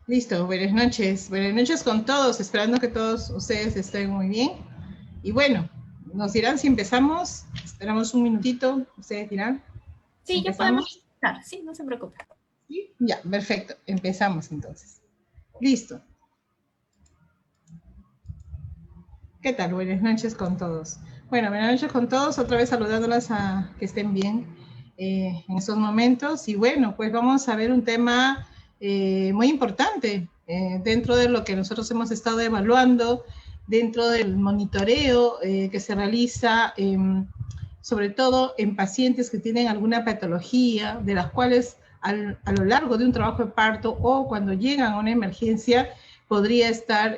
Listo, buenas noches con todos, esperando que todos ustedes estén muy bien. Y bueno, nos dirán si empezamos, esperamos un minutito, ustedes dirán si Sí, ya podemos empezamos. empezar, sí, no se preocupe. ¿Sí? Ya, perfecto, empezamos entonces. Listo. ¿Qué tal? Buenas noches con todos. Bueno, buenas noches con todos, otra vez saludándolas a que estén bien en estos momentos. Y bueno, pues vamos a ver un tema muy importante dentro de lo que nosotros hemos estado evaluando, dentro del monitoreo que se realiza, sobre todo en pacientes que tienen alguna patología, de las cuales a lo largo de un trabajo de parto o cuando llegan a una emergencia, podría estar,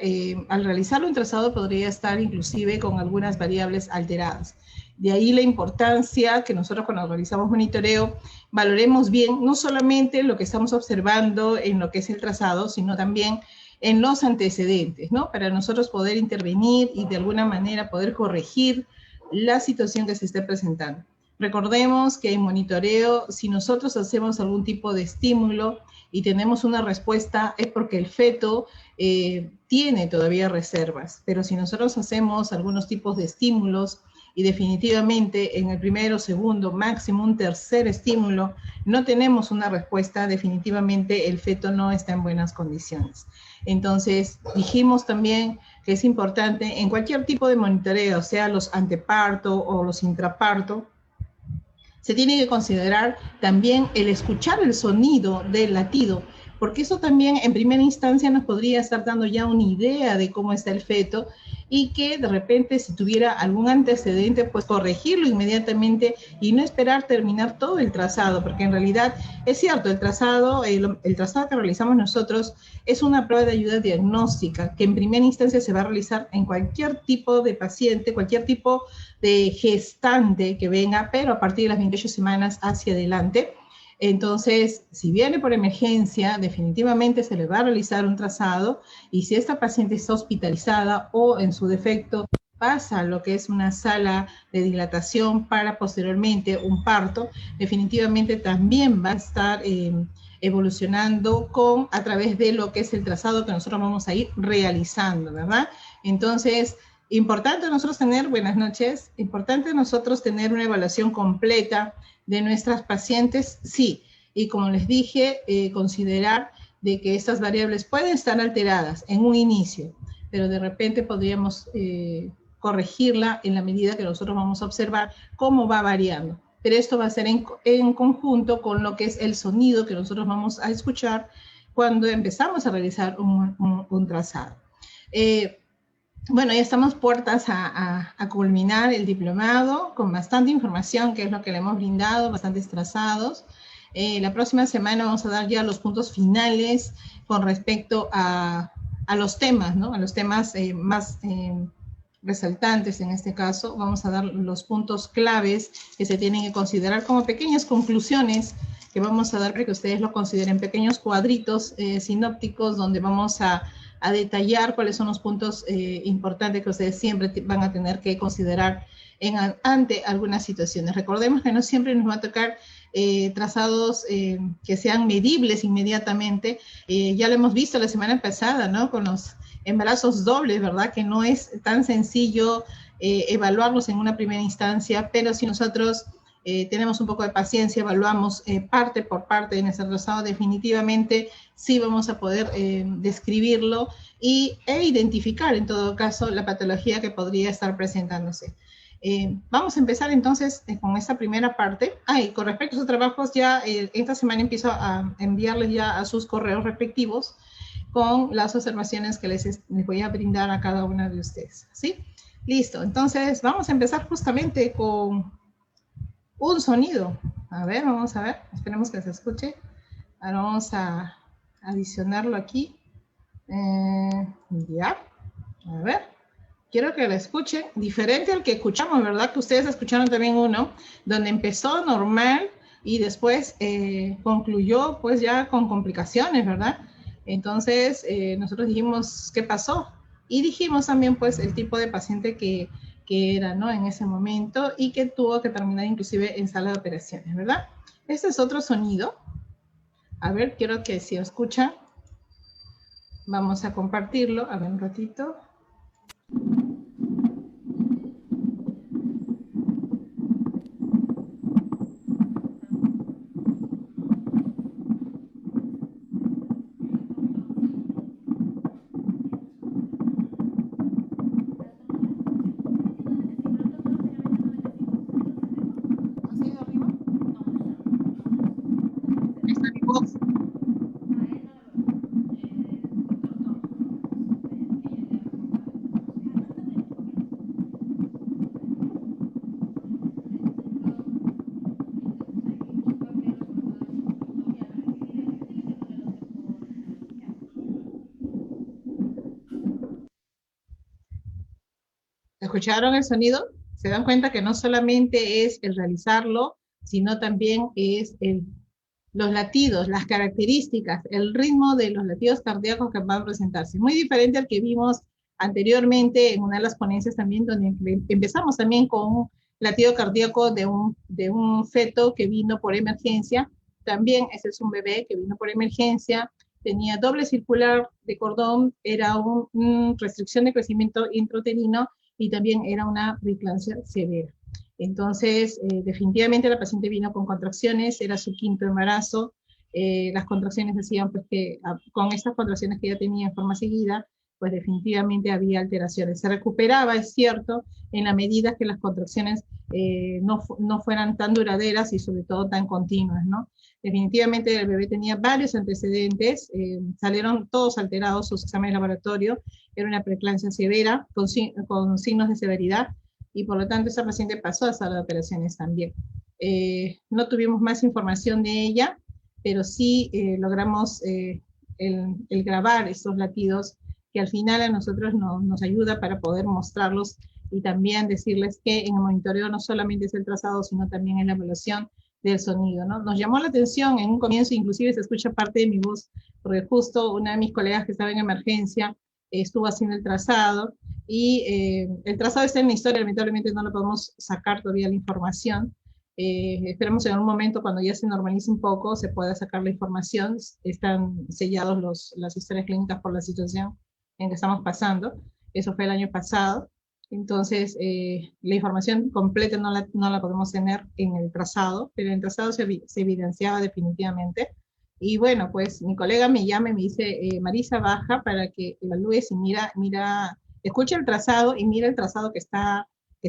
al realizar un trazado, podría estar inclusive con algunas variables alteradas. De ahí la importancia que nosotros cuando realizamos monitoreo valoremos bien no solamente lo que estamos observando en lo que es el trazado, sino también en los antecedentes, ¿no? Para nosotros poder intervenir y de alguna manera poder corregir la situación que se esté presentando. Recordemos que en monitoreo, si nosotros hacemos algún tipo de estímulo y tenemos una respuesta, es porque el feto tiene todavía reservas, pero si nosotros hacemos algunos tipos de estímulos y definitivamente en el primero, segundo, máximo un tercer estímulo, no tenemos una respuesta, definitivamente el feto no está en buenas condiciones. Entonces, dijimos también que es importante en cualquier tipo de monitoreo, sea los anteparto o los intraparto, se tiene que considerar también el escuchar el sonido del latido, porque eso también en primera instancia nos podría estar dando ya una idea de cómo está el feto y que de repente si tuviera algún antecedente, pues corregirlo inmediatamente y no esperar terminar todo el trazado, porque en realidad es cierto, el trazado que realizamos nosotros es una prueba de ayuda diagnóstica que en primera instancia se va a realizar en cualquier tipo de paciente, cualquier tipo de gestante que venga, pero a partir de las 28 semanas hacia adelante. Entonces, si viene por emergencia, definitivamente se le va a realizar un trazado y si esta paciente está hospitalizada o en su defecto pasa a lo que es una sala de dilatación para posteriormente un parto, definitivamente también va a estar evolucionando a través de lo que es el trazado que nosotros vamos a ir realizando, ¿verdad? Entonces, importante nosotros tener, buenas noches, importante nosotros tener una evaluación completa de nuestras pacientes, sí, y como les dije, considerar de que estas variables pueden estar alteradas en un inicio, pero de repente podríamos corregirla en la medida que nosotros vamos a observar cómo va variando. Pero esto va a ser en conjunto con lo que es el sonido que nosotros vamos a escuchar cuando empezamos a realizar un trazado. Bueno, ya estamos puertas a culminar el diplomado con bastante información, que es lo que le hemos brindado, bastantes trazados. La próxima semana vamos a dar ya los puntos finales con respecto a los temas, ¿no? A los temas más resaltantes en este caso. Vamos a dar los puntos claves que se tienen que considerar como pequeñas conclusiones que vamos a dar para que ustedes lo consideren pequeños cuadritos sinópticos donde vamos a detallar cuáles son los puntos importantes que ustedes siempre van a tener que considerar ante algunas situaciones. Recordemos que no siempre nos va a tocar trazados que sean medibles inmediatamente. Ya lo hemos visto la semana pasada, ¿no? Con los embarazos dobles, ¿verdad? Que no es tan sencillo evaluarlos en una primera instancia, pero si nosotros tenemos un poco de paciencia, evaluamos parte por parte de nuestro trazado, definitivamente sí vamos a poder describirlo e identificar en todo caso la patología que podría estar presentándose. Vamos a empezar entonces con esta primera parte. Y con respecto a sus trabajos, ya esta semana empiezo a enviarles ya a sus correos respectivos con las observaciones que les voy a brindar a cada una de ustedes, ¿sí? Listo, entonces vamos a empezar justamente con un sonido. A ver, vamos a ver, esperemos que se escuche. Ahora vamos a adicionarlo aquí. Ya, a ver. Quiero que lo escuchen, diferente al que escuchamos, ¿verdad? Que ustedes escucharon también uno, donde empezó normal y después concluyó pues ya con complicaciones, ¿verdad? Entonces nosotros dijimos, ¿qué pasó? Y dijimos también pues el tipo de paciente que era, ¿no? En ese momento y que tuvo que terminar inclusive en sala de operaciones, ¿verdad? Este es otro sonido. A ver, quiero que si escuchan. Vamos a compartirlo, a ver un ratito. Está mi voz. ¿Escucharon el sonido? Se dan cuenta que no solamente es el realizarlo, sino también es los latidos, las características, el ritmo de los latidos cardíacos que van a presentarse. Muy diferente al que vimos anteriormente en una de las ponencias también, donde empezamos también con un latido cardíaco de un feto que vino por emergencia. También ese es un bebé que vino por emergencia, tenía doble circular de cordón, era una restricción de crecimiento intrauterino y también era una preeclampsia severa. Entonces, definitivamente la paciente vino con contracciones, era su quinto embarazo, las contracciones decían pues que con estas contracciones que ella tenía en forma seguida, pues definitivamente había alteraciones. Se recuperaba, es cierto, en la medida que las contracciones no fueran tan duraderas y sobre todo tan continuas, ¿no? Definitivamente el bebé tenía varios antecedentes, salieron todos alterados sus exámenes de laboratorio, era una preeclampsia severa con signos de severidad, y por lo tanto esa paciente pasó a sala de operaciones también. No tuvimos más información de ella, pero sí logramos el grabar estos latidos que al final a nosotros nos ayuda para poder mostrarlos y también decirles que en el monitoreo no solamente es el trazado, sino también en la evaluación del sonido, ¿no? Nos llamó la atención en un comienzo, inclusive se escucha parte de mi voz, porque justo una de mis colegas que estaba en emergencia estuvo haciendo el trazado, y el trazado está en la historia, lamentablemente no lo podemos sacar todavía la información. Esperemos en un momento cuando ya se normalice un poco se pueda sacar la información, están sellados las historias clínicas por la situación en que estamos pasando, eso fue el año pasado, entonces la información completa no la podemos tener en el trazado, pero en el trazado se evidenciaba definitivamente. Y bueno, pues mi colega me llama y me dice, Marisa, baja para que evalúes y escucha el trazado y mira el trazado que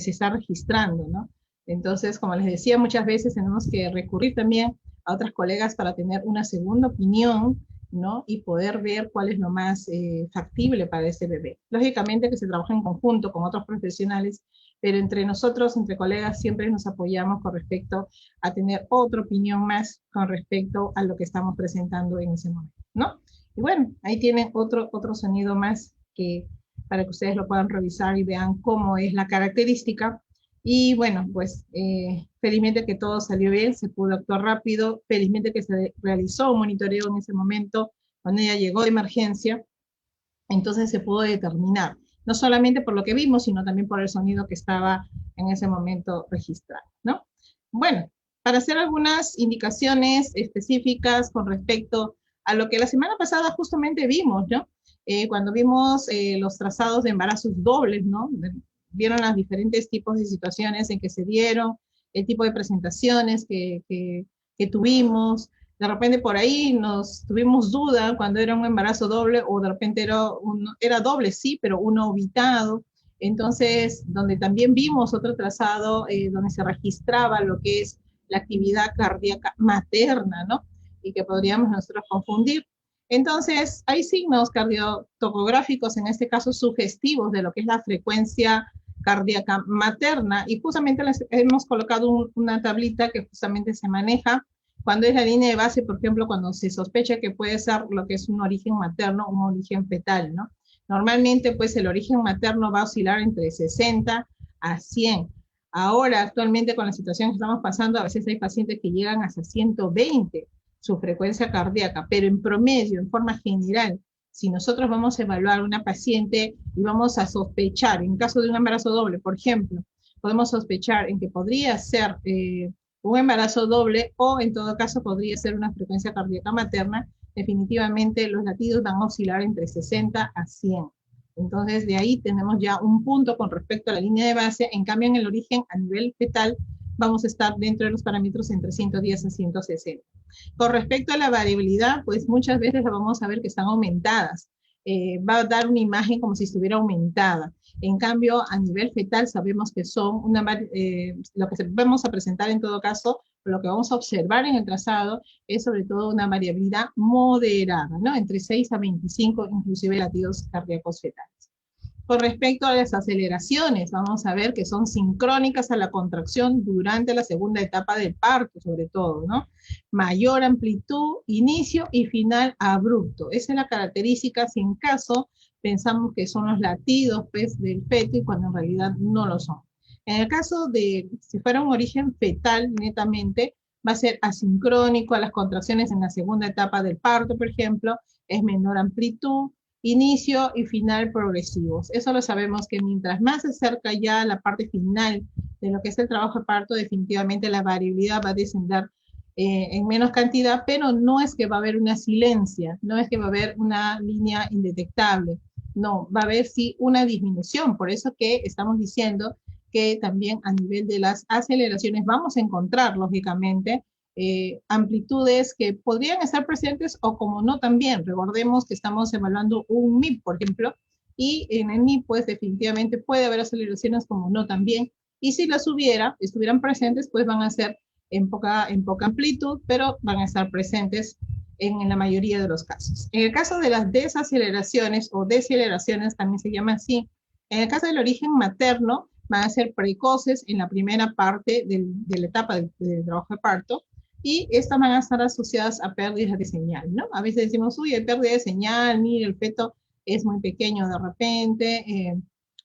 se está registrando, ¿no? Entonces, como les decía, muchas veces tenemos que recurrir también a otras colegas para tener una segunda opinión, ¿no? Y poder ver cuál es lo más factible para ese bebé. Lógicamente que se trabaja en conjunto con otros profesionales, pero entre nosotros, entre colegas, siempre nos apoyamos con respecto a tener otra opinión más con respecto a lo que estamos presentando en ese momento, ¿no? Y bueno, ahí tienen otro sonido más para que ustedes lo puedan revisar y vean cómo es la característica. Y bueno, pues felizmente que todo salió bien, se pudo actuar rápido, felizmente que se realizó un monitoreo en ese momento, cuando ella llegó de emergencia, entonces se pudo determinar, no solamente por lo que vimos, sino también por el sonido que estaba en ese momento registrado, ¿no? Bueno, para hacer algunas indicaciones específicas con respecto a lo que la semana pasada justamente vimos, ¿no? Cuando vimos los trazados de embarazos dobles, ¿no? Vieron los diferentes tipos de situaciones en que se dieron, el tipo de presentaciones que tuvimos. De repente por ahí tuvimos duda cuando era un embarazo doble o de repente era doble, sí, pero uno ovitado. Entonces, donde también vimos otro trazado donde se registraba lo que es la actividad cardíaca materna, ¿no? Y que podríamos nosotros confundir. Entonces, hay signos cardiotocográficos, en este caso sugestivos, de lo que es la frecuencia cardíaca materna, y justamente les hemos colocado una tablita que justamente se maneja cuando es la línea de base, por ejemplo, cuando se sospecha que puede ser lo que es un origen materno, un origen fetal, ¿no? Normalmente, pues, el origen materno va a oscilar entre 60 a 100. Ahora, actualmente, con la situación que estamos pasando, a veces hay pacientes que llegan hasta 120 su frecuencia cardíaca, pero en promedio, en forma general, si nosotros vamos a evaluar una paciente y vamos a sospechar, en caso de un embarazo doble, por ejemplo, podemos sospechar en que podría ser un embarazo doble o en todo caso podría ser una frecuencia cardíaca materna, definitivamente los latidos van a oscilar entre 60 a 100. Entonces, de ahí tenemos ya un punto con respecto a la línea de base. En cambio, en el origen, a nivel fetal, vamos a estar dentro de los parámetros entre 110 a 160. Con respecto a la variabilidad, pues muchas veces la vamos a ver que están aumentadas. Va a dar una imagen como si estuviera aumentada. En cambio, a nivel fetal sabemos que son lo que vamos a presentar en todo caso, lo que vamos a observar en el trazado es sobre todo una variabilidad moderada, ¿no? Entre 6 a 25, inclusive latidos cardíacos fetales. Con respecto a las aceleraciones, vamos a ver que son sincrónicas a la contracción durante la segunda etapa del parto, sobre todo, ¿no? Mayor amplitud, inicio y final abrupto. Esa es la característica si en caso pensamos que son los latidos pues, del feto y cuando en realidad no lo son. En el caso de, si fuera un origen fetal netamente, va a ser asincrónico a las contracciones en la segunda etapa del parto, por ejemplo, es menor amplitud, inicio y final progresivos. Eso lo sabemos que mientras más se acerca ya a la parte final de lo que es el trabajo de parto, definitivamente la variabilidad va a descender en menos cantidad, pero no es que va a haber una silencia, no es que va a haber una línea indetectable, no, va a haber sí una disminución. Por eso que estamos diciendo que también a nivel de las aceleraciones vamos a encontrar, lógicamente, amplitudes que podrían estar presentes o como no también. Recordemos que estamos evaluando un MIP, por ejemplo, y en el MIP pues definitivamente puede haber aceleraciones como no también, y si las estuvieran presentes, pues van a ser en poca amplitud, pero van a estar presentes en la mayoría de los casos. En el caso de las desaceleraciones o deceleraciones, también se llama así, en el caso del origen materno, van a ser precoces en la primera parte de la etapa del trabajo de parto, y estas van a estar asociadas a pérdidas de señal, ¿no? A veces decimos, uy, hay pérdida de señal, mire, el feto es muy pequeño de repente,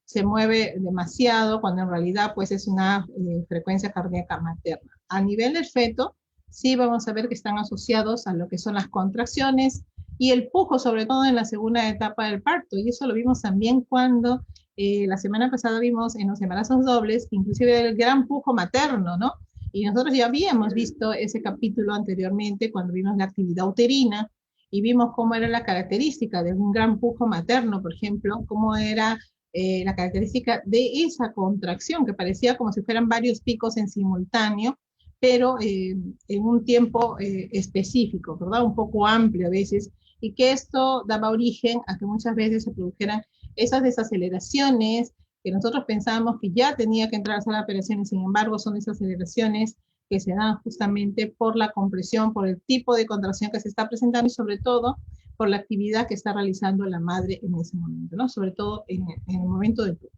se mueve demasiado, cuando en realidad pues es una frecuencia cardíaca materna. A nivel del feto, sí vamos a ver que están asociados a lo que son las contracciones y el pujo, sobre todo en la segunda etapa del parto, y eso lo vimos también cuando la semana pasada vimos en los embarazos dobles, inclusive el gran pujo materno, ¿no? Y nosotros ya habíamos visto ese capítulo anteriormente cuando vimos la actividad uterina y vimos cómo era la característica de un gran pujo materno, por ejemplo, cómo era la característica de esa contracción, que parecía como si fueran varios picos en simultáneo, pero en un tiempo específico, ¿verdad? Un poco amplio a veces, y que esto daba origen a que muchas veces se produjeran esas desaceleraciones, que nosotros pensábamos que ya tenía que entrar a sala de operaciones, sin embargo son esas aceleraciones que se dan justamente por la compresión, por el tipo de contracción que se está presentando y sobre todo por la actividad que está realizando la madre en ese momento, ¿no? Sobre todo en el momento del parto.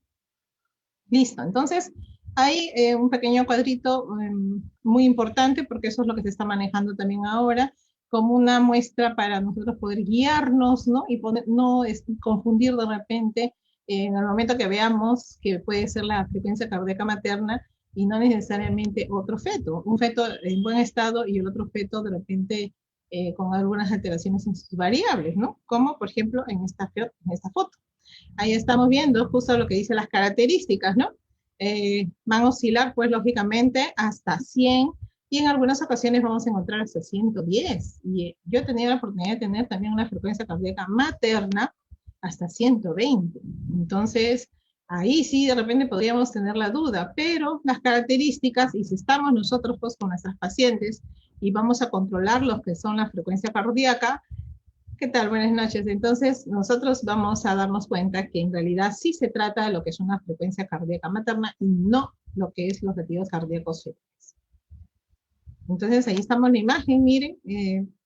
Listo, entonces hay un pequeño cuadrito muy importante porque eso es lo que se está manejando también ahora como una muestra para nosotros poder guiarnos, ¿no? Y no confundir de repente en el momento que veamos que puede ser la frecuencia cardíaca materna y no necesariamente otro feto, un feto en buen estado y el otro feto de repente con algunas alteraciones en sus variables, ¿no? Como por ejemplo en esta foto. Ahí estamos viendo justo lo que dice las características, ¿no? Van a oscilar, pues, lógicamente, hasta 100, y en algunas ocasiones vamos a encontrar hasta 110. Y yo he tenido la oportunidad de tener también una frecuencia cardíaca materna hasta 120. Entonces, ahí sí, de repente podríamos tener la duda, pero las características, y si estamos nosotros, pues, con nuestras pacientes, y vamos a controlar lo que son la frecuencia cardíaca. ¿Qué tal? Buenas noches. Entonces, nosotros vamos a darnos cuenta que en realidad sí se trata de lo que es una frecuencia cardíaca materna y no lo que es los latidos cardíacos fetales. Entonces, ahí estamos en la imagen, miren,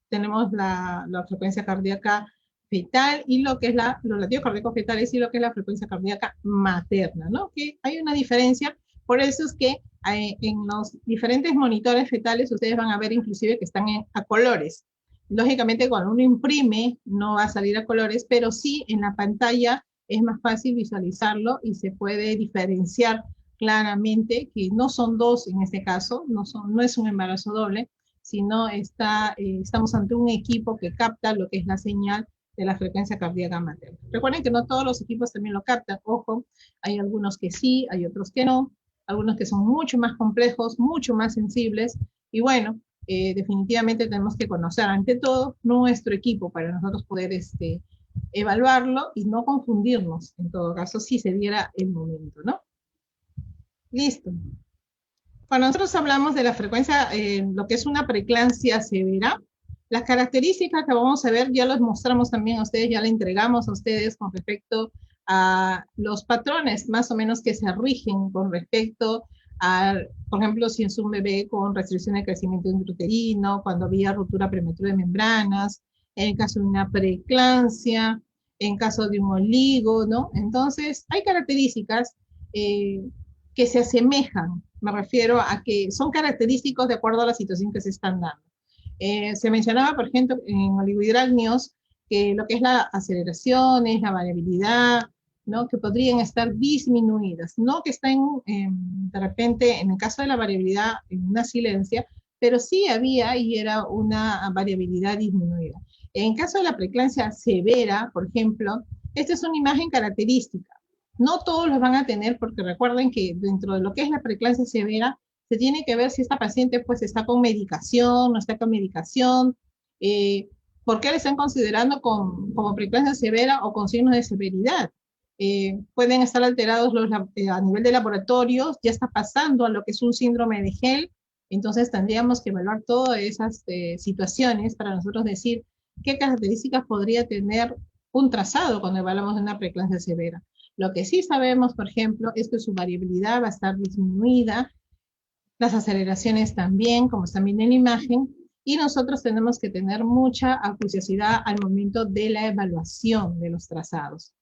tenemos la frecuencia cardíaca fetal y lo que es los latidos cardíacos fetales y lo que es la frecuencia cardíaca materna, ¿no? Que hay una diferencia, por eso es que en los diferentes monitores fetales ustedes van a ver inclusive que están a colores. Lógicamente, cuando uno imprime, no va a salir a colores, pero sí en la pantalla es más fácil visualizarlo y se puede diferenciar claramente que no son dos en este caso, no es un embarazo doble, sino estamos ante un equipo que capta lo que es la señal de la frecuencia cardíaca materna. Recuerden que no todos los equipos también lo captan, ojo, hay algunos que sí, hay otros que no, algunos que son mucho más complejos, mucho más sensibles, y bueno, definitivamente tenemos que conocer ante todo nuestro equipo para nosotros poder evaluarlo y no confundirnos, en todo caso, si se diera el momento, ¿no? Listo. Cuando nosotros hablamos de la frecuencia, lo que es una preeclampsia severa, las características que vamos a ver ya las mostramos también a ustedes, ya le entregamos a ustedes con respecto a los patrones más o menos que se rigen con respecto a, por ejemplo, si es un bebé con restricción de crecimiento intrauterino, cuando había ruptura prematura de membranas, en el caso de una preeclampsia, en caso de un oligo, ¿no? Entonces, hay características que se asemejan, me refiero a que son característicos de acuerdo a la situación que se están dando. Se mencionaba, por ejemplo, en oligohidrácnios, que lo que es la aceleración, es la variabilidad, ¿no? Que podrían estar disminuidas, no que estén de repente, en el caso de la variabilidad, en una silencia, pero sí había y era una variabilidad disminuida. En caso de la preeclampsia severa, por ejemplo, esta es una imagen característica. No todos los van a tener porque recuerden que dentro de lo que es la preeclampsia severa, se tiene que ver si esta paciente pues está con medicación, no está con medicación, por qué le están considerando como preeclampsia severa o con signos de severidad. Pueden estar alterados a nivel de laboratorios, ya está pasando a lo que es un síndrome de Gel, entonces tendríamos que evaluar todas esas situaciones para nosotros decir qué características podría tener un trazado cuando evaluamos una preeclampsia severa. Lo que sí sabemos, por ejemplo, es que su variabilidad va a estar disminuida, las aceleraciones también, como están viendo en la imagen, y nosotros tenemos que tener mucha acuciosidad al momento de la evaluación de los trazados.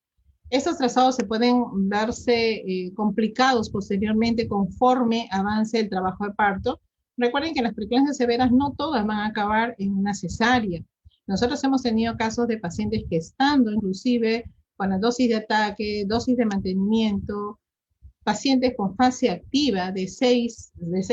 Estos trazados se pueden verse complicados posteriormente conforme avance el trabajo de parto. Recuerden que las preeclampsias severas no todas van a acabar en una cesárea. Nosotros hemos tenido casos de pacientes que estando inclusive con la dosis de ataque, dosis de mantenimiento, pacientes con fase activa de 6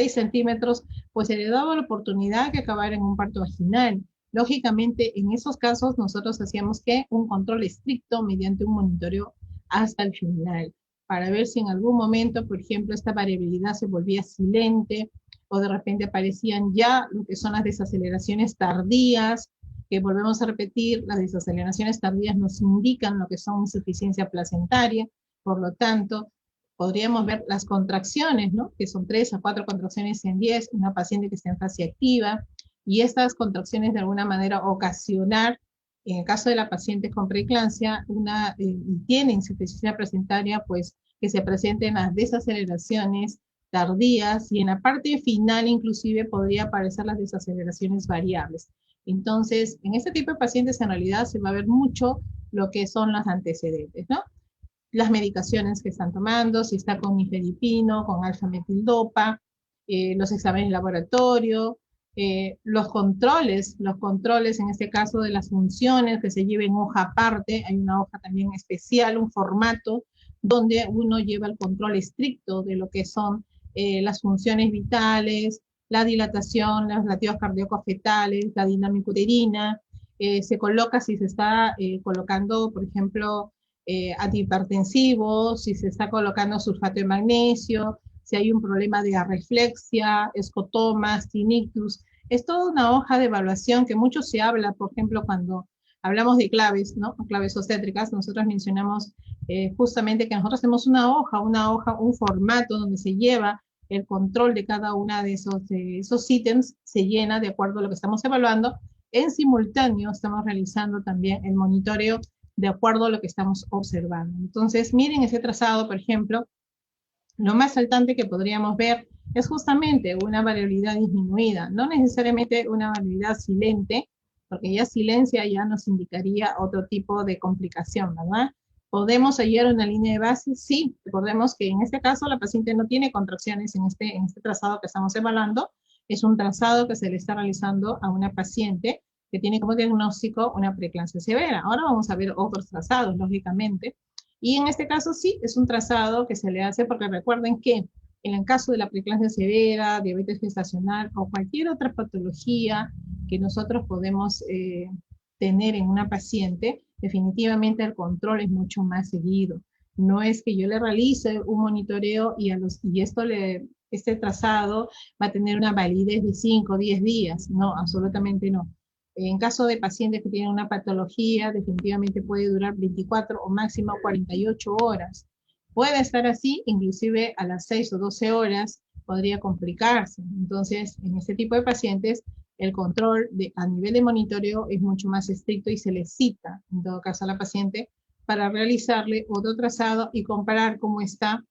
centímetros, pues se le daba la oportunidad de acabar en un parto vaginal. Lógicamente, en esos casos nosotros hacíamos que un control estricto mediante un monitoreo hasta el final, para ver si en algún momento, por ejemplo, esta variabilidad se volvía silente o de repente aparecían ya lo que son las desaceleraciones tardías, que volvemos a repetir, las desaceleraciones tardías nos indican lo que son insuficiencia placentaria, por lo tanto, podríamos ver las contracciones, ¿no? Que son 3 a 4 contracciones en 10, una paciente que está en fase activa, y estas contracciones de alguna manera ocasionar, en el caso de la paciente con preeclampsia, tiene insuficiencia placentaria, pues que se presenten las desaceleraciones tardías, y en la parte final inclusive podría aparecer las desaceleraciones variables. Entonces, en este tipo de pacientes en realidad se va a ver mucho lo que son los antecedentes, ¿no? Las medicaciones que están tomando, si está con nifedipino, con alfa-metildopa, los exámenes de laboratorio, los controles en este caso de las funciones que se lleven hoja aparte, hay una hoja también especial, un formato donde uno lleva el control estricto de lo que son las funciones vitales, la dilatación, los latidos cardíacos fetales, la dinámica uterina, se coloca si se está colocando, por ejemplo, antihipertensivos, si se está colocando sulfato de magnesio, si hay un problema de arreflexia, escotomas, tinnitus. Es toda una hoja de evaluación que mucho se habla, por ejemplo, cuando hablamos de claves, ¿no? Claves obstétricas, nosotros mencionamos justamente que nosotros tenemos una hoja, un formato donde se lleva el control de cada una de esos ítems, se llena de acuerdo a lo que estamos evaluando. En simultáneo estamos realizando también el monitoreo de acuerdo a lo que estamos observando. Entonces, miren ese trazado, por ejemplo, lo más saltante que podríamos ver es justamente una variabilidad disminuida, no necesariamente una variabilidad silente, porque ya silencia ya nos indicaría otro tipo de complicación, ¿verdad? ¿Podemos hallar una línea de base? Sí, recordemos que en este caso la paciente no tiene contracciones en este trazado que estamos evaluando, es un trazado que se le está realizando a una paciente que tiene como diagnóstico una preeclampsia severa. Ahora vamos a ver otros trazados, lógicamente, y en este caso sí, es un trazado que se le hace porque recuerden que en el caso de la preeclampsia severa, diabetes gestacional o cualquier otra patología que nosotros podemos tener en una paciente, definitivamente el control es mucho más seguido. No es que yo le realice un monitoreo y esto le este trazado va a tener una validez de 5 o 10 días. No, absolutamente no. En caso de pacientes que tienen una patología, definitivamente puede durar 24 o máximo 48 horas. Puede estar así, inclusive a las 6 o 12 horas podría complicarse. Entonces, en este tipo de pacientes, el control a nivel de monitoreo es mucho más estricto y se le cita, en todo caso, a la paciente para realizarle otro trazado y comparar cómo está,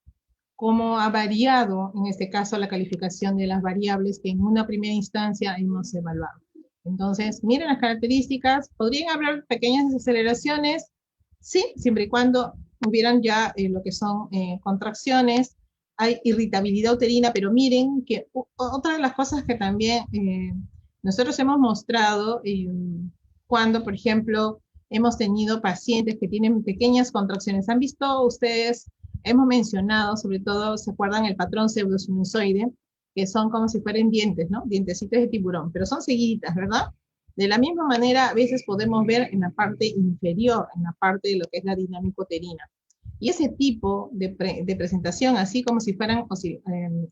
cómo ha variado, en este caso, la calificación de las variables que en una primera instancia hemos evaluado. Entonces, miren las características, podrían haber pequeñas desaceleraciones, sí, siempre y cuando hubieran ya lo que son contracciones, hay irritabilidad uterina, pero miren que otra de las cosas que también nosotros hemos mostrado cuando, por ejemplo, hemos tenido pacientes que tienen pequeñas contracciones. ¿Han visto ustedes? Hemos mencionado, sobre todo, ¿se acuerdan el patrón pseudosinusoide? Que son como si fueran dientes, ¿no? Dientecitos de tiburón, pero son seguiditas, ¿verdad? De la misma manera, a veces podemos ver en la parte inferior, en la parte de lo que es la dinámica uterina. Y ese tipo de presentación, así como si fueran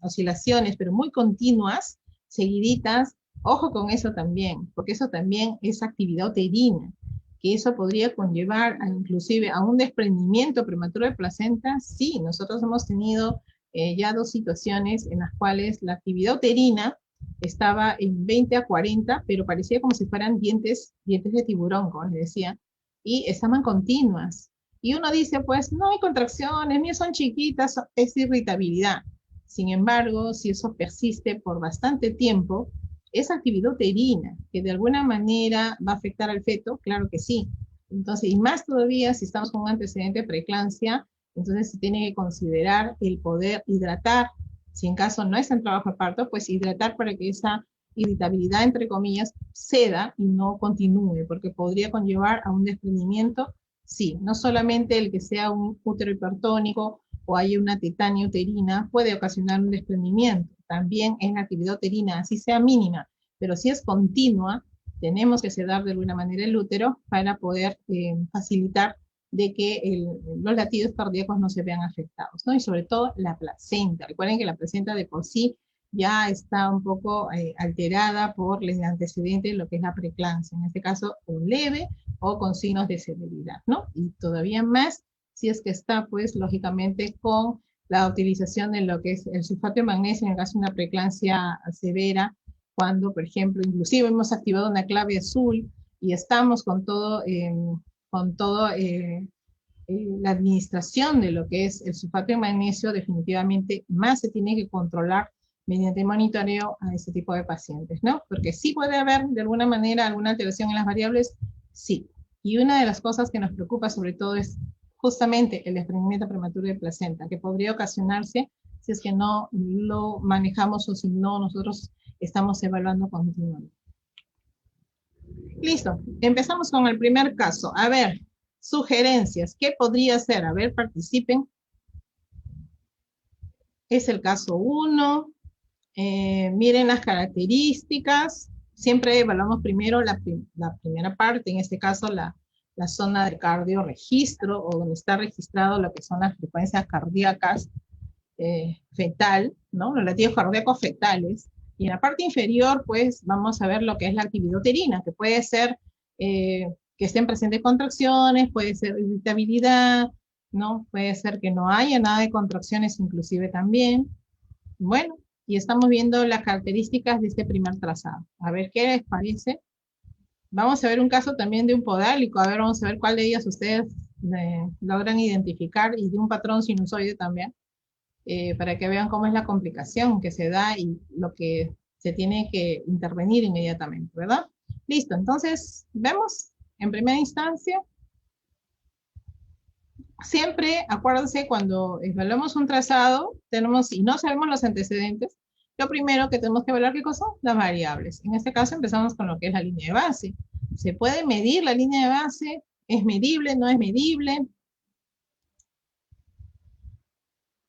oscilaciones, pero muy continuas, seguiditas, ojo con eso también, porque eso también es actividad uterina, que eso podría conllevar inclusive a un desprendimiento prematuro de placenta. Sí, nosotros hemos tenido ya 2 situaciones en las cuales la actividad uterina estaba en 20 a 40, pero parecía como si fueran dientes de tiburón, como les decía, y estaban continuas. Y uno dice, pues, no hay contracciones, mías son chiquitas, es irritabilidad. Sin embargo, si eso persiste por bastante tiempo, esa actividad uterina, que de alguna manera va a afectar al feto, claro que sí. Entonces, y más todavía si estamos con un antecedente de preeclampsia, entonces se tiene que considerar el poder hidratar, si en caso no es en trabajo de parto, pues hidratar para que esa irritabilidad, entre comillas, ceda y no continúe, porque podría conllevar a un desprendimiento. Sí, no solamente el que sea un útero hipertónico o haya una tetania uterina puede ocasionar un desprendimiento, también es la actividad uterina, así sea mínima, pero si es continua, tenemos que sedar de alguna manera el útero para poder facilitar de que los latidos cardíacos no se vean afectados, ¿no? Y sobre todo la placenta. Recuerden que la placenta de por sí ya está un poco alterada por el antecedente de lo que es la preeclampsia, en este caso o leve o con signos de severidad, ¿no? Y todavía más si es que está, pues, lógicamente con la utilización de lo que es el sulfato de magnesio en el caso de una preeclampsia severa, cuando, por ejemplo, inclusive hemos activado una clave azul y estamos con todo la administración de lo que es el sulfato de magnesio, definitivamente más se tiene que controlar mediante monitoreo a ese tipo de pacientes, ¿no? Porque sí puede haber de alguna manera alguna alteración en las variables, sí. Y una de las cosas que nos preocupa sobre todo es justamente el desprendimiento prematuro de placenta, que podría ocasionarse si es que no lo manejamos o si no nosotros estamos evaluando continuamente. Listo, empezamos con el primer caso. A ver, sugerencias, ¿qué podría ser? A ver, participen. Es el caso 1. Miren las características. Siempre evaluamos primero la primera parte, en este caso la zona de cardiorregistro, o donde está registrado lo que son las frecuencias cardíacas fetal, ¿no? Los latidos cardíacos fetales. Y en la parte inferior, pues, vamos a ver lo que es la actividad uterina, que puede ser que estén presentes contracciones, puede ser irritabilidad, ¿no? Puede ser que no haya nada de contracciones inclusive también. Bueno, y estamos viendo las características de este primer trazado. A ver qué les parece. Vamos a ver un caso también de un podálico. A ver, vamos a ver cuál de ellas ustedes logran identificar, y de un patrón sinusoide también, para que vean cómo es la complicación que se da y lo que se tiene que intervenir inmediatamente, ¿verdad? Listo, entonces vemos en primera instancia. Siempre, acuérdense, cuando evaluamos un trazado, tenemos, y no sabemos los antecedentes, lo primero que tenemos que evaluar, ¿qué cosa? Las variables. En este caso empezamos con lo que es la línea de base. ¿Se puede medir la línea de base? ¿Es medible? ¿No es medible?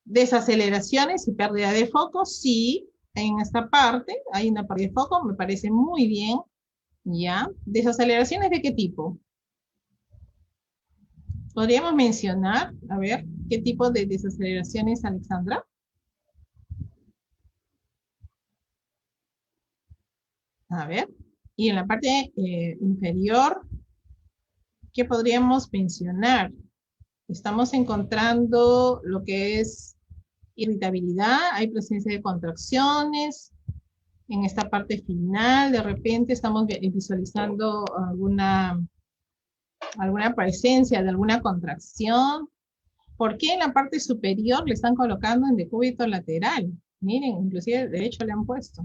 Desaceleraciones y pérdida de foco, sí, en esta parte hay una pérdida de foco, me parece muy bien, ¿ya? ¿Desaceleraciones de qué tipo? ¿Podríamos mencionar, a ver, qué tipo de desaceleraciones, Alexandra? A ver. Y en la parte inferior, ¿qué podríamos mencionar? Estamos encontrando lo que es irritabilidad, hay presencia de contracciones. En esta parte final, de repente estamos visualizando alguna presencia de alguna contracción. ¿Por qué en la parte superior le están colocando en decúbito lateral? Miren, inclusive de hecho le han puesto,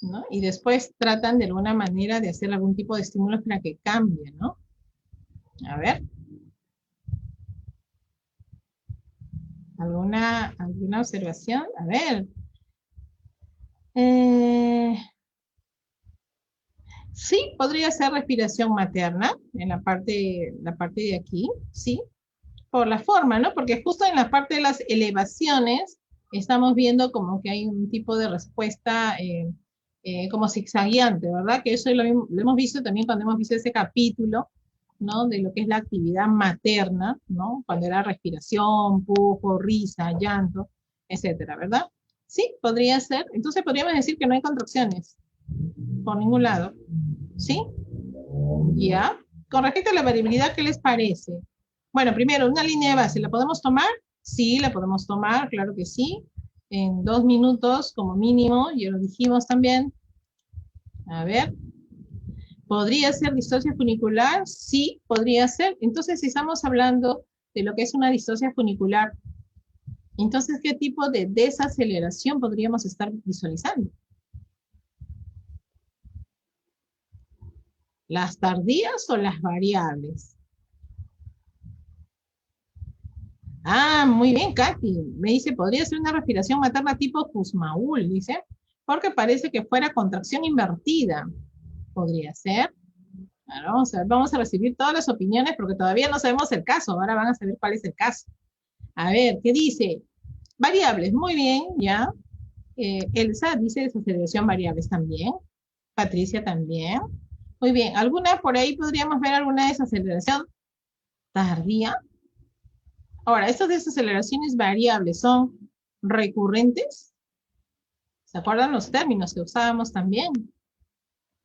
¿no? Y después tratan de alguna manera de hacer algún tipo de estímulos para que cambie, ¿no? A ver, ¿alguna observación? A ver. Eh, sí, podría ser respiración materna en la parte de aquí, sí, por la forma, ¿no? Porque justo en la parte de las elevaciones estamos viendo como que hay un tipo de respuesta como zigzagueante, ¿verdad? Que eso lo hemos visto también cuando hemos visto ese capítulo, ¿no? De lo que es la actividad materna, ¿no? Cuando era respiración, pujo, risa, llanto, etcétera, ¿verdad? Sí, podría ser. Entonces podríamos decir que no hay contracciones por ningún lado, ¿sí? ¿Ya? Con respecto a la variabilidad, ¿qué les parece? Bueno, primero, una línea de base, ¿la podemos tomar? Sí, la podemos tomar, claro que sí. En 2 minutos como mínimo, ya lo dijimos también. A ver, ¿podría ser distocia funicular? Sí, podría ser. Entonces, si estamos hablando de lo que es una distocia funicular, entonces, ¿qué tipo de desaceleración podríamos estar visualizando? ¿Las tardías o las variables? Ah, muy bien, Katy. Me dice, podría ser una respiración materna tipo Kussmaul, dice, porque parece que fuera contracción invertida. Podría ser. Ahora vamos a ver, vamos a recibir todas las opiniones porque todavía no sabemos el caso. Ahora van a saber cuál es el caso. A ver, ¿qué dice? Variables, muy bien, ya. Elsa dice desaceleración variables también. Patricia también. Muy bien, ¿alguna por ahí podríamos ver alguna desaceleración tardía? Ahora, estas desaceleraciones variables son recurrentes. ¿Se acuerdan los términos que usábamos también?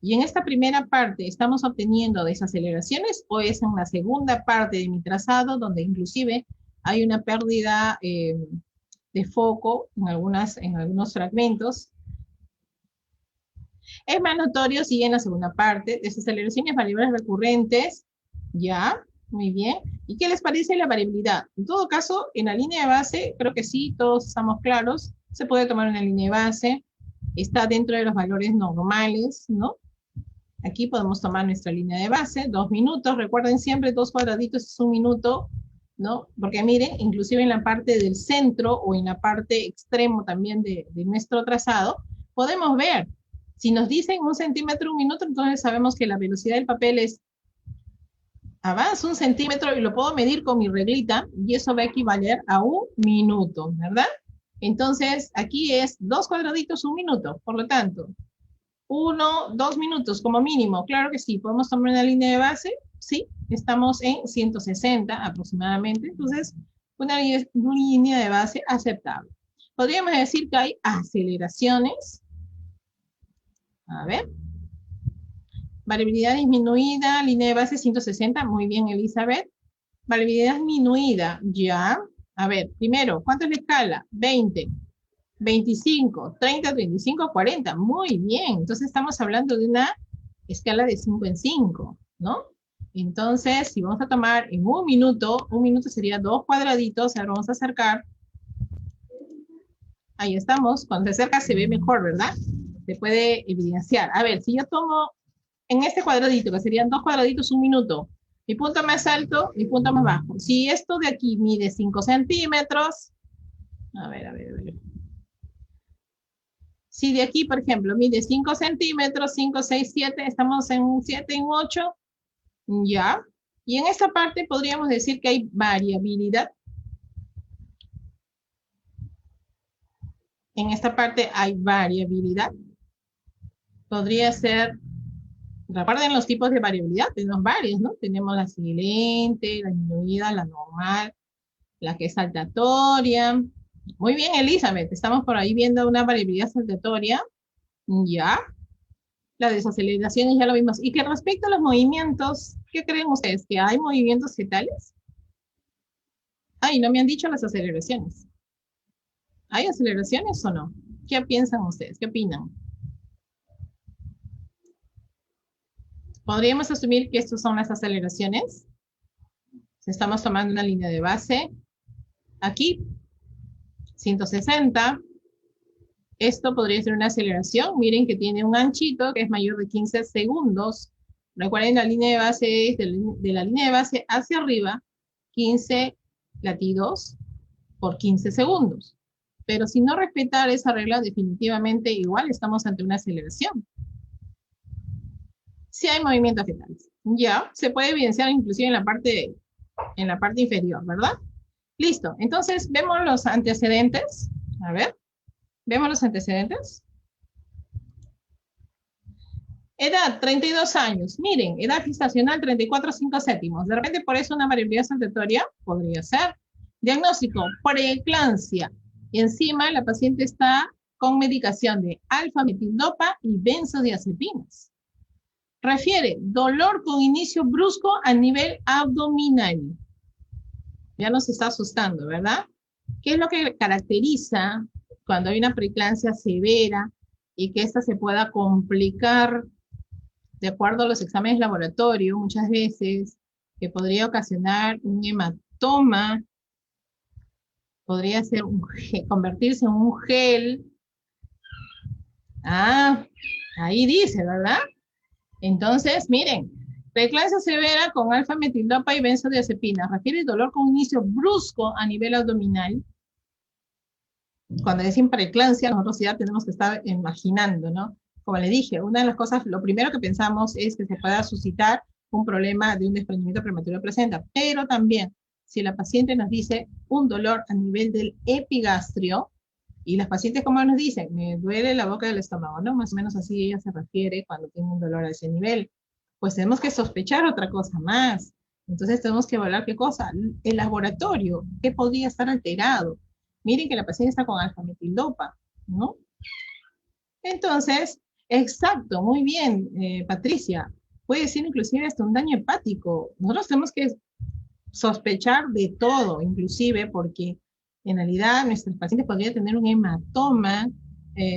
Y en esta primera parte, ¿estamos obteniendo desaceleraciones o es en la segunda parte de mi trazado donde inclusive hay una pérdida de foco en algunos fragmentos? Es más notorio, sí, en la segunda parte, desaceleraciones variables recurrentes, ya, muy bien. ¿Y qué les parece la variabilidad? En todo caso, en la línea de base, creo que sí, todos estamos claros, se puede tomar una línea de base, está dentro de los valores normales, ¿no? Aquí podemos tomar nuestra línea de base, 2 minutos, recuerden siempre 2 cuadraditos es 1 minuto, ¿no? Porque miren, inclusive en la parte del centro o en la parte extremo también de nuestro trazado, podemos ver, si nos dicen 1 centímetro, 1 minuto, entonces sabemos que la velocidad del papel es avanza 1 centímetro y lo puedo medir con mi reglita y eso va a equivaler a 1 minuto, ¿verdad? Entonces, aquí es 2 cuadraditos, 1 minuto, por lo tanto, 2 minutos como mínimo, claro que sí, podemos tomar una línea de base, sí, estamos en 160 aproximadamente, entonces una línea de base aceptable. Podríamos decir que hay aceleraciones, a ver, variabilidad disminuida, línea de base 160, muy bien Elizabeth, variabilidad disminuida, ya, a ver, primero, ¿cuánto es la escala? 20, 25, 30, 35, 40. Muy bien. Entonces estamos hablando de una escala de 5 en 5, ¿no? Entonces, si vamos a tomar en 1 minuto sería 2 cuadraditos. Ahora vamos a acercar. Ahí estamos. Cuando se acerca se ve mejor, ¿verdad? Se puede evidenciar. A ver, si yo tomo en este cuadradito, que serían 2 cuadraditos, 1 minuto, mi punto más alto, mi punto más bajo. Si esto de aquí mide 5 centímetros, a ver. Si de aquí, por ejemplo, mide 5 centímetros, 5, 6, 7, estamos en un 7, en 8, ya. Y en esta parte podríamos decir que hay variabilidad. En esta parte hay variabilidad. Podría ser, recuerden los tipos de variabilidad, tenemos varios, ¿no? Tenemos la silente, la disminuida, la normal, la que es saltatoria. Muy bien, Elizabeth, estamos por ahí viendo una variabilidad saltatoria, ya. La desaceleración ya lo vimos. Y que respecto a los movimientos, ¿qué creen ustedes? ¿Que hay movimientos fetales? Ay, no me han dicho las aceleraciones. ¿Hay aceleraciones o no? ¿Qué piensan ustedes? ¿Qué opinan? ¿Podríamos asumir que estas son las aceleraciones? Estamos tomando una línea de base. Aquí, 160. Esto podría ser una aceleración. Miren que tiene un anchito que es mayor de 15 segundos. Recuerden, la línea de base es de la línea de base hacia arriba, 15 latidos por 15 segundos. Pero si no respetar esa regla, definitivamente igual estamos ante una aceleración. Si hay movimientos fetales. Ya, se puede evidenciar inclusive en la parte inferior, ¿verdad? Listo, entonces vemos los antecedentes. A ver, vemos los antecedentes. Edad, 32 años. Miren, edad gestacional, 34,5 séptimos. De repente, por eso una variabilidad sustentatoria podría ser. Diagnóstico, preeclampsia. Y encima la paciente está con medicación de alfa-metildopa y benzodiazepinas. Refiere dolor con inicio brusco a nivel abdominal. Ya nos está asustando, ¿verdad? ¿Qué es lo que caracteriza cuando hay una preeclampsia severa y que esta se pueda complicar de acuerdo a los exámenes de laboratorio, muchas veces, que podría ocasionar un hematoma, podría ser convertirse en un gel? Ah, ahí dice, ¿verdad? Entonces, miren, preeclampsia severa con alfa-metildopa y benzodiazepina. Refiere dolor con inicio brusco a nivel abdominal. Cuando decimos preeclampsia, nosotros ya tenemos que estar imaginando, ¿no? Como le dije, una de las cosas, lo primero que pensamos es que se pueda suscitar un problema de un desprendimiento prematuro de placenta, pero también si la paciente nos dice un dolor a nivel del epigastrio, y las pacientes como nos dicen, me duele la boca del estómago, ¿no? Más o menos así ella se refiere cuando tiene un dolor a ese nivel. Pues tenemos que sospechar otra cosa más. Entonces tenemos que evaluar qué cosa, el laboratorio, qué podría estar alterado. Miren que la paciente está con alfa-metildopa, ¿no? Entonces, exacto, muy bien, Patricia. Puede ser inclusive hasta un daño hepático. Nosotros tenemos que sospechar de todo, inclusive porque en realidad nuestros pacientes podrían tener un hematoma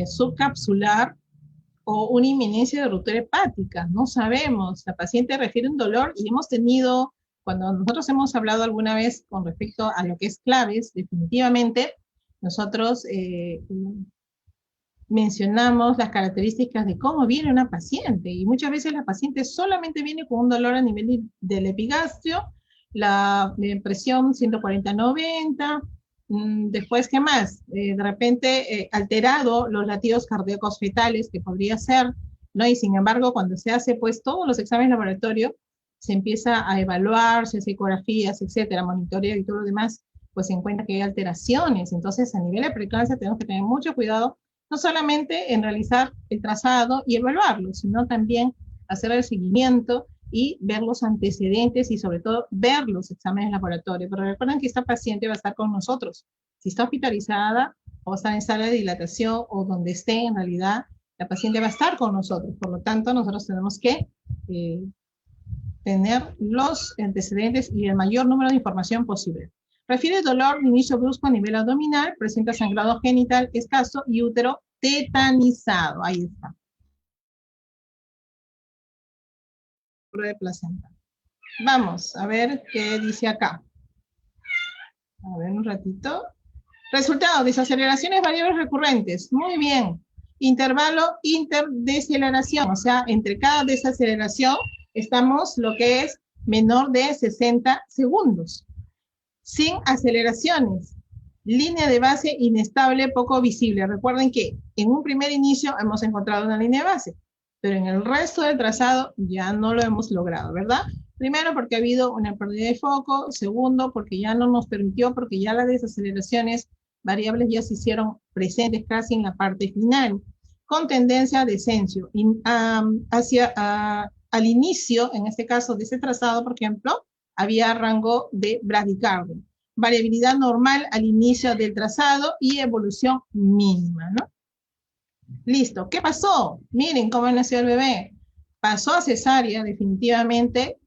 subcapsular o una inminencia de ruptura hepática. No sabemos. La paciente refiere un dolor y hemos tenido, cuando nosotros hemos hablado alguna vez con respecto a lo que es claves, definitivamente, nosotros mencionamos las características de cómo viene una paciente y muchas veces la paciente solamente viene con un dolor a nivel del epigastrio, la presión 140/90, después, ¿qué más? De repente alterado los latidos cardíacos fetales, que podría ser, ¿no? Y sin embargo, cuando se hace pues todos los exámenes de laboratorio, se empieza a evaluar, se hace ecografías, etcétera, monitoreo y todo lo demás, pues se encuentra que hay alteraciones. Entonces, a nivel de preeclampsia tenemos que tener mucho cuidado no solamente en realizar el trazado y evaluarlo, sino también hacer el seguimiento y ver los antecedentes y sobre todo ver los exámenes laboratorios. Pero recuerden que esta paciente va a estar con nosotros. Si está hospitalizada o está en sala de dilatación o donde esté, en realidad la paciente va a estar con nosotros. Por lo tanto, nosotros tenemos que tener los antecedentes y el mayor número de información posible. Refiere dolor de inicio brusco a nivel abdominal, presenta sangrado genital escaso y útero tetanizado. Ahí está. De placenta. Vamos a ver qué dice acá. A ver un ratito. Resultado, desaceleraciones variables recurrentes. Muy bien. Intervalo interdeceleración. O sea, entre cada desaceleración estamos lo que es menor de 60 segundos. Sin aceleraciones. Línea de base inestable, poco visible. Recuerden que en un primer inicio hemos encontrado una línea de base, pero en el resto del trazado ya no lo hemos logrado, ¿verdad? Primero, porque ha habido una pérdida de foco. Segundo, porque ya no nos permitió, porque ya las desaceleraciones variables ya se hicieron presentes casi en la parte final, con tendencia a descenso. Al inicio, en este caso de ese trazado, por ejemplo, había rango de bradicardia, variabilidad normal al inicio del trazado y evolución mínima, ¿no? Listo. ¿Qué pasó? Miren cómo nació el bebé. Pasó a cesárea, definitivamente.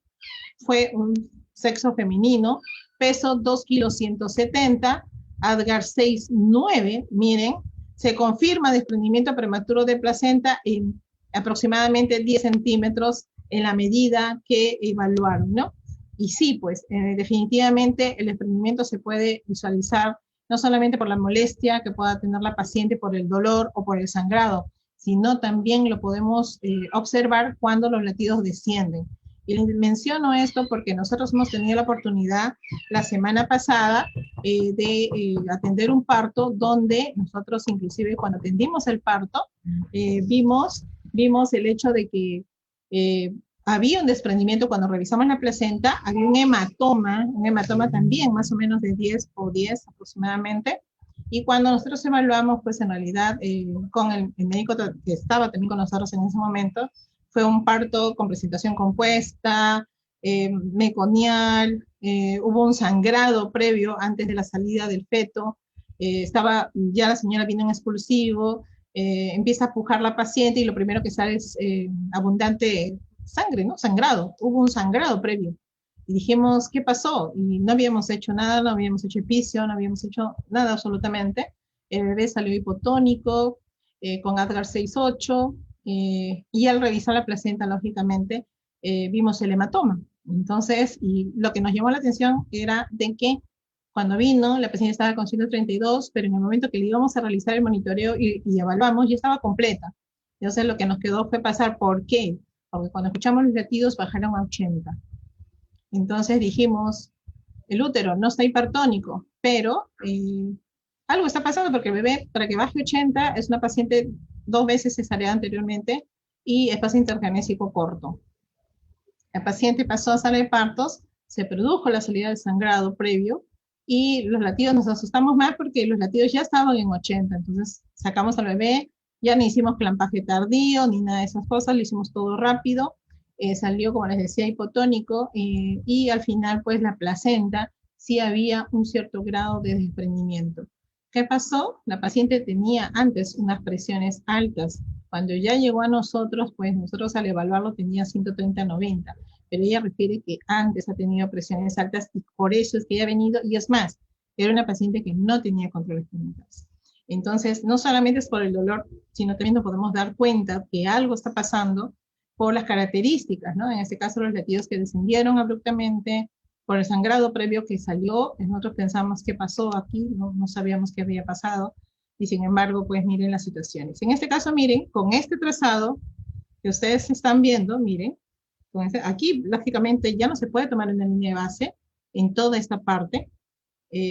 Fue un sexo femenino. Peso 2 kilos 170. Adgar 6,9. Miren. Se confirma desprendimiento prematuro de placenta en aproximadamente 10 centímetros en la medida que evaluaron, ¿no? Y sí, pues definitivamente el desprendimiento se puede visualizar no solamente por la molestia que pueda tener la paciente por el dolor o por el sangrado, sino también lo podemos observar cuando los latidos descienden. Y les menciono esto porque nosotros hemos tenido la oportunidad la semana pasada de atender un parto donde nosotros inclusive cuando atendimos el parto vimos el hecho de que había un desprendimiento cuando revisamos la placenta, había un hematoma también más o menos de 10 o 10 aproximadamente, y cuando nosotros evaluamos, pues en realidad con el médico que estaba también con nosotros en ese momento, fue un parto con presentación compuesta, meconial, hubo un sangrado previo antes de la salida del feto, ya la señora vino en expulsivo, empieza a pujar la paciente y lo primero que sale es abundante sangre, ¿no? Sangrado, hubo un sangrado previo. Y dijimos, ¿qué pasó? Y no habíamos hecho nada, no habíamos hecho epicio, no habíamos hecho nada absolutamente. El bebé salió hipotónico, con Apgar 6,8, y al revisar la placenta, lógicamente, vimos el hematoma. Entonces, y lo que nos llamó la atención era de que cuando vino, la paciente estaba con 132, pero en el momento que le íbamos a realizar el monitoreo y evaluamos, ya estaba completa. Entonces, lo que nos quedó fue pasar, ¿por qué? Porque cuando escuchamos los latidos bajaron a 80. Entonces dijimos, el útero no está hipertónico, pero algo está pasando porque el bebé, para que baje 80, es una paciente 2 veces cesárea anteriormente y espacio intergenésico corto. La paciente pasó a sala de partos, se produjo la salida del sangrado previo y los latidos nos asustamos más porque los latidos ya estaban en 80, entonces sacamos al bebé, ya ni hicimos clampaje tardío ni nada de esas cosas, lo hicimos todo rápido, salió, como les decía, hipotónico y al final pues la placenta sí había un cierto grado de desprendimiento. ¿Qué pasó? La paciente tenía antes unas presiones altas. Cuando ya llegó a nosotros, pues nosotros al evaluarlo tenía 130/90, pero ella refiere que antes ha tenido presiones altas y por eso es que ella ha venido, y es más, era una paciente que no tenía controles clínicos. Entonces, no solamente es por el dolor, sino también nos podemos dar cuenta que algo está pasando por las características, ¿no? En este caso, los latidos que descendieron abruptamente, por el sangrado previo que salió, nosotros pensamos qué pasó aquí, no sabíamos qué había pasado, y sin embargo, pues miren las situaciones. En este caso, miren, con este trazado que ustedes están viendo, miren, aquí lógicamente ya no se puede tomar una línea de base en toda esta parte.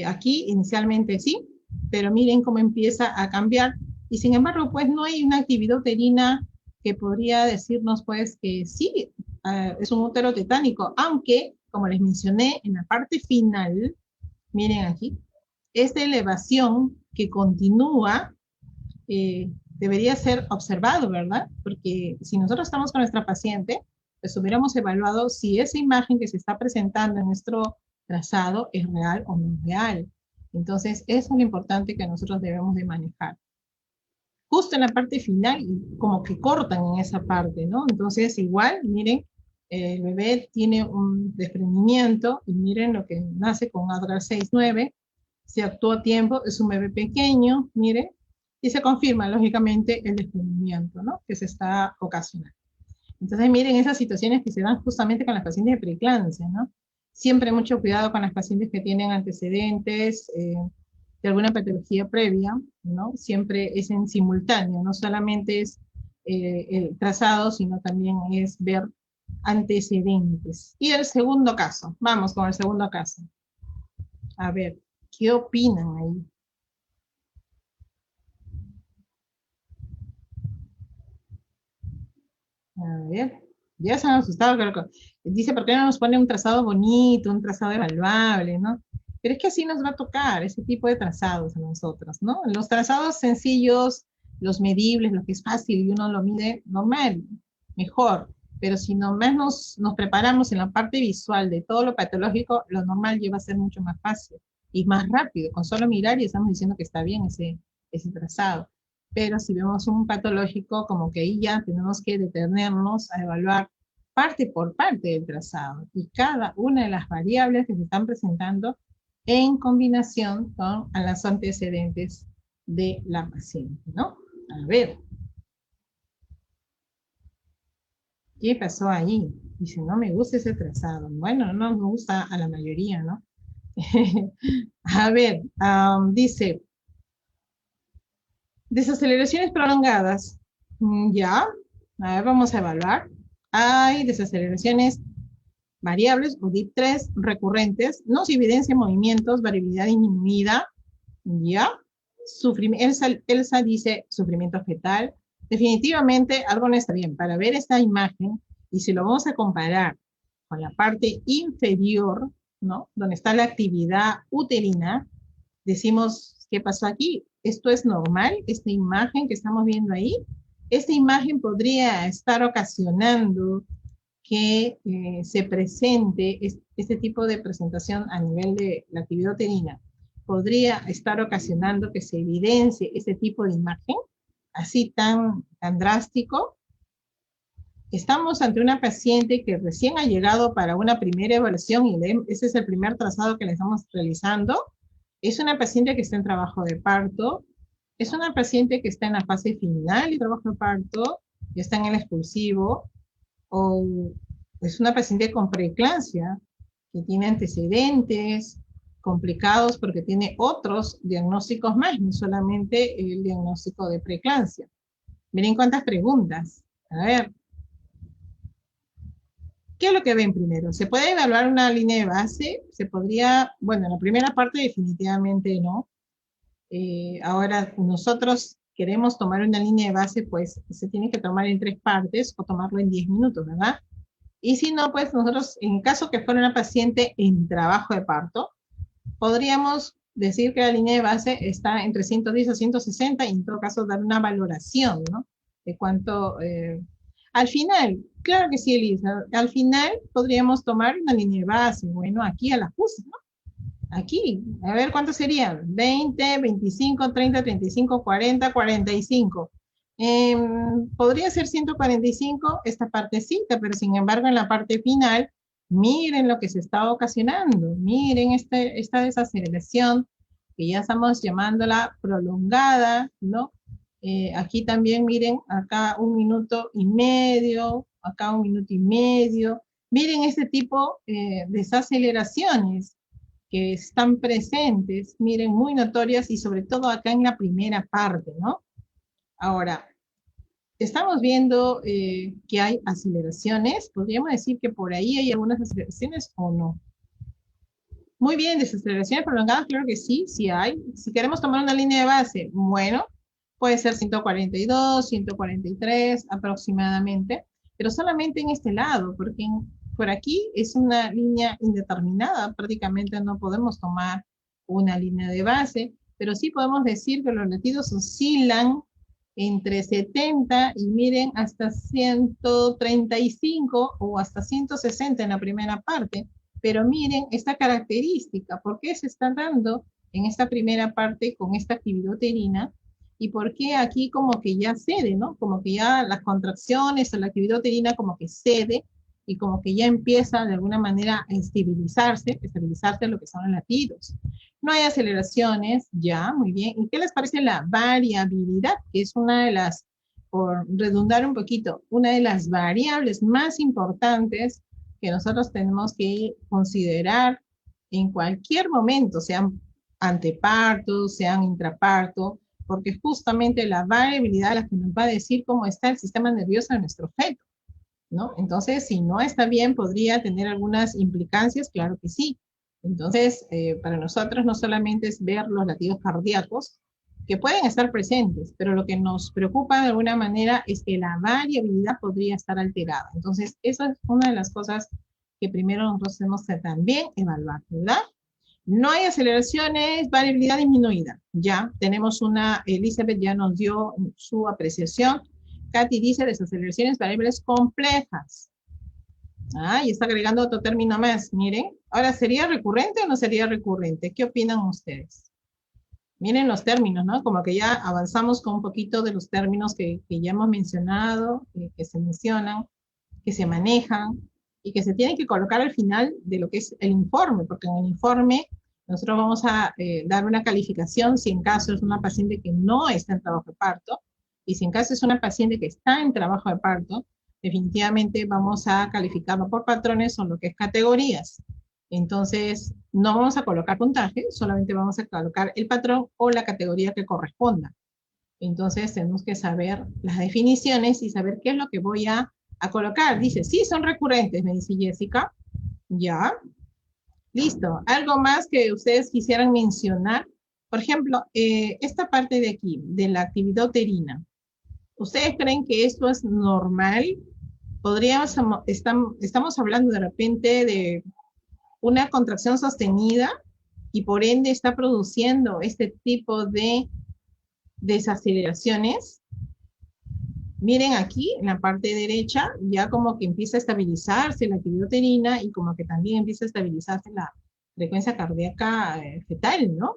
Aquí inicialmente sí, pero miren cómo empieza a cambiar, y sin embargo, pues no hay una actividad uterina que podría decirnos pues que sí, es un útero tetánico, aunque, como les mencioné, en la parte final, miren aquí, esta elevación que continúa debería ser observado, ¿verdad? Porque si nosotros estamos con nuestra paciente, pues hubiéramos evaluado si esa imagen que se está presentando en nuestro trazado es real o no es real. Entonces, eso es lo importante que nosotros debemos de manejar. Justo en la parte final, como que cortan en esa parte, ¿no? Entonces, igual, miren, el bebé tiene un desprendimiento y miren lo que nace con Adgar 6,9, se actuó a tiempo, es un bebé pequeño, miren, y se confirma, lógicamente, el desprendimiento, ¿no? Que se está ocasionando. Entonces, miren esas situaciones que se dan justamente con las pacientes de preeclampsia, ¿no? Siempre mucho cuidado con las pacientes que tienen antecedentes de alguna patología previa, ¿no? Siempre es en simultáneo, no solamente es el trazado, sino también es ver antecedentes. Y el segundo caso, vamos con el segundo caso. A ver, ¿qué opinan ahí? A ver, ya se han asustado, creo que dice, ¿por qué no nos pone un trazado bonito, un trazado evaluable, ¿no? Pero es que así nos va a tocar ese tipo de trazados a nosotros, ¿no? Los trazados sencillos, los medibles, lo que es fácil y uno lo mide normal, mejor. Pero si nomás nos preparamos en la parte visual de todo lo patológico, lo normal lleva a ser mucho más fácil y más rápido. Con solo mirar y estamos diciendo que está bien ese trazado. pero si vemos un patológico, como que ahí ya tenemos que detenernos a evaluar parte por parte del trazado y cada una de las variables que se están presentando en combinación con los antecedentes de la paciente, ¿no? A ver, ¿qué pasó ahí? Dice, no me gusta ese trazado. Bueno, no me gusta a la mayoría, ¿no? A ver, dice, desaceleraciones prolongadas. Ya, a ver, vamos a evaluar. Hay desaceleraciones variables o DIP3 recurrentes, no se evidencia movimientos, variabilidad disminuida, ya. Elsa dice sufrimiento fetal. Definitivamente algo no está bien. Para ver esta imagen, y si lo vamos a comparar con la parte inferior, ¿no? Donde está la actividad uterina, decimos, ¿qué pasó aquí? Esto es normal, esta imagen que estamos viendo ahí. Esta imagen podría estar ocasionando que se presente este tipo de presentación a nivel de la actividad uterina. Podría estar ocasionando que se evidencie ese tipo de imagen, así tan drástico. Estamos ante una paciente que recién ha llegado para una primera evaluación y ese es el primer trazado que le estamos realizando. Es una paciente que está en trabajo de parto, es una paciente que está en la fase final de trabajo de parto, ya está en el expulsivo, o es una paciente con preeclampsia que tiene antecedentes complicados porque tiene otros diagnósticos más, no solamente el diagnóstico de preeclampsia. Miren cuántas preguntas. A ver, ¿qué es lo que ven primero? ¿Se puede evaluar una línea de base? Se podría, bueno, en la primera parte definitivamente no. Ahora nosotros queremos tomar una línea de base, pues se tiene que tomar en 3 partes o tomarlo en 10 minutos, ¿verdad? Y si no, pues nosotros, en caso que fuera una paciente en trabajo de parto, podríamos decir que la línea de base está entre 110 a 160 y en todo caso dar una valoración, ¿no? De cuánto... al final, claro que sí, Elisa, al final podríamos tomar una línea de base, bueno, aquí a la justa, ¿no? Aquí, a ver cuánto serían, 20, 25, 30, 35, 40, 45. Podría ser 145 esta partecita, pero sin embargo en la parte final, miren lo que se está ocasionando, miren esta desaceleración, que ya estamos llamándola prolongada, ¿no? Aquí también miren, acá 1 minuto y medio, acá 1 minuto y medio, miren este tipo de desaceleraciones que están presentes, miren, muy notorias y sobre todo acá en la primera parte, ¿no? Ahora, estamos viendo que hay aceleraciones, podríamos decir que por ahí hay algunas aceleraciones o no. Muy bien, desaceleraciones prolongadas, claro que sí, sí hay. Si queremos tomar una línea de base, bueno, puede ser 142, 143 aproximadamente, pero solamente en este lado, porque por aquí es una línea indeterminada, prácticamente no podemos tomar una línea de base, pero sí podemos decir que los latidos oscilan entre 70 y miren hasta 135 o hasta 160 en la primera parte. Pero miren esta característica, ¿por qué se está dando en esta primera parte con esta actividad uterina? ¿Y por qué aquí como que ya cede, ¿no? Como que ya las contracciones o la actividad uterina como que cede y como que ya empieza de alguna manera a estabilizarse lo que son los latidos. No hay aceleraciones, ya, muy bien. ¿Y qué les parece la variabilidad? Que es una de las, por redundar un poquito, una de las variables más importantes que nosotros tenemos que considerar en cualquier momento, sean antepartos, sean intraparto, porque justamente la variabilidad es la que nos va a decir cómo está el sistema nervioso de nuestro feto, ¿no? Entonces, si no está bien, podría tener algunas implicancias, claro que sí. Entonces, para nosotros no solamente es ver los latidos cardíacos, que pueden estar presentes, pero lo que nos preocupa de alguna manera es que la variabilidad podría estar alterada. Entonces, esa es una de las cosas que primero nosotros tenemos que también evaluar, ¿verdad? No hay aceleraciones, variabilidad disminuida. Ya tenemos una, Elizabeth ya nos dio su apreciación. Katy dice desaceleraciones variables complejas. Ah, y está agregando otro término más, miren. Ahora, ¿sería recurrente o no sería recurrente? ¿Qué opinan ustedes? Miren los términos, ¿no? Como que ya avanzamos con un poquito de los términos que ya hemos mencionado, que se mencionan, que se manejan y que se tienen que colocar al final de lo que es el informe, porque en el informe nosotros vamos a dar una calificación si en caso es una paciente que no está en trabajo de parto, y si en caso es una paciente que está en trabajo de parto, definitivamente vamos a calificarlo por patrones o lo que es categorías. Entonces, no vamos a colocar puntaje, solamente vamos a colocar el patrón o la categoría que corresponda. Entonces, tenemos que saber las definiciones y saber qué es lo que voy a colocar. Dice, sí, son recurrentes, me dice Jessica. Ya, listo. ¿Algo más que ustedes quisieran mencionar? Por ejemplo, esta parte de aquí, de la actividad uterina. ¿Ustedes creen que esto es normal? Podríamos, estamos hablando de repente de una contracción sostenida y por ende está produciendo este tipo de desaceleraciones. Miren aquí, en la parte derecha, ya como que empieza a estabilizarse la actividad uterina y como que también empieza a estabilizarse la frecuencia cardíaca fetal, ¿no?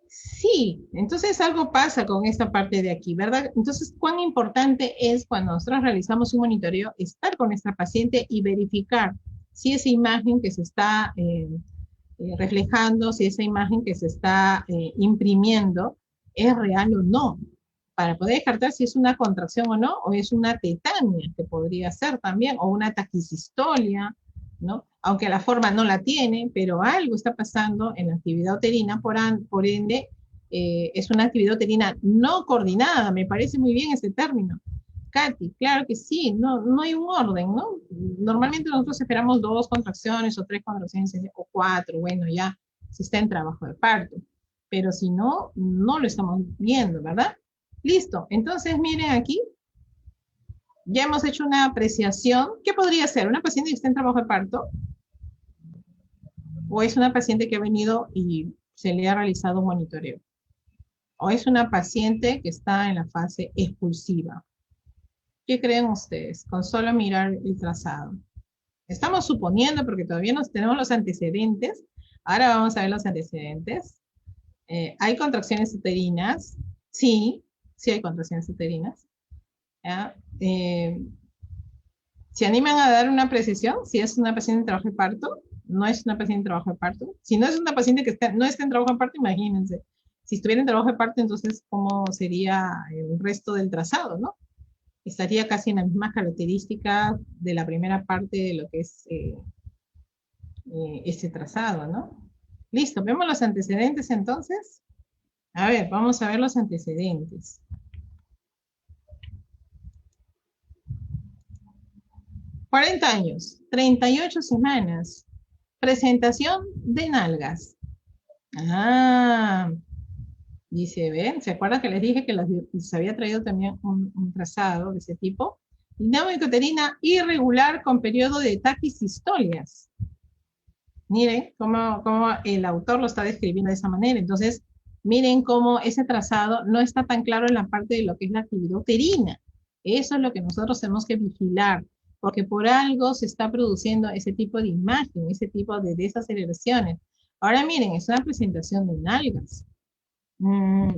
Sí, entonces algo pasa con esta parte de aquí, ¿verdad? Entonces, ¿cuán importante es cuando nosotros realizamos un monitoreo estar con nuestra paciente y verificar si esa imagen que se está reflejando, si esa imagen que se está imprimiendo es real o no, para poder descartar si es una contracción o no, o es una tetania, que podría ser también, o una taquisistolia, ¿no? Aunque la forma no la tiene, pero algo está pasando en la actividad uterina, por ende, es una actividad uterina no coordinada, me parece muy bien ese término. Katy, claro que sí, no hay un orden, ¿no? Normalmente nosotros esperamos 2 contracciones o 3 contracciones o 4, bueno, ya, si está en trabajo de parto. Pero si no, no lo estamos viendo, ¿verdad? Listo, entonces miren aquí, ya hemos hecho una apreciación. ¿Qué podría ser? ¿Una paciente que está en trabajo de parto? ¿O es una paciente que ha venido y se le ha realizado un monitoreo? ¿O es una paciente que está en la fase expulsiva? ¿Qué creen ustedes con solo mirar el trazado? Estamos suponiendo, porque todavía no tenemos los antecedentes. Ahora vamos a ver los antecedentes. ¿Hay contracciones uterinas? Sí, sí hay contracciones uterinas. ¿Se animan a dar una precisión? Si es una paciente en trabajo de parto, no es una paciente en trabajo de parto. Si no es una paciente que no está en trabajo de parto, imagínense. Si estuviera en trabajo de parto, entonces, ¿cómo sería el resto del trazado, no? Estaría casi en las mismas características de la primera parte de lo que es ese trazado, ¿no? Listo, vemos los antecedentes entonces. A ver, vamos a ver los antecedentes. 40 años, 38 semanas, presentación de nalgas. Ah, dice, ven, ¿se acuerdan que les dije que les había traído también un trazado de ese tipo? Dinámica uterina irregular con periodo de taquisistolias. Miren cómo el autor lo está describiendo de esa manera. Entonces, miren cómo ese trazado no está tan claro en la parte de lo que es la actividad uterina. Eso es lo que nosotros tenemos que vigilar, porque por algo se está produciendo ese tipo de imagen, ese tipo de desaceleraciones. Ahora miren, es una presentación de nalgas.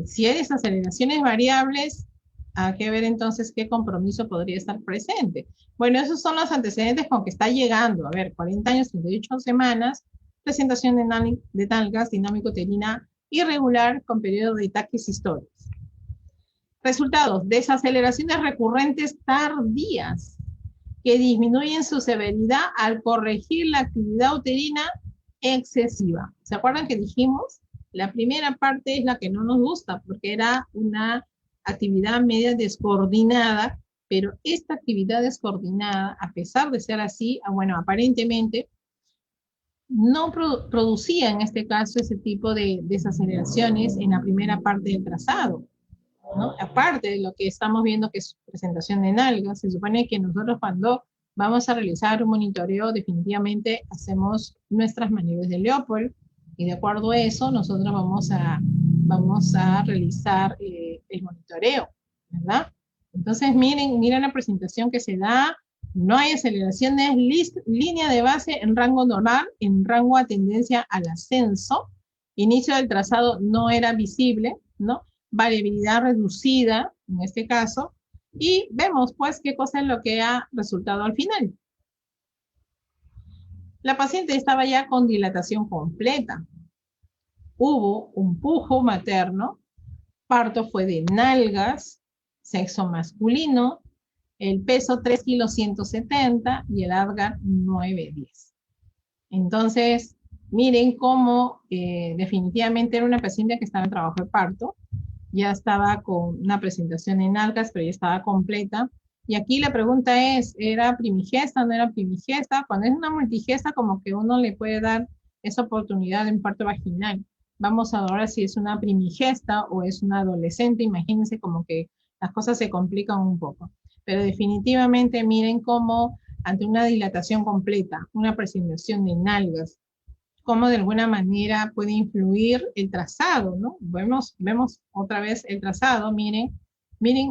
Si hay desaceleraciones variables, hay que ver entonces qué compromiso podría estar presente. Bueno, esos son los antecedentes con que está llegando. A ver, 40 años, 38 semanas, presentación de nalgas, dinámico uterina irregular con periodo de taquis históricos. Resultados, desaceleraciones recurrentes tardías que disminuyen su severidad al corregir la actividad uterina excesiva. ¿Se acuerdan que dijimos? La primera parte es la que no nos gusta porque era una actividad media descoordinada, pero esta actividad descoordinada, a pesar de ser así, bueno, aparentemente no producía en este caso ese tipo de desaceleraciones en la primera parte del trazado, ¿no? Aparte de lo que estamos viendo que es presentación de nalgas, se supone que nosotros cuando vamos a realizar un monitoreo definitivamente hacemos nuestras maniobras de Leopold y de acuerdo a eso nosotros vamos a realizar el monitoreo, ¿verdad? Entonces miren la presentación que se da, no hay aceleraciones, línea de base en rango normal, en rango a tendencia al ascenso, inicio del trazado no era visible, ¿no? Variabilidad reducida, en este caso, y vemos pues qué cosa es lo que ha resultado al final. La paciente estaba ya con dilatación completa. Hubo un pujo materno, parto fue de nalgas, sexo masculino, el peso 3 kilos 170 y el ADGAR 910. Entonces, miren cómo definitivamente era una paciente que estaba en trabajo de parto, ya estaba con una presentación en nalgas, pero ya estaba completa. Y aquí la pregunta es, ¿era primigesta o no era primigesta? Cuando es una multigesta, como que uno le puede dar esa oportunidad de un parto vaginal. Vamos a ver si es una primigesta o es una adolescente. Imagínense como que las cosas se complican un poco. Pero definitivamente miren cómo ante una dilatación completa, una presentación de nalgas, cómo de alguna manera puede influir el trazado, ¿no? Vemos otra vez el trazado, miren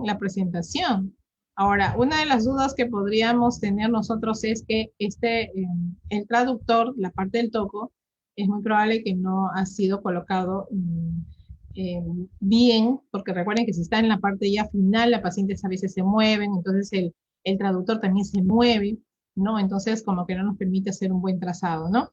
la presentación. Ahora, una de las dudas que podríamos tener nosotros es que el traductor, la parte del toco, es muy probable que no ha sido colocado bien, porque recuerden que si está en la parte ya final, las pacientes a veces se mueven, entonces el traductor también se mueve, ¿no? Entonces como que no nos permite hacer un buen trazado, ¿no?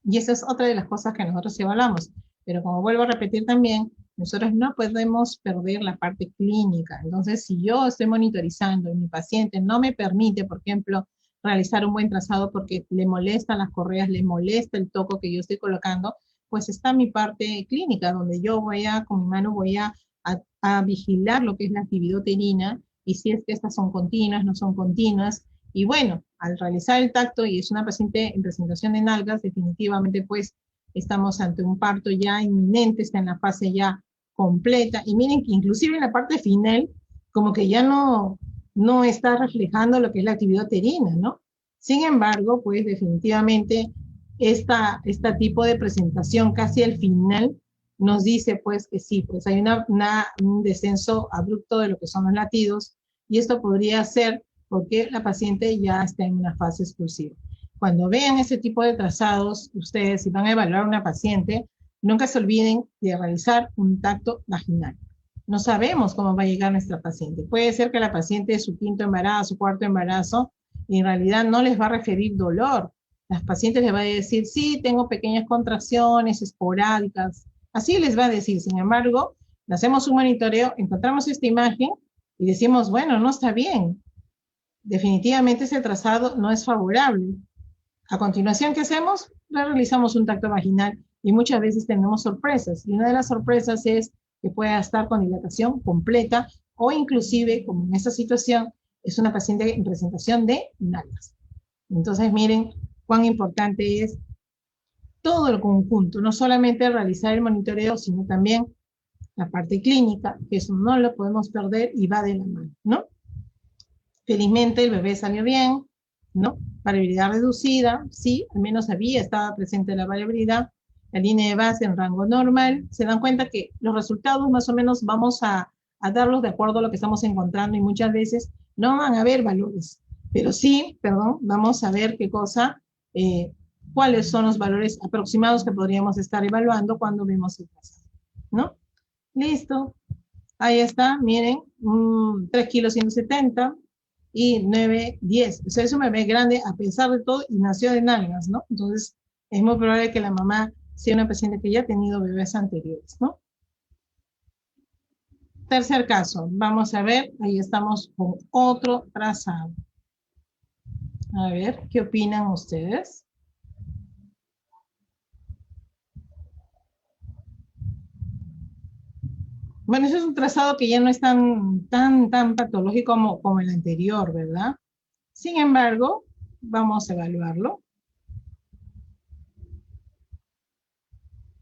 Y esa es otra de las cosas que nosotros evaluamos. Pero como vuelvo a repetir también, nosotros no podemos perder la parte clínica. Entonces, si yo estoy monitorizando y mi paciente no me permite, por ejemplo, realizar un buen trazado porque le molestan las correas, le molesta el toco que yo estoy colocando, pues está mi parte clínica, donde yo con mi mano a vigilar lo que es la actividad uterina y si es que estas son continuas, no son continuas, y bueno, al realizar el tacto y es una paciente en presentación de nalgas, definitivamente pues estamos ante un parto ya inminente, está en la fase ya completa. Y miren que inclusive en la parte final, como que ya no está reflejando lo que es la actividad uterina, ¿no? Sin embargo, pues definitivamente esta tipo de presentación casi al final nos dice pues que sí, pues hay un descenso abrupto de lo que son los latidos y esto podría ser porque la paciente ya está en una fase expulsiva. Cuando vean ese tipo de trazados, ustedes si van a evaluar a una paciente, nunca se olviden de realizar un tacto vaginal. No sabemos cómo va a llegar nuestra paciente. Puede ser que la paciente es su quinto embarazo, su cuarto embarazo, y en realidad no les va a referir dolor. Las pacientes les va a decir, sí, tengo pequeñas contracciones esporádicas. Así les va a decir. Sin embargo, le hacemos un monitoreo, encontramos esta imagen y decimos, bueno, no está bien. Definitivamente ese trazado no es favorable. A continuación, ¿qué hacemos? Realizamos un tacto vaginal y muchas veces tenemos sorpresas. Y una de las sorpresas es que pueda estar con dilatación completa o inclusive, como en esta situación, es una paciente en presentación de nalgas. Entonces, miren cuán importante es todo el conjunto, no solamente realizar el monitoreo, sino también la parte clínica, que eso no lo podemos perder y va de la mano, ¿no? Felizmente el bebé salió bien, ¿no? Variabilidad reducida, sí, al menos estaba presente la variabilidad, la línea de base en rango normal. Se dan cuenta que los resultados más o menos vamos a darlos de acuerdo a lo que estamos encontrando y muchas veces no van a haber valores, pero sí, perdón, vamos a ver qué cosa, cuáles son los valores aproximados que podríamos estar evaluando cuando vemos el caso, ¿no? Listo. Ahí está, miren, 3 kilos 170 y 9, 10. O sea, es un bebé grande a pesar de todo y nació de nalgas, ¿no? Entonces, es muy probable que la mamá sea una paciente que ya ha tenido bebés anteriores, ¿no? Tercer caso, vamos a ver, ahí estamos con otro trazado. A ver, ¿qué opinan ustedes? Bueno, ese es un trazado que ya no es tan patológico como el anterior, ¿verdad? Sin embargo, vamos a evaluarlo.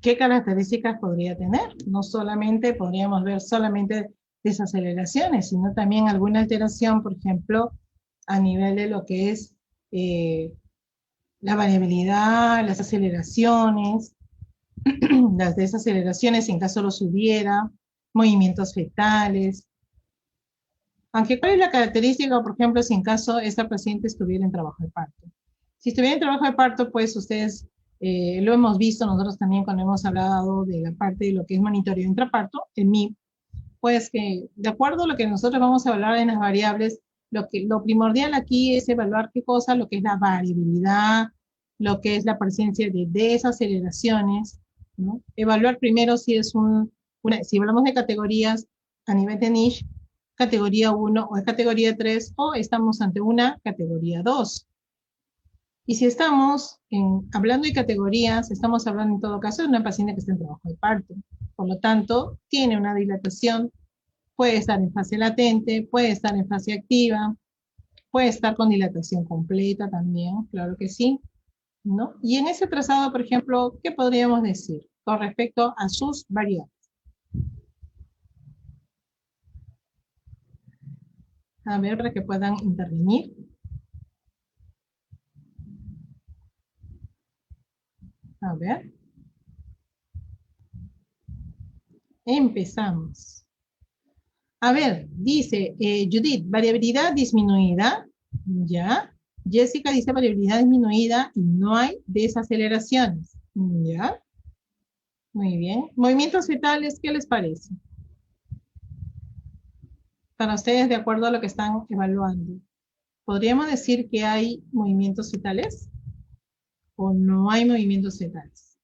¿Qué características podría tener? No solamente podríamos ver solamente desaceleraciones, sino también alguna alteración, por ejemplo, a nivel de lo que es la variabilidad, las aceleraciones, las desaceleraciones en caso los hubiera, movimientos fetales. Aunque, ¿cuál es la característica, por ejemplo, si en caso esta paciente estuviera en trabajo de parto? Si estuviera en trabajo de parto, pues ustedes Lo hemos visto nosotros también cuando hemos hablado de la parte de lo que es monitoreo intraparto, el MIP, pues que de acuerdo a lo que nosotros vamos a evaluar en las variables, lo primordial aquí es evaluar qué cosa, lo que es la variabilidad, lo que es la presencia de desaceleraciones, ¿no? Evaluar primero si es si hablamos de categorías a nivel de niche, categoría 1 o es categoría 3 o estamos ante una categoría 2. Y si estamos hablando de categorías, estamos hablando en todo caso de una paciente que está en trabajo de parto. Por lo tanto, tiene una dilatación, puede estar en fase latente, puede estar en fase activa, puede estar con dilatación completa también, claro que sí, ¿no? Y en ese trazado, por ejemplo, ¿qué podríamos decir con respecto a sus variables? A ver, para que puedan intervenir. A ver. Empezamos. A ver, dice Judith, variabilidad disminuida, ¿ya? Jessica dice variabilidad disminuida y no hay desaceleraciones, ¿ya? Muy bien. Movimientos fetales, ¿qué les parece? Para ustedes, de acuerdo a lo que están evaluando, ¿podríamos decir que hay movimientos fetales o no hay movimientos fetales?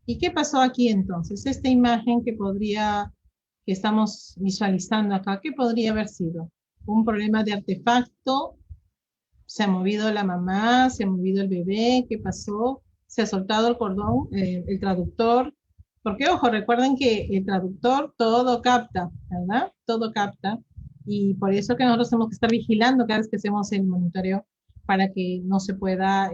¿Y qué pasó aquí entonces? Esta imagen que estamos visualizando acá, ¿qué podría haber sido? Un problema de artefacto, se ha movido la mamá, se ha movido el bebé, ¿qué pasó? Se ha soltado el cordón, el traductor, porque ojo, recuerden que el traductor todo capta, ¿verdad? Todo capta, y por eso que nosotros tenemos que estar vigilando cada vez que hacemos el monitoreo para que no se pueda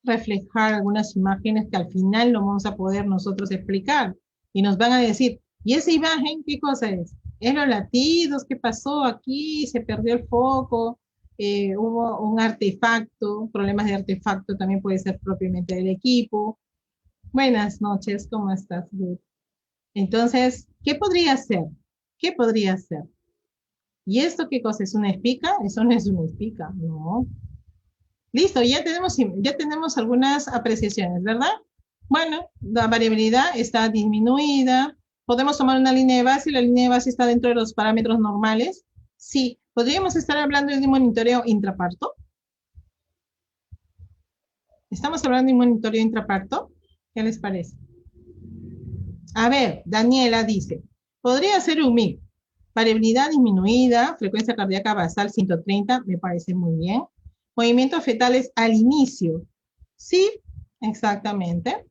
reflejar algunas imágenes que al final no vamos a poder nosotros explicar, y nos van a decir, ¿y esa imagen qué cosa es? ¿Es los latidos? ¿Qué pasó aquí? ¿Se perdió el foco? Hubo un artefacto, problemas de artefacto también puede ser propiamente del equipo. Buenas noches, ¿cómo estás, Ruth? Entonces, ¿qué podría ser? ¿Qué podría ser? ¿Y esto qué cosa es? ¿Una espica? Eso no es una espica, no. Listo, ya tenemos algunas apreciaciones, ¿verdad? Bueno, la variabilidad está disminuida. ¿Podemos tomar una línea de base y la línea de base está dentro de los parámetros normales? Sí. ¿Podríamos estar hablando de un monitoreo intraparto? ¿Estamos hablando de un monitoreo intraparto? ¿Qué les parece? A ver, Daniela dice, podría ser un MIP. Variabilidad disminuida, frecuencia cardíaca basal 130, me parece muy bien. Movimientos fetales al inicio. Sí, exactamente.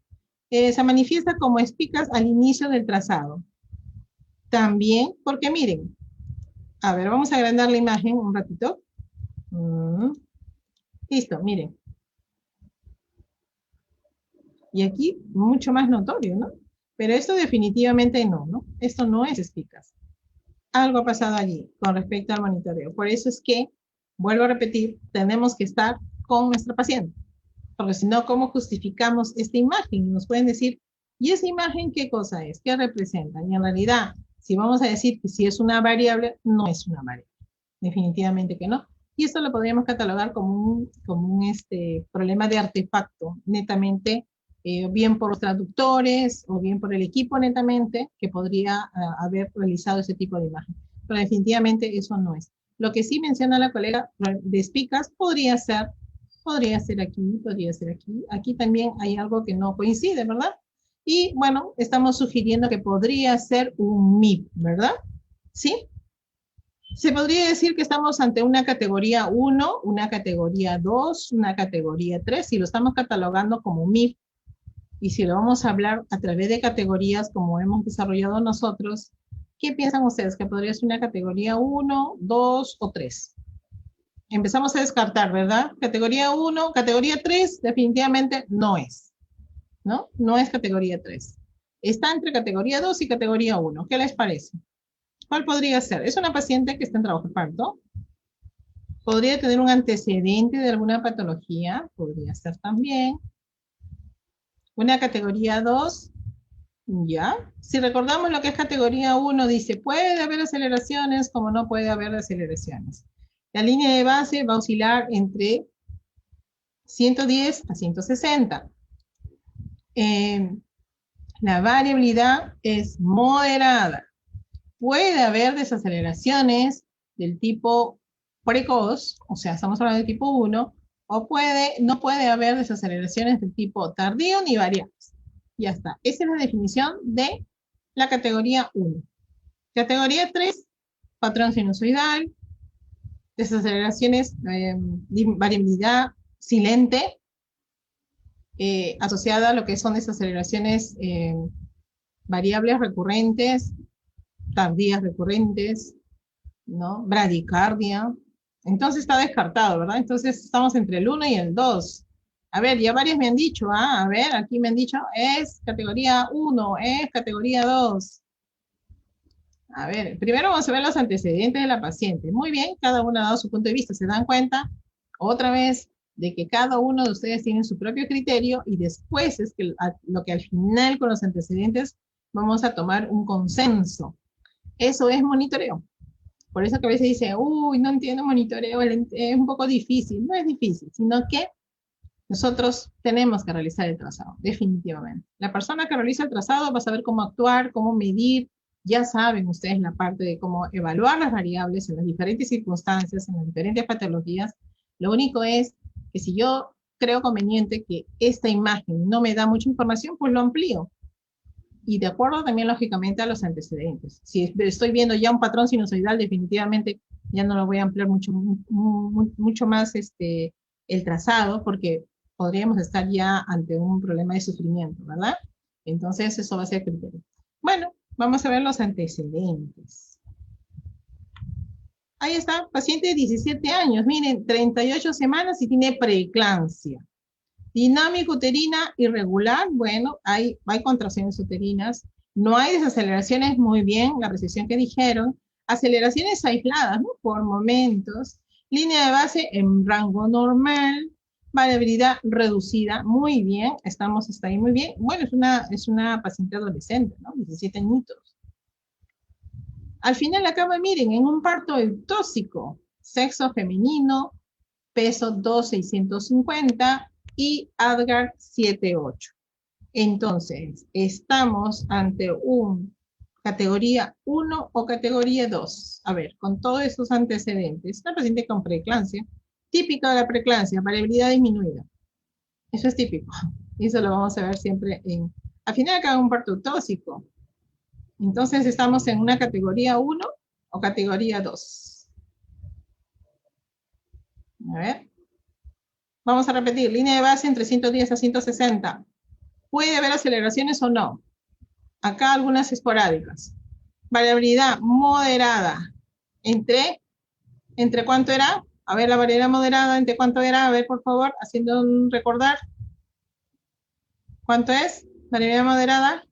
Se manifiesta como espicas al inicio del trazado. También, porque miren, a ver, vamos a agrandar la imagen un ratito. Listo, miren. Y aquí mucho más notorio, ¿no? Pero esto definitivamente no, ¿no? Esto no es espicas. Algo ha pasado allí con respecto al monitoreo. Por eso es que, vuelvo a repetir, tenemos que estar con nuestra paciente. Porque si no, ¿cómo justificamos esta imagen? Nos pueden decir, ¿y esa imagen qué cosa es? ¿Qué representa? Y en realidad, si vamos a decir que si es una variable, no es una variable. Definitivamente que no. Y esto lo podríamos catalogar como un problema de artefacto, netamente, bien por los traductores o bien por el equipo netamente, que podría haber realizado ese tipo de imagen. Pero definitivamente eso no es. Lo que sí menciona la colega de Spicas podría ser aquí, podría ser aquí. Aquí también hay algo que no coincide, ¿verdad? Y bueno, estamos sugiriendo que podría ser un MIP, ¿verdad? ¿Sí? Se podría decir que estamos ante una categoría 1, una categoría 2, una categoría 3, si lo estamos catalogando como MIP. Y si lo vamos a hablar a través de categorías como hemos desarrollado nosotros, ¿qué piensan ustedes? ¿Que podría ser una categoría 1, 2 o 3? Empezamos a descartar, ¿verdad? Categoría 1, categoría 3 definitivamente no es, ¿no? No es categoría 3. Está entre categoría 2 y categoría 1. ¿Qué les parece? ¿Cuál podría ser? Es una paciente que está en trabajo de parto. Podría tener un antecedente de alguna patología, podría ser también. Una categoría 2, ¿ya? Si recordamos lo que es categoría 1, dice, puede haber aceleraciones como no puede haber aceleraciones. La línea de base va a oscilar entre 110 a 160. La variabilidad es moderada. Puede haber desaceleraciones del tipo precoz, o sea, estamos hablando de tipo 1, o no puede haber desaceleraciones del tipo tardío ni variables. Ya está. Esa es la definición de la categoría 1. Categoría 3, patrón sinusoidal, desaceleraciones, variabilidad silente, asociada a lo que son desaceleraciones variables recurrentes, tardías recurrentes, ¿no? Bradicardia. Entonces está descartado, ¿verdad? Entonces estamos entre el 1 y el 2. A ver, ya varios me han dicho, a ver, aquí me han dicho, es categoría 1, es categoría 2. A ver, primero vamos a ver los antecedentes de la paciente. Muy bien, cada uno ha dado su punto de vista. ¿Se dan cuenta? Otra vez, de que cada uno de ustedes tiene su propio criterio y después es que lo que al final con los antecedentes vamos a tomar un consenso. Eso es monitoreo. Por eso que a veces dice, uy, no entiendo monitoreo, es un poco difícil. No es difícil, sino que nosotros tenemos que realizar el trazado, definitivamente. La persona que realiza el trazado va a saber cómo actuar, cómo medir. Ya saben ustedes la parte de cómo evaluar las variables en las diferentes circunstancias, en las diferentes patologías. Lo único es que si yo creo conveniente que esta imagen no me da mucha información, pues lo amplío. Y de acuerdo también, lógicamente, a los antecedentes. Si estoy viendo ya un patrón sinusoidal, definitivamente ya no lo voy a ampliar mucho más el trazado, porque podríamos estar ya ante un problema de sufrimiento, ¿verdad? Entonces, eso va a ser criterio. Bueno, vamos a ver los antecedentes. Ahí está, paciente de 17 años, miren, 38 semanas y tiene preeclampsia. Dinámica uterina irregular, bueno, hay contracciones uterinas, no hay desaceleraciones, muy bien, la recesión que dijeron, aceleraciones aisladas, ¿no? Por momentos, línea de base en rango normal, variabilidad reducida, muy bien, estamos hasta ahí muy bien. Bueno, es una paciente adolescente, ¿no? 17 añitos. Al final acaba, miren, en un parto eutóxico, sexo femenino, peso 2,650 y Adgar 7,8. Entonces, estamos ante un categoría 1 o categoría 2. A ver, con todos esos antecedentes, una paciente con preeclampsia, típica de la preeclampsia, variabilidad disminuida. Eso es típico. Y eso lo vamos a ver siempre al final acaba un parto tóxico. Entonces, estamos en una categoría 1 o categoría 2. A ver. Vamos a repetir, línea de base entre 110 a 160. ¿Puede haber aceleraciones o no? Acá algunas esporádicas. Variabilidad moderada. ¿Entre cuánto era? A ver, la variabilidad moderada, ¿entre cuánto era? A ver, por favor, haciendo un recordar. ¿Cuánto es? Variabilidad moderada.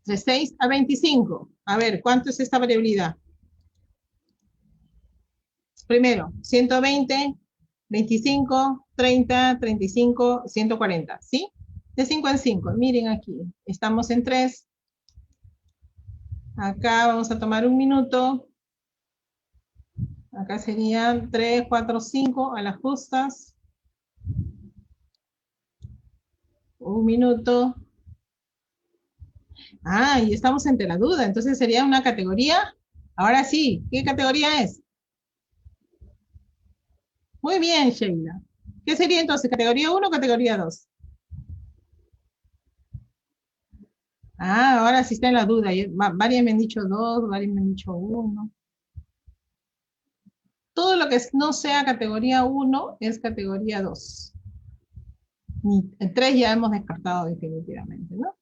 De 6 a 25. A ver, ¿cuánto es esta variabilidad? Primero, 120, 25, 30, 35, 140, ¿sí? De 5 en 5, miren aquí, estamos en 3. Acá vamos a tomar un minuto. Acá serían 3, 4, 5 a las justas. Un minuto. Ah, y estamos entre la duda, entonces sería una categoría. Ahora sí, ¿qué categoría es? Muy bien, Sheila. ¿Qué sería entonces? ¿Categoría 1 o categoría 2? Ah, ahora sí está en la duda. Varias me han dicho 2, varias me han dicho 1. Todo lo que no sea categoría 1 es categoría 2. 3 ya hemos descartado definitivamente, ¿no?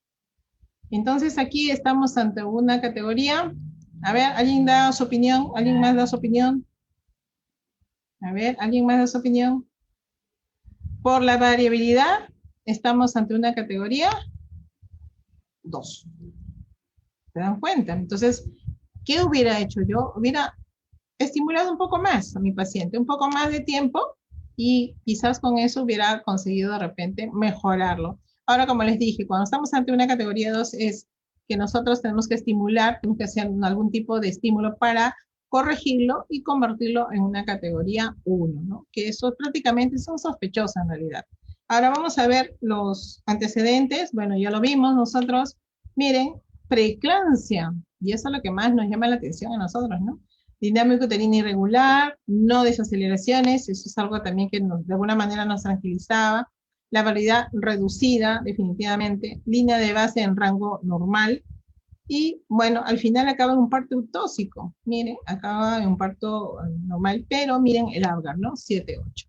Entonces aquí estamos ante una categoría. A ver, ¿alguien da su opinión? ¿Alguien más da su opinión? A ver, ¿alguien más da su opinión? Por la variabilidad, estamos ante una categoría 2. ¿Se dan cuenta? Entonces, ¿qué hubiera hecho yo? Hubiera estimulado un poco más a mi paciente, un poco más de tiempo, y quizás con eso hubiera conseguido de repente mejorarlo. Ahora, como les dije, cuando estamos ante una categoría 2 es que nosotros tenemos que estimular, tenemos que hacer algún tipo de estímulo para corregirlo y convertirlo en una categoría 1, ¿no? Que eso prácticamente son sospechosas en realidad. Ahora vamos a ver los antecedentes. Bueno, ya lo vimos nosotros. Miren, preeclampsia. Y eso es lo que más nos llama la atención a nosotros, ¿no? Dinámica uterina irregular, no desaceleraciones, eso es algo también que de alguna manera nos tranquilizaba. La variabilidad reducida, definitivamente. Línea de base en rango normal. Y bueno, al final acaba en un parto eutóxico. Miren, acaba en un parto normal, pero miren el Apgar, ¿no? 7-8.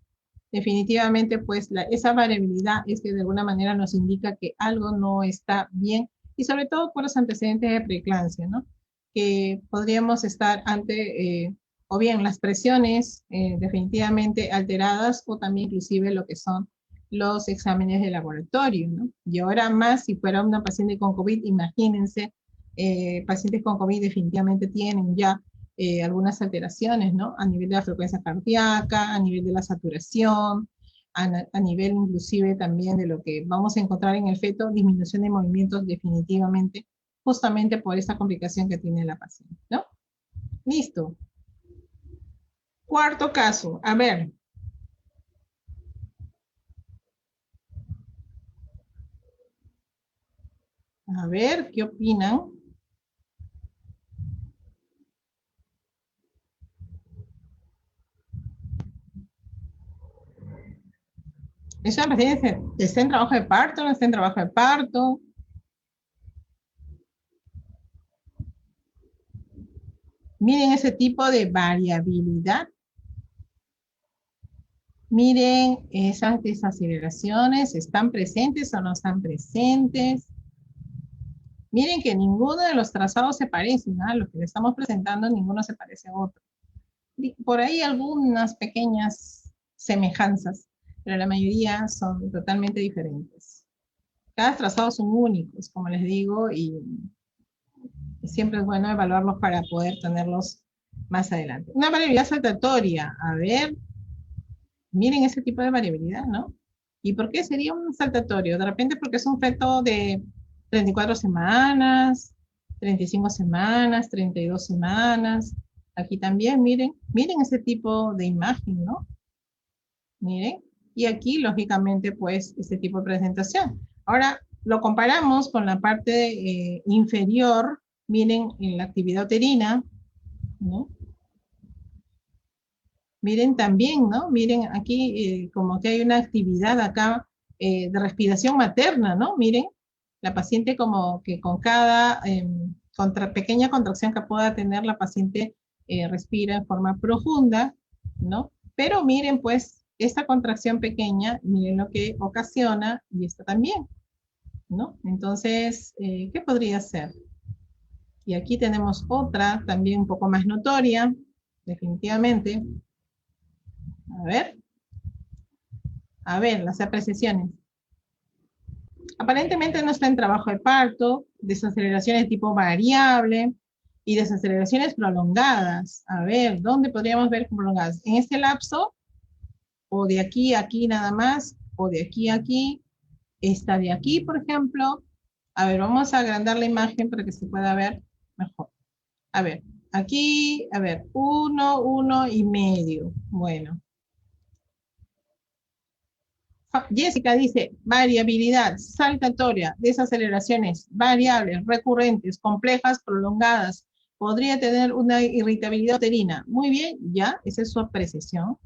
Definitivamente, pues esa variabilidad es que de alguna manera nos indica que algo no está bien, y sobre todo por los antecedentes de preeclampsia, ¿no? Que podríamos estar ante, o bien las presiones definitivamente alteradas, o también inclusive lo que son los exámenes de laboratorio, ¿no? Y ahora más, si fuera una paciente con COVID, imagínense, pacientes con COVID definitivamente tienen ya algunas alteraciones, ¿no? A nivel de la frecuencia cardíaca, a nivel de la saturación, a nivel inclusive también de lo que vamos a encontrar en el feto, disminución de movimientos definitivamente, justamente por esta complicación que tiene la paciente, ¿no? Listo. Cuarto caso, a ver. A ver, ¿qué opinan? ¿Esa paciente está en trabajo de parto o no está en trabajo de parto? Miren ese tipo de variabilidad. Miren esas desaceleraciones, ¿están presentes o no están presentes? Miren que ninguno de los trazados se parece, ¿no? Lo que le estamos presentando, ninguno se parece a otro. Por ahí algunas pequeñas semejanzas, pero la mayoría son totalmente diferentes. Cada trazado son únicos, como les digo, y siempre es bueno evaluarlos para poder tenerlos más adelante. Una variabilidad saltatoria, a ver, miren ese tipo de variabilidad, ¿no? ¿Y por qué sería un saltatorio? De repente porque es un feto de 34 semanas, 35 semanas, 32 semanas. Aquí también, miren ese tipo de imagen, ¿no? Miren. Y aquí, lógicamente, pues, este tipo de presentación. Ahora, lo comparamos con la parte inferior. Miren, en la actividad uterina, ¿no? Miren también, ¿no? Miren aquí como que hay una actividad acá de respiración materna, ¿no? Miren, la paciente como que con cada pequeña contracción que pueda tener, la paciente respira en forma profunda, ¿no? Pero miren pues, esta contracción pequeña, miren lo que ocasiona, y esta también, ¿no? Entonces, ¿qué podría ser? Y aquí tenemos otra también un poco más notoria, definitivamente. A ver, las apreciaciones. Aparentemente no está en trabajo de parto, desaceleraciones de tipo variable y desaceleraciones prolongadas. A ver, ¿dónde podríamos ver prolongadas? En este lapso, o de aquí a aquí nada más, o de aquí a aquí, esta de aquí, por ejemplo. A ver, vamos a agrandar la imagen para que se pueda ver mejor. A ver, aquí, a ver, 1, 1,5. Bueno, Jessica dice, variabilidad, saltatoria, desaceleraciones, variables, recurrentes, complejas, prolongadas. Podría tener una irritabilidad uterina. Muy bien, ya, esa es su apreciación.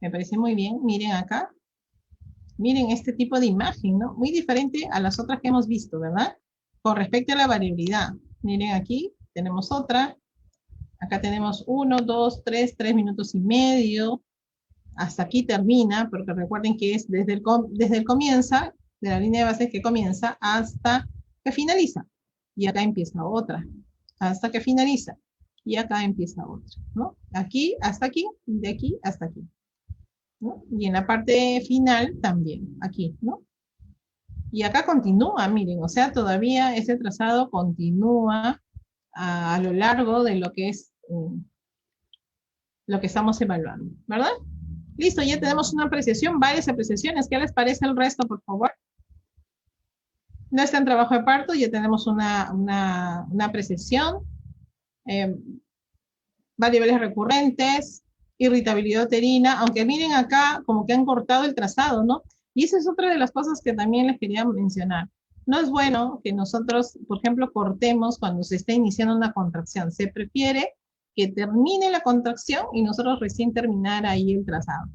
Me parece muy bien. Miren acá. Miren este tipo de imagen, ¿no? Muy diferente a las otras que hemos visto, ¿verdad? Con respecto a la variabilidad. Miren aquí, tenemos otra. Acá tenemos 1, 2, 3 minutos y medio. Hasta aquí termina, porque recuerden que es desde el comienzo, de la línea de bases que comienza hasta que finaliza. Y acá empieza otra, hasta que finaliza. Y acá empieza otra, ¿no? Aquí hasta aquí, de aquí hasta aquí, ¿no? Y en la parte final también, aquí, ¿no? Y acá continúa, miren, o sea, todavía ese trazado continúa a lo largo de lo que es lo que estamos evaluando, ¿verdad? Listo, ya tenemos una apreciación, varias apreciaciones. ¿Qué les parece el resto, por favor? No está en trabajo de parto, ya tenemos una apreciación. variables recurrentes, irritabilidad uterina, aunque miren acá como que han cortado el trazado, ¿no? Y esa es otra de las cosas que también les quería mencionar. No es bueno que nosotros, por ejemplo, cortemos cuando se está iniciando una contracción. Se prefiere que termine la contracción y nosotros recién terminar ahí el trazado.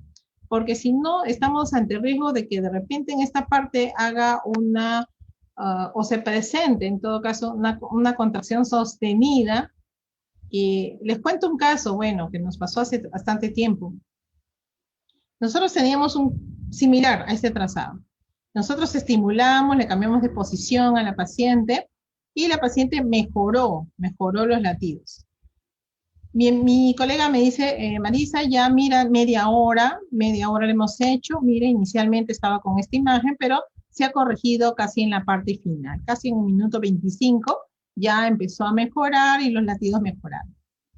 Porque si no, estamos ante el riesgo de que de repente en esta parte haga una, o se presente en todo caso, una contracción sostenida. Y les cuento un caso, bueno, que nos pasó hace bastante tiempo. Nosotros teníamos un similar a este trazado. Nosotros estimulamos, le cambiamos de posición a la paciente y la paciente mejoró los latidos. Mi colega me dice, Marisa, ya mira, media hora le hemos hecho, mire, inicialmente estaba con esta imagen, pero se ha corregido casi en la parte final, casi en el minuto 25, ya empezó a mejorar y los latidos mejoraron.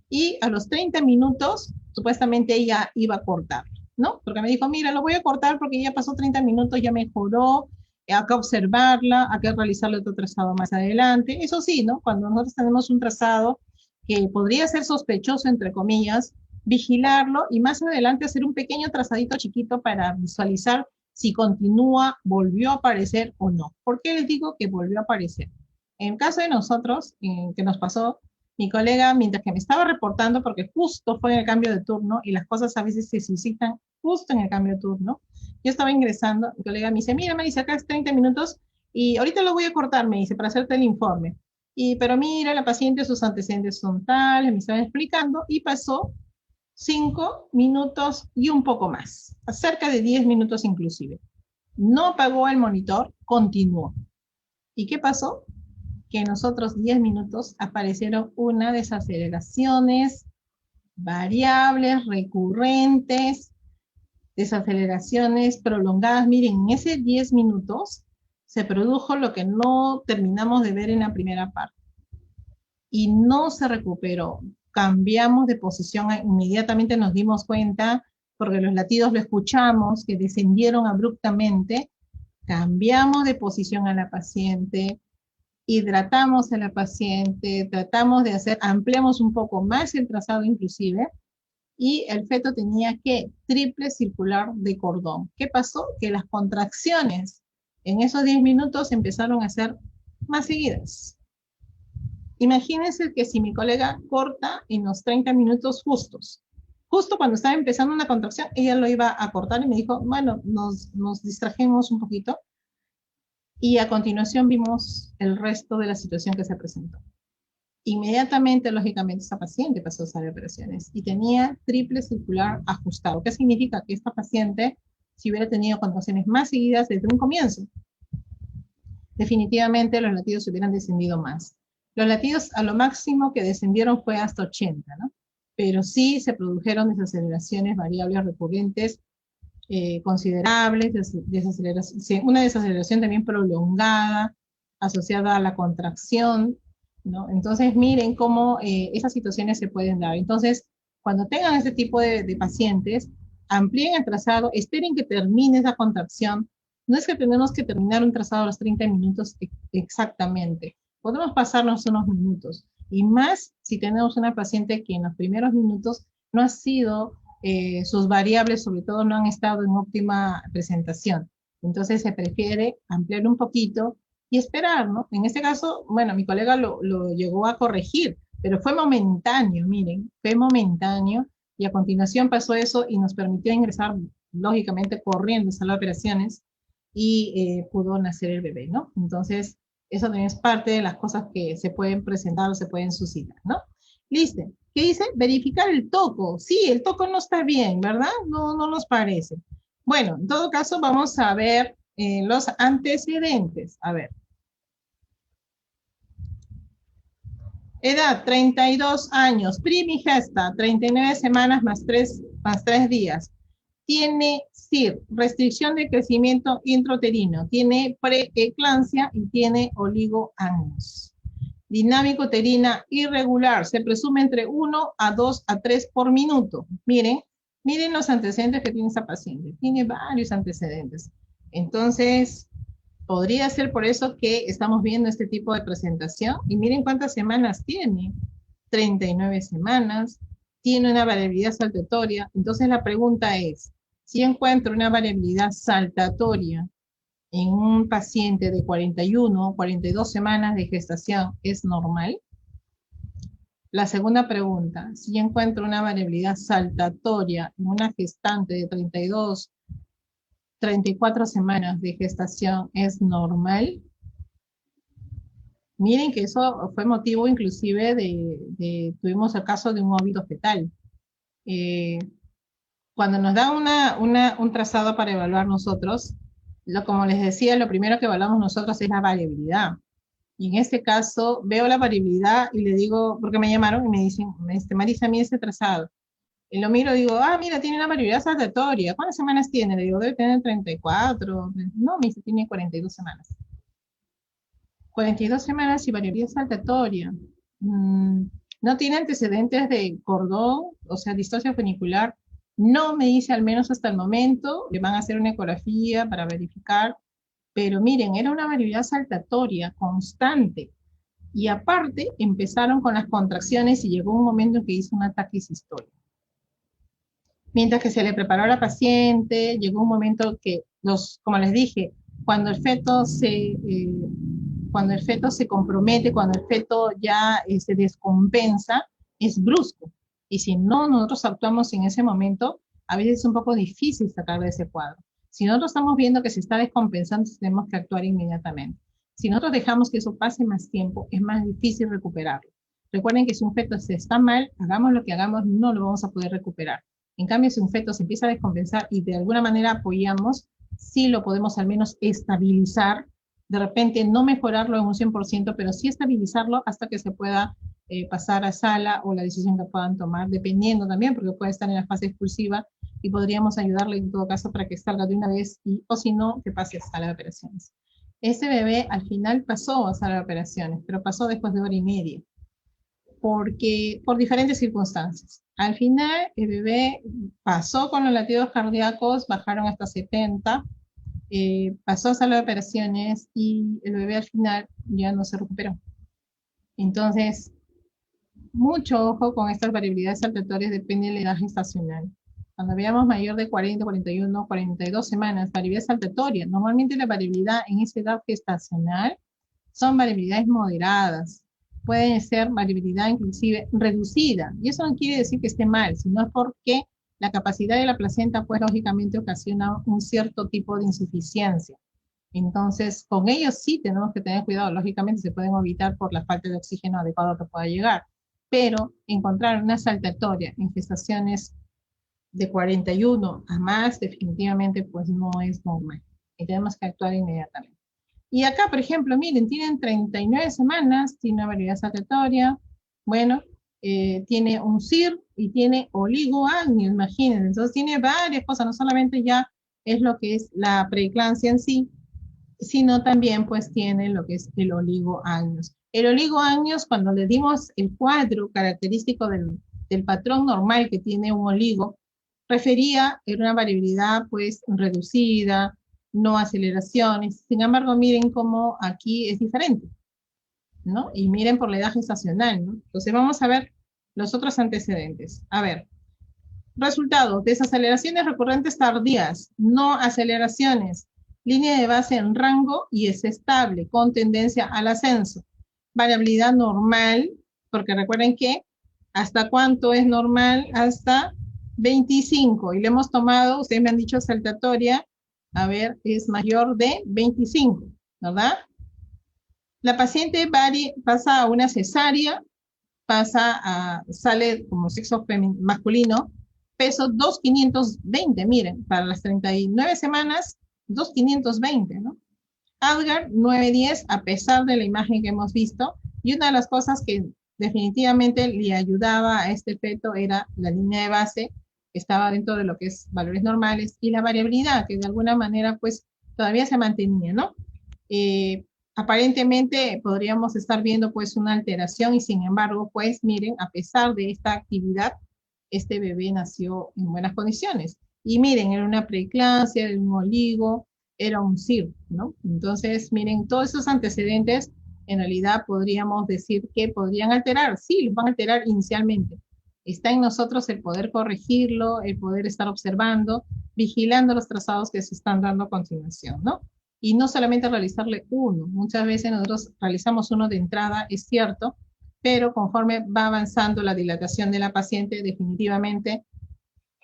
Y a los 30 minutos, supuestamente ella iba a cortar, ¿no? Porque me dijo, mira, lo voy a cortar porque ya pasó 30 minutos, ya mejoró, acá observarla, acá realizarle otro trazado más adelante. Eso sí, ¿no? Cuando nosotros tenemos un trazado que podría ser sospechoso, entre comillas, vigilarlo y más adelante hacer un pequeño trazadito chiquito para visualizar si continúa, volvió a aparecer o no. ¿Por qué les digo que volvió a aparecer? En el caso de nosotros, que nos pasó, mi colega, mientras que me estaba reportando, porque justo fue en el cambio de turno, y las cosas a veces se suscitan justo en el cambio de turno, yo estaba ingresando, mi colega me dice, mira, me dice, acá es 30 minutos, y ahorita lo voy a cortar, me dice, para hacerte el informe. Pero mira, la paciente, sus antecedentes son tales, me estaban explicando, y pasó 5 minutos y un poco más, cerca de 10 minutos inclusive. No apagó el monitor, continuó. ¿Y qué pasó? Que en los otros 10 minutos aparecieron unas desaceleraciones variables, recurrentes, desaceleraciones prolongadas. Miren, en ese 10 minutos se produjo lo que no terminamos de ver en la primera parte. Y no se recuperó. Cambiamos de posición, inmediatamente nos dimos cuenta, porque los latidos lo escuchamos, que descendieron abruptamente. Cambiamos de posición a la paciente, hidratamos a la paciente, tratamos de hacer, ampliamos un poco más el trazado inclusive, y el feto tenía que triple circular de cordón. ¿Qué pasó? Que las contracciones en esos 10 minutos empezaron a ser más seguidas. Imagínense que si mi colega corta en los 30 minutos justos, justo cuando estaba empezando una contracción, ella lo iba a cortar y me dijo, bueno, nos distrajemos un poquito, y a continuación vimos el resto de la situación que se presentó. Inmediatamente, lógicamente, esta paciente pasó a sala de operaciones y tenía triple circular ajustado. ¿Qué significa? Que esta paciente, si hubiera tenido contracciones más seguidas desde un comienzo, definitivamente los latidos hubieran descendido más. Los latidos a lo máximo que descendieron fue hasta 80, ¿no? Pero sí se produjeron desaceleraciones variables recurrentes considerables, una desaceleración también prolongada, asociada a la contracción, ¿no? Entonces, miren cómo esas situaciones se pueden dar. Entonces, cuando tengan este tipo de pacientes, amplíen el trazado, esperen que termine esa contracción. No es que tenemos que terminar un trazado a los 30 minutos exactamente. Podemos pasarnos unos minutos. Y más si tenemos una paciente que en los primeros minutos no ha sido, sus variables sobre todo no han estado en óptima presentación. Entonces se prefiere ampliar un poquito y esperar, ¿no? En este caso, bueno, mi colega lo llegó a corregir, pero fue momentáneo, miren, fue momentáneo, y a continuación pasó eso y nos permitió ingresar, lógicamente, corriendo a sala de operaciones, y pudo nacer el bebé, ¿no? Entonces, eso también es parte de las cosas que se pueden presentar o se pueden suscitar, ¿no? Listo. ¿Qué dice? Verificar el toco. Sí, el toco no está bien, ¿verdad? No nos parece. Bueno, en todo caso, vamos a ver los antecedentes. A ver. Edad, 32 años. Primigesta, 39 semanas más 3 días. Tiene CIR, restricción de crecimiento intrauterino. Tiene preeclampsia y tiene oligoangos. Dinámica uterina irregular, se presume entre 1 a 2 a 3 por minuto. Miren los antecedentes que tiene esa paciente. Tiene varios antecedentes. Entonces, podría ser por eso que estamos viendo este tipo de presentación. Y miren cuántas semanas tiene. 39 semanas. tiene una variabilidad saltatoria. Entonces la pregunta es, si encuentro una variabilidad saltatoria en un paciente de 41 o 42 semanas de gestación, ¿es normal? La segunda pregunta, si encuentro una variabilidad saltatoria en una gestante de 32, 34 semanas de gestación, ¿es normal? Miren que eso fue motivo inclusive tuvimos el caso de un óbito fetal. Eh, Cuando nos da un trazado para evaluar nosotros, como les decía, lo primero que evaluamos nosotros es la variabilidad. Y en este caso veo la variabilidad y le digo, porque me llamaron y me dicen, Marisa, mira este trazado. Y lo miro y digo, mira, tiene una variabilidad saltatoria. ¿Cuántas semanas tiene? Le digo, debe tener 34. No, me dice, tiene 42 semanas. 42 semanas y variabilidad saltatoria. No tiene antecedentes de cordón, o sea, distocia funicular. No me dice, al menos hasta el momento, le van a hacer una ecografía para verificar, pero miren, era una variabilidad saltatoria constante. Y aparte, empezaron con las contracciones y llegó un momento en que hizo un ataque sistólico. Mientras que se le preparó a la paciente, llegó un momento que, como les dije, cuando el feto se compromete, cuando el feto ya se descompensa, es brusco. Y si no nosotros actuamos en ese momento, a veces es un poco difícil sacar de ese cuadro. Si nosotros estamos viendo que se está descompensando, tenemos que actuar inmediatamente. Si nosotros dejamos que eso pase más tiempo, es más difícil recuperarlo. Recuerden que si un feto está mal, hagamos lo que hagamos, no lo vamos a poder recuperar. En cambio, si un feto se empieza a descompensar y de alguna manera apoyamos, sí lo podemos al menos estabilizar, de repente no mejorarlo en un 100%, pero sí estabilizarlo hasta que se pueda pasar a sala o la decisión que puedan tomar, dependiendo también, porque puede estar en la fase expulsiva y podríamos ayudarle en todo caso para que salga de una vez o si no, que pase a sala de operaciones. Ese bebé al final pasó a sala de operaciones, pero pasó después de 1 hora y media, por diferentes circunstancias. Al final, el bebé pasó con los latidos cardíacos, bajaron hasta 70, pasó a sala de operaciones y el bebé al final ya no se recuperó. Entonces, mucho ojo con estas variabilidades saltatorias, depende de la edad gestacional. Cuando veamos mayor de 40, 41, 42 semanas, variabilidad saltatoria. Normalmente la variabilidad en esa edad gestacional son variabilidades moderadas. Pueden ser variabilidad inclusive reducida. Y eso no quiere decir que esté mal, sino es porque la capacidad de la placenta, pues lógicamente ocasiona un cierto tipo de insuficiencia. Entonces, con ellos sí tenemos que tener cuidado. Lógicamente se pueden evitar por la falta de oxígeno adecuado que pueda llegar. Pero encontrar una saltatoria en gestaciones de 41 a más, definitivamente pues no es normal. Y tenemos que actuar inmediatamente. Y acá, por ejemplo, miren, tienen 39 semanas, tiene una variabilidad saltatoria, bueno, tiene un CIR y tiene oligoagnio, imagínense. Entonces tiene varias cosas, no solamente ya es lo que es la preeclampsia en sí, sino también pues tiene lo que es el oligoagnio. El oligoagnio, cuando le dimos el cuadro característico del patrón normal que tiene un oligo, refería a una variabilidad pues reducida, no aceleraciones. Sin embargo, miren cómo aquí es diferente, ¿no? Y miren por la edad gestacional, ¿no? Entonces vamos a ver los otros antecedentes. A ver, resultados, desaceleraciones recurrentes tardías, no aceleraciones, línea de base en rango y es estable, con tendencia al ascenso. Variabilidad normal, porque recuerden que ¿hasta cuánto es normal? Hasta 25, y le hemos tomado, ustedes me han dicho saltatoria, a ver, es mayor de 25, ¿verdad? La paciente pasa a una cesárea, sale como sexo masculino, peso 2,520, miren, para las 39 semanas, 2,520, ¿no? Adgar 9,10, a pesar de la imagen que hemos visto, y una de las cosas que definitivamente le ayudaba a este feto era la línea de base, que estaba dentro de lo que es valores normales, y la variabilidad, que de alguna manera pues todavía se mantenía, ¿no? Aparentemente podríamos estar viendo pues una alteración y sin embargo pues miren, a pesar de esta actividad, este bebé nació en buenas condiciones. Y miren, era una preeclampsia, era un oligo, era un CIR, ¿no? Entonces, miren, todos esos antecedentes en realidad podríamos decir que podrían alterar, sí, los van a alterar inicialmente. Está en nosotros el poder corregirlo, el poder estar observando, vigilando los trazados que se están dando a continuación, ¿no? Y no solamente realizarle uno. Muchas veces nosotros realizamos uno de entrada, es cierto, pero conforme va avanzando la dilatación de la paciente, definitivamente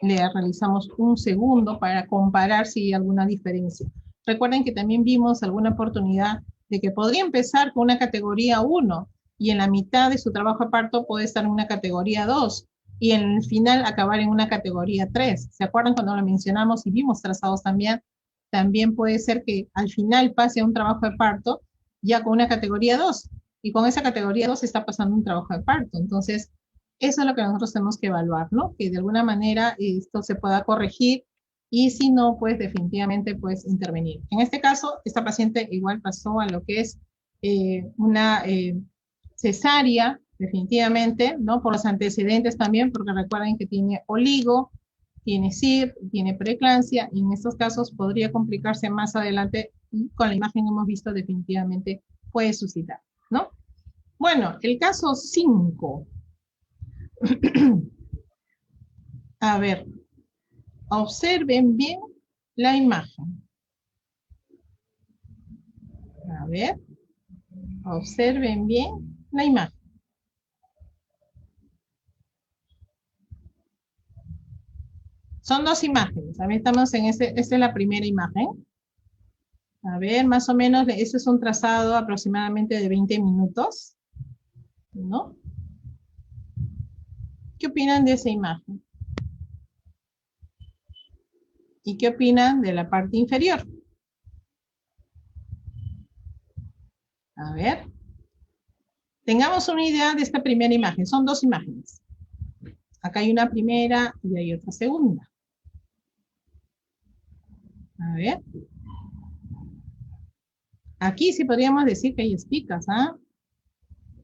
le realizamos un segundo para comparar si hay alguna diferencia. Recuerden que también vimos alguna oportunidad de que podría empezar con una categoría 1 y en la mitad de su trabajo de parto puede estar en una categoría 2 y en el final acabar en una categoría 3. ¿Se acuerdan cuando lo mencionamos y vimos trazados también? También puede ser que al final pase a un trabajo de parto ya con una categoría 2 y con esa categoría 2 está pasando un trabajo de parto. Entonces, eso es lo que nosotros tenemos que evaluar, ¿no? Que de alguna manera esto se pueda corregir y si no, pues definitivamente pues intervenir. En este caso, esta paciente igual pasó a lo que es una cesárea, definitivamente, ¿no? Por los antecedentes también, porque recuerden que tiene oligo, tiene SIR, tiene preeclampsia, y en estos casos podría complicarse más adelante, y con la imagen hemos visto definitivamente puede suscitar, ¿no? Bueno, el caso 5. A ver, observen bien la imagen. A ver, observen bien la imagen. Son dos imágenes. A ver, estamos en esta es la primera imagen. A ver, más o menos, ese es un trazado aproximadamente de 20 minutos, ¿no? ¿Qué opinan de esa imagen? ¿Y qué opinan de la parte inferior? A ver. Tengamos una idea de esta primera imagen. Son dos imágenes. Acá hay una primera y hay otra segunda. A ver. Aquí sí podríamos decir que hay espigas, ¿ah?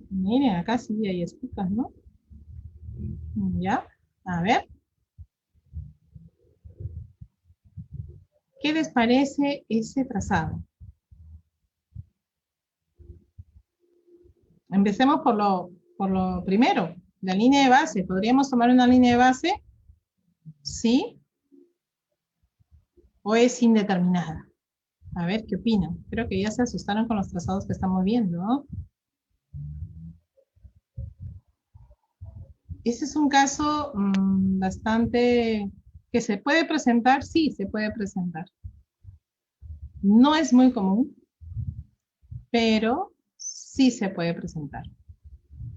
Miren, acá sí hay espigas, ¿no? ¿Ya? A ver. ¿Qué les parece ese trazado? Empecemos por lo primero, la línea de base. ¿Podríamos tomar una línea de base? ¿Sí? ¿O es indeterminada? A ver, ¿qué opinan? Creo que ya se asustaron con los trazados que estamos viendo, ¿no? Ese es un caso bastante que se puede presentar, sí, se puede presentar. No es muy común, pero sí se puede presentar.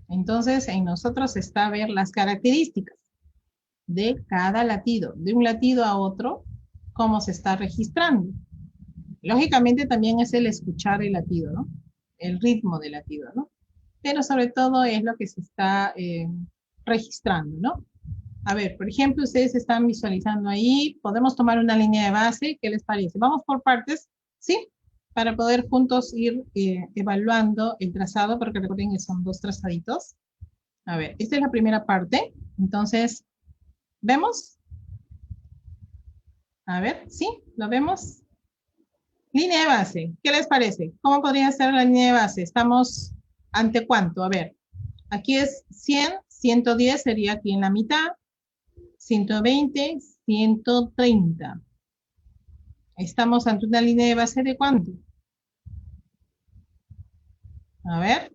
Entonces, en nosotros está ver las características de cada latido, de un latido a otro, cómo se está registrando. Lógicamente también es el escuchar el latido, ¿no? El ritmo del latido, ¿no? Pero sobre todo es lo que se está registrando, ¿no? A ver, por ejemplo, ustedes están visualizando ahí, podemos tomar una línea de base, ¿qué les parece? Vamos por partes, ¿sí? Para poder juntos ir evaluando el trazado, porque recuerden que son dos trazaditos. A ver, esta es la primera parte, entonces, ¿vemos? A ver, ¿sí? ¿Lo vemos? Línea de base, ¿qué les parece? ¿Cómo podría ser la línea de base? ¿Estamos ante cuánto? A ver, aquí es 100, 110 sería aquí en la mitad, 120, 130. Estamos ante una línea de base de ¿cuánto? A ver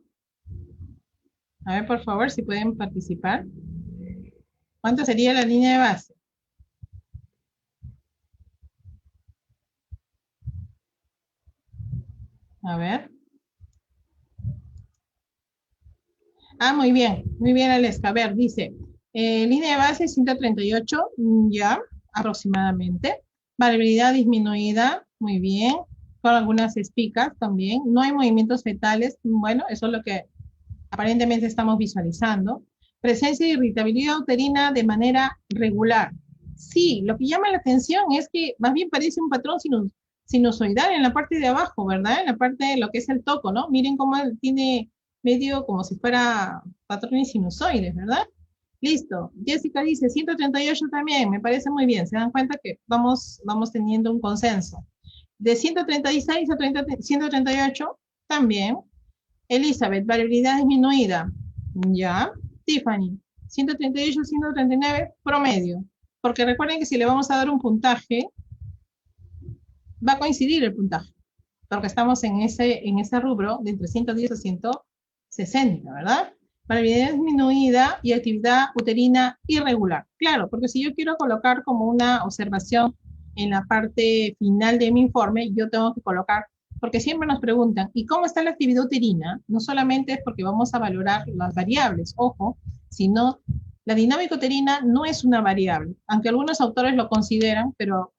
por favor si pueden participar. ¿Cuánto sería la línea de base? A ver. Ah, muy bien, Aleska. A ver, dice, línea de base 138, ya, aproximadamente. Variabilidad disminuida, muy bien. Con algunas espigas también. No hay movimientos fetales, bueno, eso es lo que aparentemente estamos visualizando. Presencia de irritabilidad uterina de manera regular. Sí, lo que llama la atención es que más bien parece un patrón sinusoidal en la parte de abajo, ¿verdad? En la parte de lo que es el toco, ¿no? Miren cómo tiene medio como si fuera patrones sinusoides, ¿verdad? Listo. Jessica dice 138 también, me parece muy bien. Se dan cuenta que vamos teniendo un consenso. De 136 a 138 también. Elizabeth, variabilidad disminuida. Ya. Tiffany, 138, 139, promedio. Porque recuerden que si le vamos a dar un puntaje, va a coincidir el puntaje. Porque estamos en ese rubro de entre 110 a 160, ¿verdad? Variabilidad disminuida y actividad uterina irregular. Claro, porque si yo quiero colocar como una observación en la parte final de mi informe, yo tengo que colocar, porque siempre nos preguntan, ¿y cómo está la actividad uterina? No solamente es porque vamos a valorar las variables, ojo, sino la dinámica uterina no es una variable, aunque algunos autores lo consideran, pero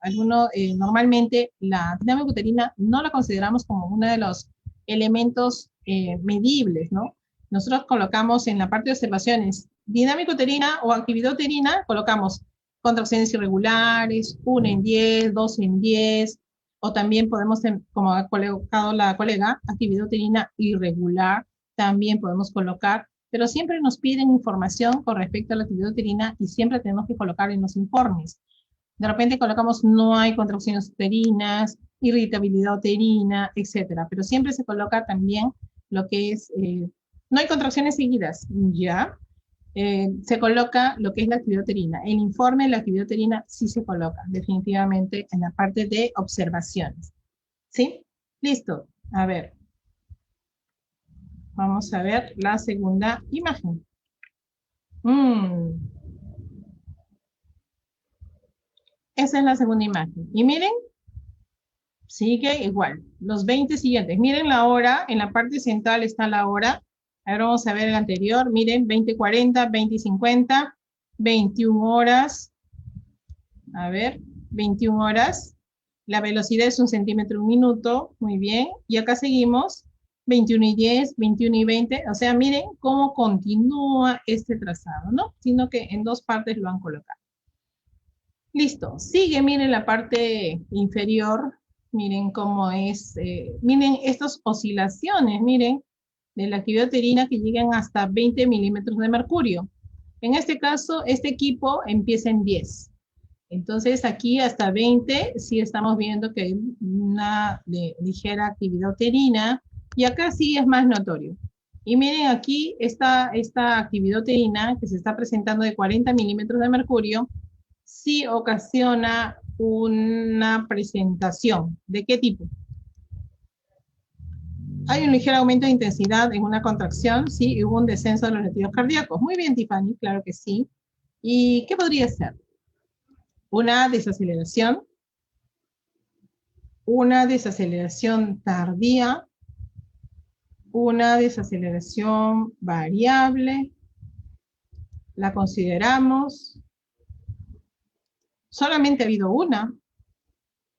normalmente la dinámica uterina no la consideramos como uno de los elementos medibles, ¿no? Nosotros colocamos en la parte de observaciones dinámica uterina o actividad uterina, colocamos contracciones irregulares, 1 en 10, 2 en 10, o también podemos, como ha colocado la colega, actividad uterina irregular, también podemos colocar, pero siempre nos piden información con respecto a la actividad uterina y siempre tenemos que colocar en los informes. De repente colocamos no hay contracciones uterinas, irritabilidad uterina, etcétera, pero siempre se coloca también lo que es, no hay contracciones seguidas, ¿ya? Se coloca lo que es la actividad uterina. El informe de la actividad uterina sí se coloca, definitivamente, en la parte de observaciones. ¿Sí? Listo. A ver. Vamos a ver la segunda imagen. Esa es la segunda imagen. Y miren, sigue igual. Los 20 siguientes. Miren la hora. En la parte central está la hora. Ahora vamos a ver el anterior. Miren, 20:40, 20:50, 21 horas. A ver, 21 horas. La velocidad es 1 centímetro un minuto. Muy bien. Y acá seguimos. 21:10, 21:20. O sea, miren cómo continúa este trazado, ¿no? Sino que en dos partes lo han colocado. Listo. Sigue, miren la parte inferior. Miren cómo es. Miren estas oscilaciones, miren, de la actividad uterina que llegan hasta 20 milímetros de mercurio. En este caso, este equipo empieza en 10. Entonces, aquí hasta 20, sí estamos viendo que hay una ligera actividad uterina, y acá sí es más notorio. Y miren aquí esta actividad uterina que se está presentando de 40 milímetros de mercurio, sí ocasiona una presentación. ¿De qué tipo? Hay un ligero aumento de intensidad en una contracción, sí, y hubo un descenso de los latidos cardíacos. Muy bien, Tiffany, claro que sí. ¿Y qué podría ser? Una desaceleración tardía, una desaceleración variable, la consideramos. Solamente ha habido una,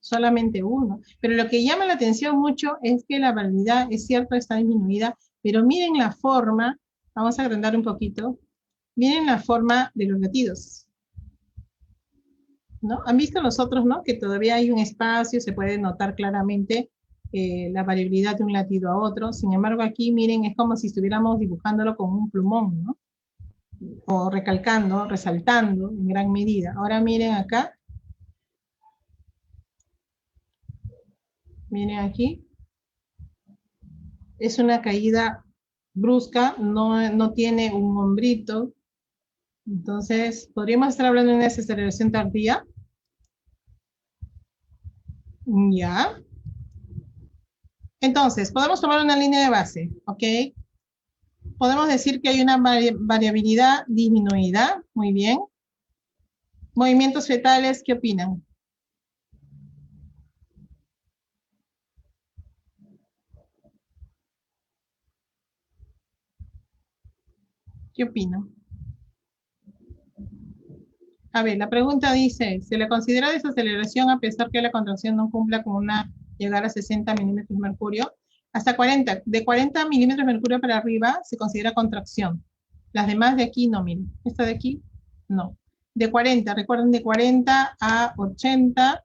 solamente uno. Pero lo que llama la atención mucho es que la variabilidad, es cierto, está disminuida, pero miren la forma, vamos a agrandar un poquito, miren la forma de los latidos, ¿no? Han visto nosotros, ¿no? Que todavía hay un espacio, se puede notar claramente la variabilidad de un latido a otro. Sin embargo, aquí, miren, es como si estuviéramos dibujándolo con un plumón, ¿no? O recalcando, resaltando en gran medida. Ahora miren acá. Miren aquí. Es una caída brusca, no tiene un hombrito. Entonces, ¿podríamos estar hablando de una desaceleración tardía? Ya. Entonces, podemos tomar una línea de base, ¿ok? Podemos decir que hay una variabilidad disminuida, muy bien. Movimientos fetales, ¿qué opinan? ¿Qué opinan? A ver, la pregunta dice, ¿se le considera desaceleración a pesar que la contracción no cumpla con una llegar a 60 milímetros de mercurio? Hasta 40, de 40 milímetros de mercurio para arriba se considera contracción. Las demás de aquí no, miren. Esta de aquí, no. De 40, recuerden, de 40 a 80,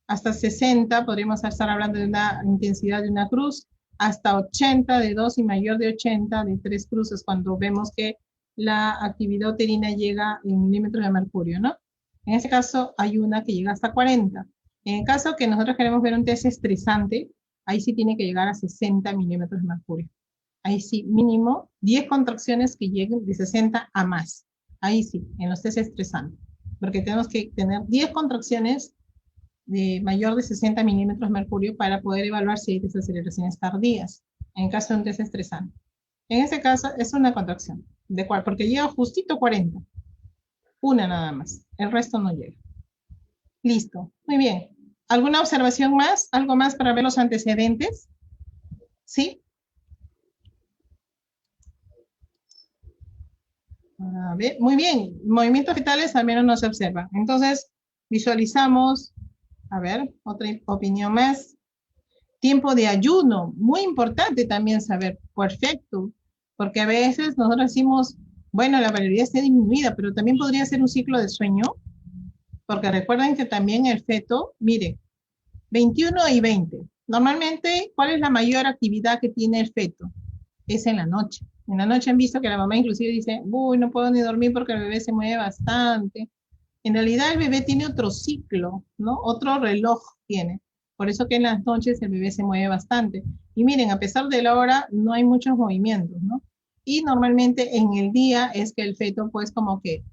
hasta 60, podríamos estar hablando de una intensidad de una cruz, hasta 80 de 2 y mayor de 80 de 3 cruces, cuando vemos que la actividad uterina llega en milímetros de mercurio, ¿no? En este caso hay una que llega hasta 40. En el caso que nosotros queremos ver un test estresante, ahí sí tiene que llegar a 60 milímetros de mercurio. Ahí sí, mínimo 10 contracciones que lleguen de 60 a más. Ahí sí, en los test estresantes, porque tenemos que tener 10 contracciones de mayor de 60 milímetros mercurio para poder evaluar si hay desaceleraciones tardías, en caso de un test estresante. En este caso es una contracción, ¿de cuál? Porque llega justito 40, una nada más, el resto no llega. Listo, muy bien. ¿Alguna observación más? ¿Algo más para ver los antecedentes? ¿Sí? A ver, muy bien, movimientos fetales al menos no se observan. Entonces, visualizamos, a ver, otra opinión más. Tiempo de ayuno, muy importante también saber, perfecto, porque a veces nosotros decimos, bueno, la variabilidad está disminuida, pero también podría ser un ciclo de sueño, porque recuerden que también el feto, mire, 21 y 20. Normalmente, ¿cuál es la mayor actividad que tiene el feto? Es en la noche. En la noche han visto que la mamá inclusive dice, uy, no puedo ni dormir porque el bebé se mueve bastante. En realidad el bebé tiene otro ciclo, ¿no? Otro reloj tiene. Por eso que en las noches el bebé se mueve bastante. Y miren, a pesar de la hora, no hay muchos movimientos, ¿no? Y normalmente en el día es que el feto, pues, como que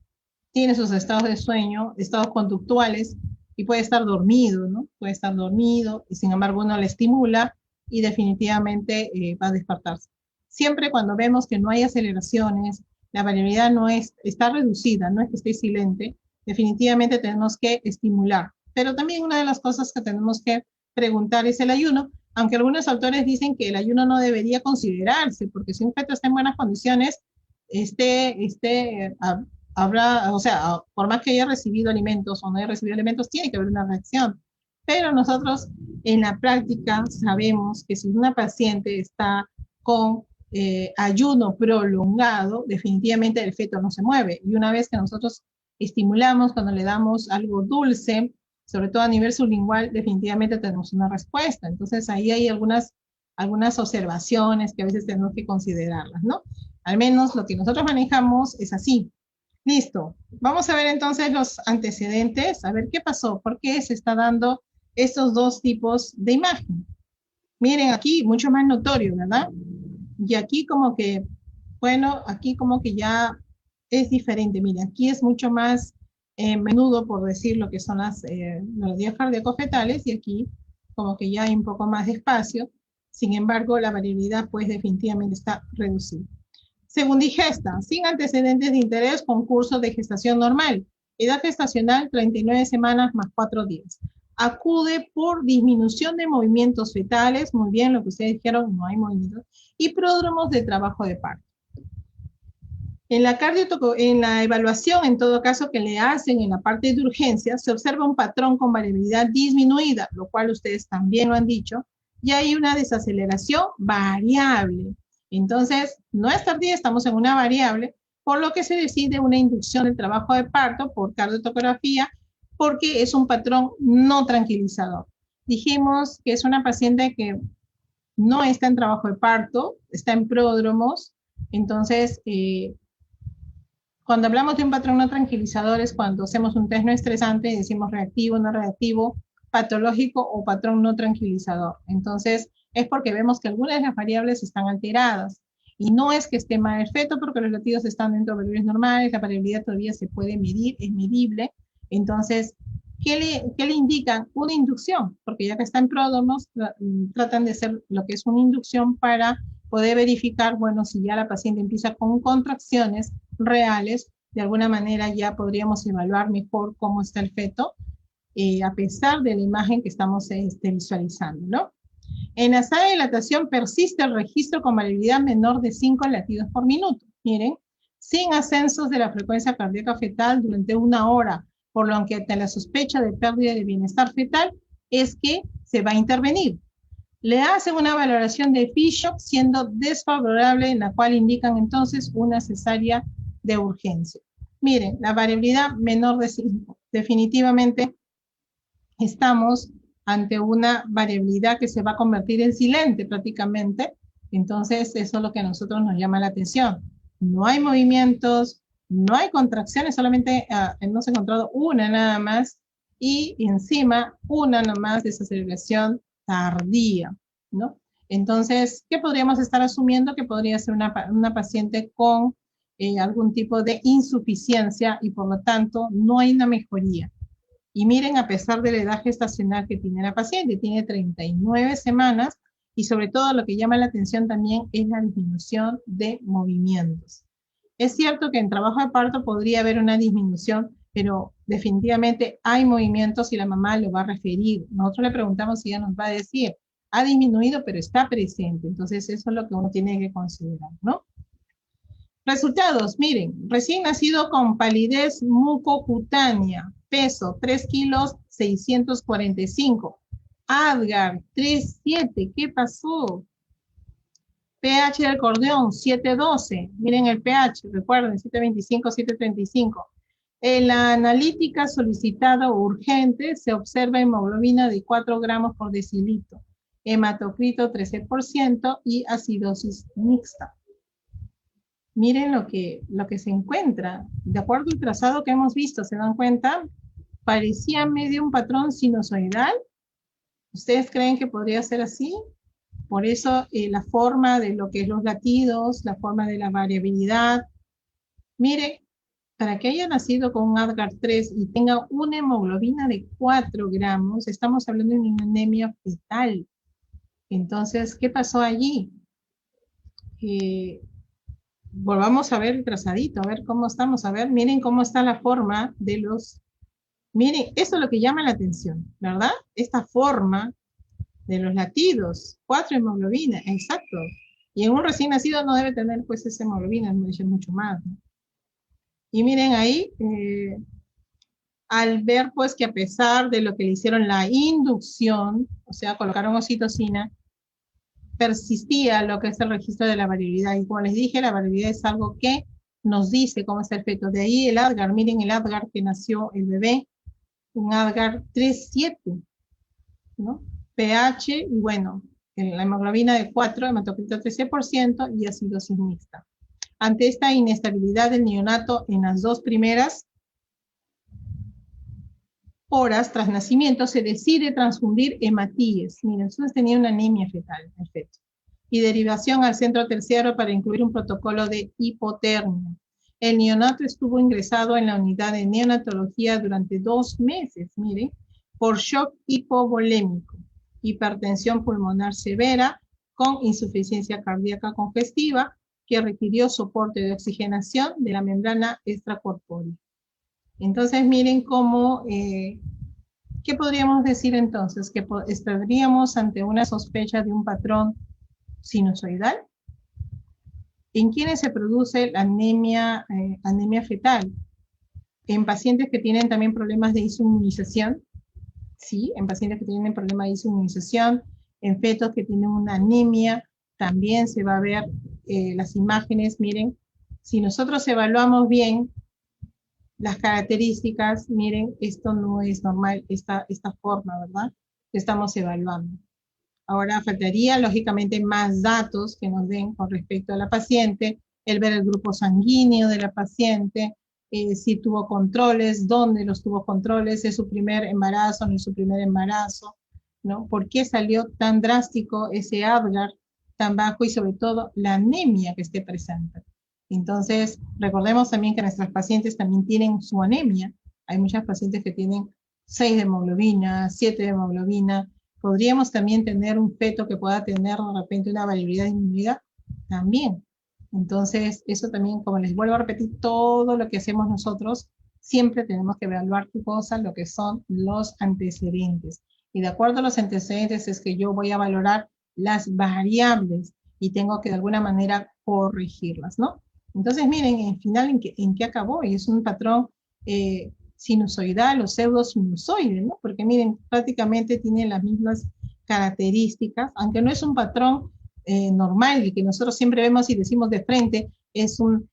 tiene sus estados de sueño, estados conductuales, y puede estar dormido, ¿no? Puede estar dormido, y sin embargo uno le estimula y definitivamente va a despertarse. Siempre cuando vemos que no hay aceleraciones, la variabilidad no es, está reducida, no es que esté silente, definitivamente tenemos que estimular. Pero también una de las cosas que tenemos que preguntar es el ayuno, aunque algunos autores dicen que el ayuno no debería considerarse, porque si un feto está en buenas condiciones, habrá, o sea, por más que haya recibido alimentos o no haya recibido alimentos, tiene que haber una reacción. Pero nosotros en la práctica sabemos que si una paciente está con ayuno prolongado, definitivamente el feto no se mueve. Y una vez que nosotros estimulamos, cuando le damos algo dulce, sobre todo a nivel sublingual, definitivamente tenemos una respuesta. Entonces ahí hay algunas observaciones que a veces tenemos que considerarlas, ¿no? Al menos lo que nosotros manejamos es así. Listo. Vamos a ver entonces los antecedentes, a ver qué pasó, por qué se está dando estos dos tipos de imagen. Miren aquí, mucho más notorio, ¿verdad? Y aquí como que, bueno, aquí como que ya es diferente. Miren, aquí es mucho más menudo, por decir lo que son las melodías cardíaco-fetales, y aquí como que ya hay un poco más de espacio. Sin embargo, la variabilidad pues definitivamente está reducida. Segundigesta, sin antecedentes de interés, con curso de gestación normal. Edad gestacional, 39 semanas más 4 días. Acude por disminución de movimientos fetales, muy bien, lo que ustedes dijeron, no hay movimientos, y pródromos de trabajo de parto. En la evaluación, en todo caso, que le hacen en la parte de urgencia, se observa un patrón con variabilidad disminuida, lo cual ustedes también lo han dicho, y hay una desaceleración variable. Entonces, no es tardía, estamos en una variable, por lo que se decide una inducción del trabajo de parto por cardiotocografía, porque es un patrón no tranquilizador. Dijimos que es una paciente que no está en trabajo de parto, está en pródromos, entonces, cuando hablamos de un patrón no tranquilizador es cuando hacemos un test no estresante y decimos reactivo, no reactivo, patológico o patrón no tranquilizador. Entonces, es porque vemos que algunas de las variables están alteradas. Y no es que esté mal el feto, porque los latidos están dentro de valores normales, la variabilidad todavía se puede medir, es medible. Entonces, ¿qué le indican? Una inducción, porque ya que está en pródromos, tratan de hacer lo que es una inducción para poder verificar, bueno, si ya la paciente empieza con contracciones reales, de alguna manera ya podríamos evaluar mejor cómo está el feto, a pesar de la imagen que estamos visualizando, ¿no? En la sala de dilatación persiste el registro con variabilidad menor de 5 latidos por minuto. Miren, sin ascensos de la frecuencia cardíaca fetal durante una hora, por lo que ante la sospecha de pérdida de bienestar fetal es que se va a intervenir. Le hacen una valoración de P-shock siendo desfavorable, en la cual indican entonces una cesárea de urgencia. Miren, la variabilidad menor de 5, definitivamente estamos ante una variabilidad que se va a convertir en silente prácticamente. Entonces, eso es lo que a nosotros nos llama la atención. No hay movimientos, no hay contracciones, solamente hemos encontrado una nada más, y encima una nada más desaceleración tardía, ¿no? Entonces, ¿qué podríamos estar asumiendo? Que podría ser una paciente con algún tipo de insuficiencia y por lo tanto no hay una mejoría. Y miren, a pesar de la edad gestacional que tiene la paciente, tiene 39 semanas y sobre todo lo que llama la atención también es la disminución de movimientos. Es cierto que en trabajo de parto podría haber una disminución, pero definitivamente hay movimientos y la mamá lo va a referir. Nosotros le preguntamos y ella nos va a decir, ha disminuido, pero está presente. Entonces eso es lo que uno tiene que considerar, ¿no? Resultados, miren, recién nacido con palidez mucocutánea, peso 3 kilos 645, Adgar 3,7, ¿qué pasó? pH del acordeón 7,12, miren el pH, recuerden, 7,25, 7,35. En la analítica solicitada urgente se observa hemoglobina de 4 gramos por decilitro, hematocrito 13% y acidosis mixta. Miren lo que se encuentra. De acuerdo al trazado que hemos visto, ¿se dan cuenta? Parecía medio un patrón sinusoidal. ¿Ustedes creen que podría ser así? Por eso la forma de lo que es los latidos, la forma de la variabilidad. Miren, para que haya nacido con un Adgar 3 y tenga una hemoglobina de 4 gramos, estamos hablando de una anemia fetal. Entonces, ¿qué pasó allí? Volvamos a ver el trazadito, a ver cómo estamos, a ver, miren cómo está la forma de los, miren, eso es lo que llama la atención, ¿verdad? Esta forma de los latidos, 4 hemoglobina, exacto. Y en un recién nacido no debe tener pues esa hemoglobina, es mucho más, ¿no? Y miren ahí, al ver pues que a pesar de lo que le hicieron la inducción, o sea, colocaron oxitocina, persistía lo que es el registro de la variabilidad. Y como les dije, la variabilidad es algo que nos dice cómo es el feto. De ahí el Adgar, miren el Adgar que nació el bebé, un Adgar 3,7, ¿no? pH, y bueno, la hemoglobina de 4, hematocrito 13% y acidosis mixta. Ante esta inestabilidad del neonato en las 2 primeras horas tras nacimiento, se decide transfundir hematíes. Miren, entonces tenía una anemia fetal, el feto. Y derivación al centro terciario para incluir un protocolo de hipotermia. El neonato estuvo ingresado en la unidad de neonatología durante 2 meses, miren, por shock hipovolémico, hipertensión pulmonar severa con insuficiencia cardíaca congestiva que requirió soporte de oxigenación de la membrana extracorpórea. Entonces miren cómo, ¿qué podríamos decir entonces? Que estaríamos ante una sospecha de un patrón sinusoidal. ¿En quiénes se produce la anemia, anemia fetal? En pacientes que tienen también problemas de inmunización, sí, en pacientes que tienen problemas de inmunización, en fetos que tienen una anemia, también se va a ver las imágenes, miren, si nosotros evaluamos bien las características, miren, esto no es normal, esta forma, ¿verdad? Que estamos evaluando. Ahora faltaría, lógicamente, más datos que nos den con respecto a la paciente, el ver el grupo sanguíneo de la paciente, si tuvo controles, dónde los tuvo controles, es su primer embarazo, no es su primer embarazo, ¿no? ¿Por qué salió tan drástico ese Adgar tan bajo y sobre todo la anemia que esté presente? Entonces, recordemos también que nuestras pacientes también tienen su anemia. Hay muchas pacientes que tienen 6 de hemoglobina, 7 de hemoglobina. Podríamos también tener un feto que pueda tener de repente una variabilidad disminuida también. Entonces, eso también, como les vuelvo a repetir, todo lo que hacemos nosotros, siempre tenemos que evaluar qué cosa, lo que son los antecedentes. Y de acuerdo a los antecedentes es que yo voy a valorar las variables y tengo que de alguna manera corregirlas, ¿no? Entonces, miren, en final, ¿en qué acabó? Y es un patrón sinusoidal o pseudosinusoide, ¿no? Porque miren, prácticamente tiene las mismas características, aunque no es un patrón normal, y que nosotros siempre vemos y decimos de frente, es un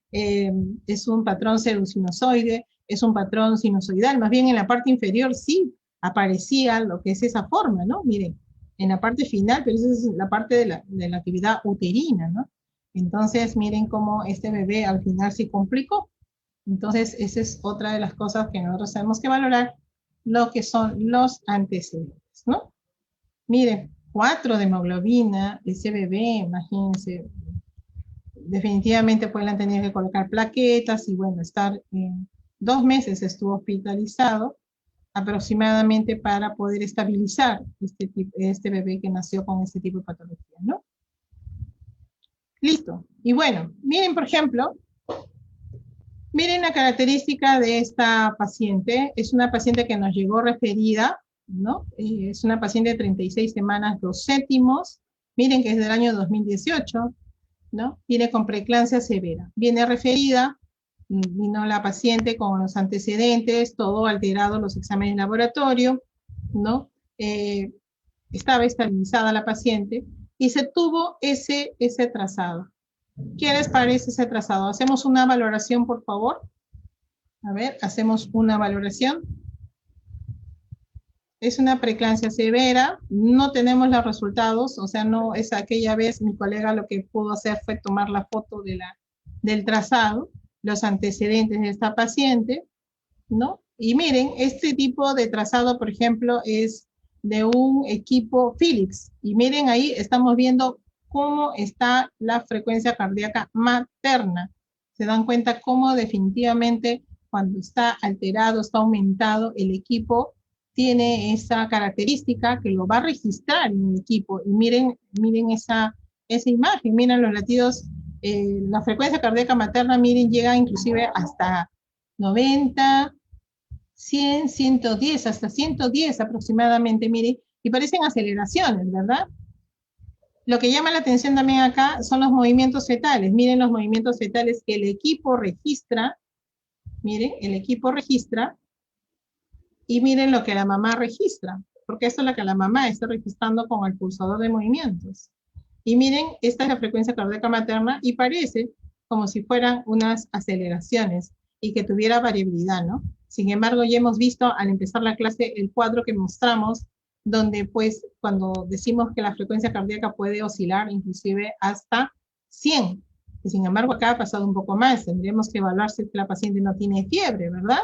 patrón pseudosinusoide, es un patrón sinusoidal, más bien en la parte inferior sí aparecía lo que es esa forma, ¿no? Miren, en la parte final, pero esa es la parte de la actividad uterina, ¿no? Entonces, miren cómo este bebé al final se complicó. Entonces, esa es otra de las cosas que nosotros tenemos que valorar, lo que son los antecedentes, ¿no? Miren, 4 de hemoglobina, ese bebé, imagínense, definitivamente pues le han tenido que colocar plaquetas y bueno, estar 2 meses estuvo hospitalizado aproximadamente para poder estabilizar este bebé que nació con este tipo de patología, ¿no? Listo. Y bueno, miren, por ejemplo, miren la característica de esta paciente. Es una paciente que nos llegó referida, ¿no? Es una paciente de 36 semanas, 2/7. Miren que es del año 2018, ¿no? Viene con preeclampsia severa. Viene referida, vino la paciente con los antecedentes, todo alterado, los exámenes de laboratorio, ¿no? Estaba estabilizada la paciente y se tuvo ese trazado. ¿Qué les parece ese trazado? Hacemos una valoración, por favor. A ver, hacemos una valoración. Es una preeclampsia severa, no tenemos los resultados, o sea, no es aquella vez mi colega lo que pudo hacer fue tomar la foto del trazado, los antecedentes de esta paciente, ¿no? Y miren, este tipo de trazado, por ejemplo, es de un equipo Philips, y miren ahí estamos viendo cómo está la frecuencia cardíaca materna. Se dan cuenta cómo definitivamente cuando está alterado, está aumentado, el equipo tiene esa característica que lo va a registrar en el equipo. Y miren esa imagen, miren los latidos, la frecuencia cardíaca materna, miren, llega inclusive hasta 90, 100, 110, hasta 110 aproximadamente, miren, y parecen aceleraciones, ¿verdad? Lo que llama la atención también acá son los movimientos fetales. Miren los movimientos fetales que el equipo registra. Miren, el equipo registra. Y miren lo que la mamá registra, porque esto es lo que la mamá está registrando con el pulsador de movimientos. Y miren, esta es la frecuencia cardíaca materna y parece como si fueran unas aceleraciones y que tuviera variabilidad, ¿no? Sin embargo, ya hemos visto al empezar la clase el cuadro que mostramos, donde pues cuando decimos que la frecuencia cardíaca puede oscilar inclusive hasta 100. Y sin embargo, acá ha pasado un poco más. Tendríamos que evaluar si la paciente no tiene fiebre, ¿verdad?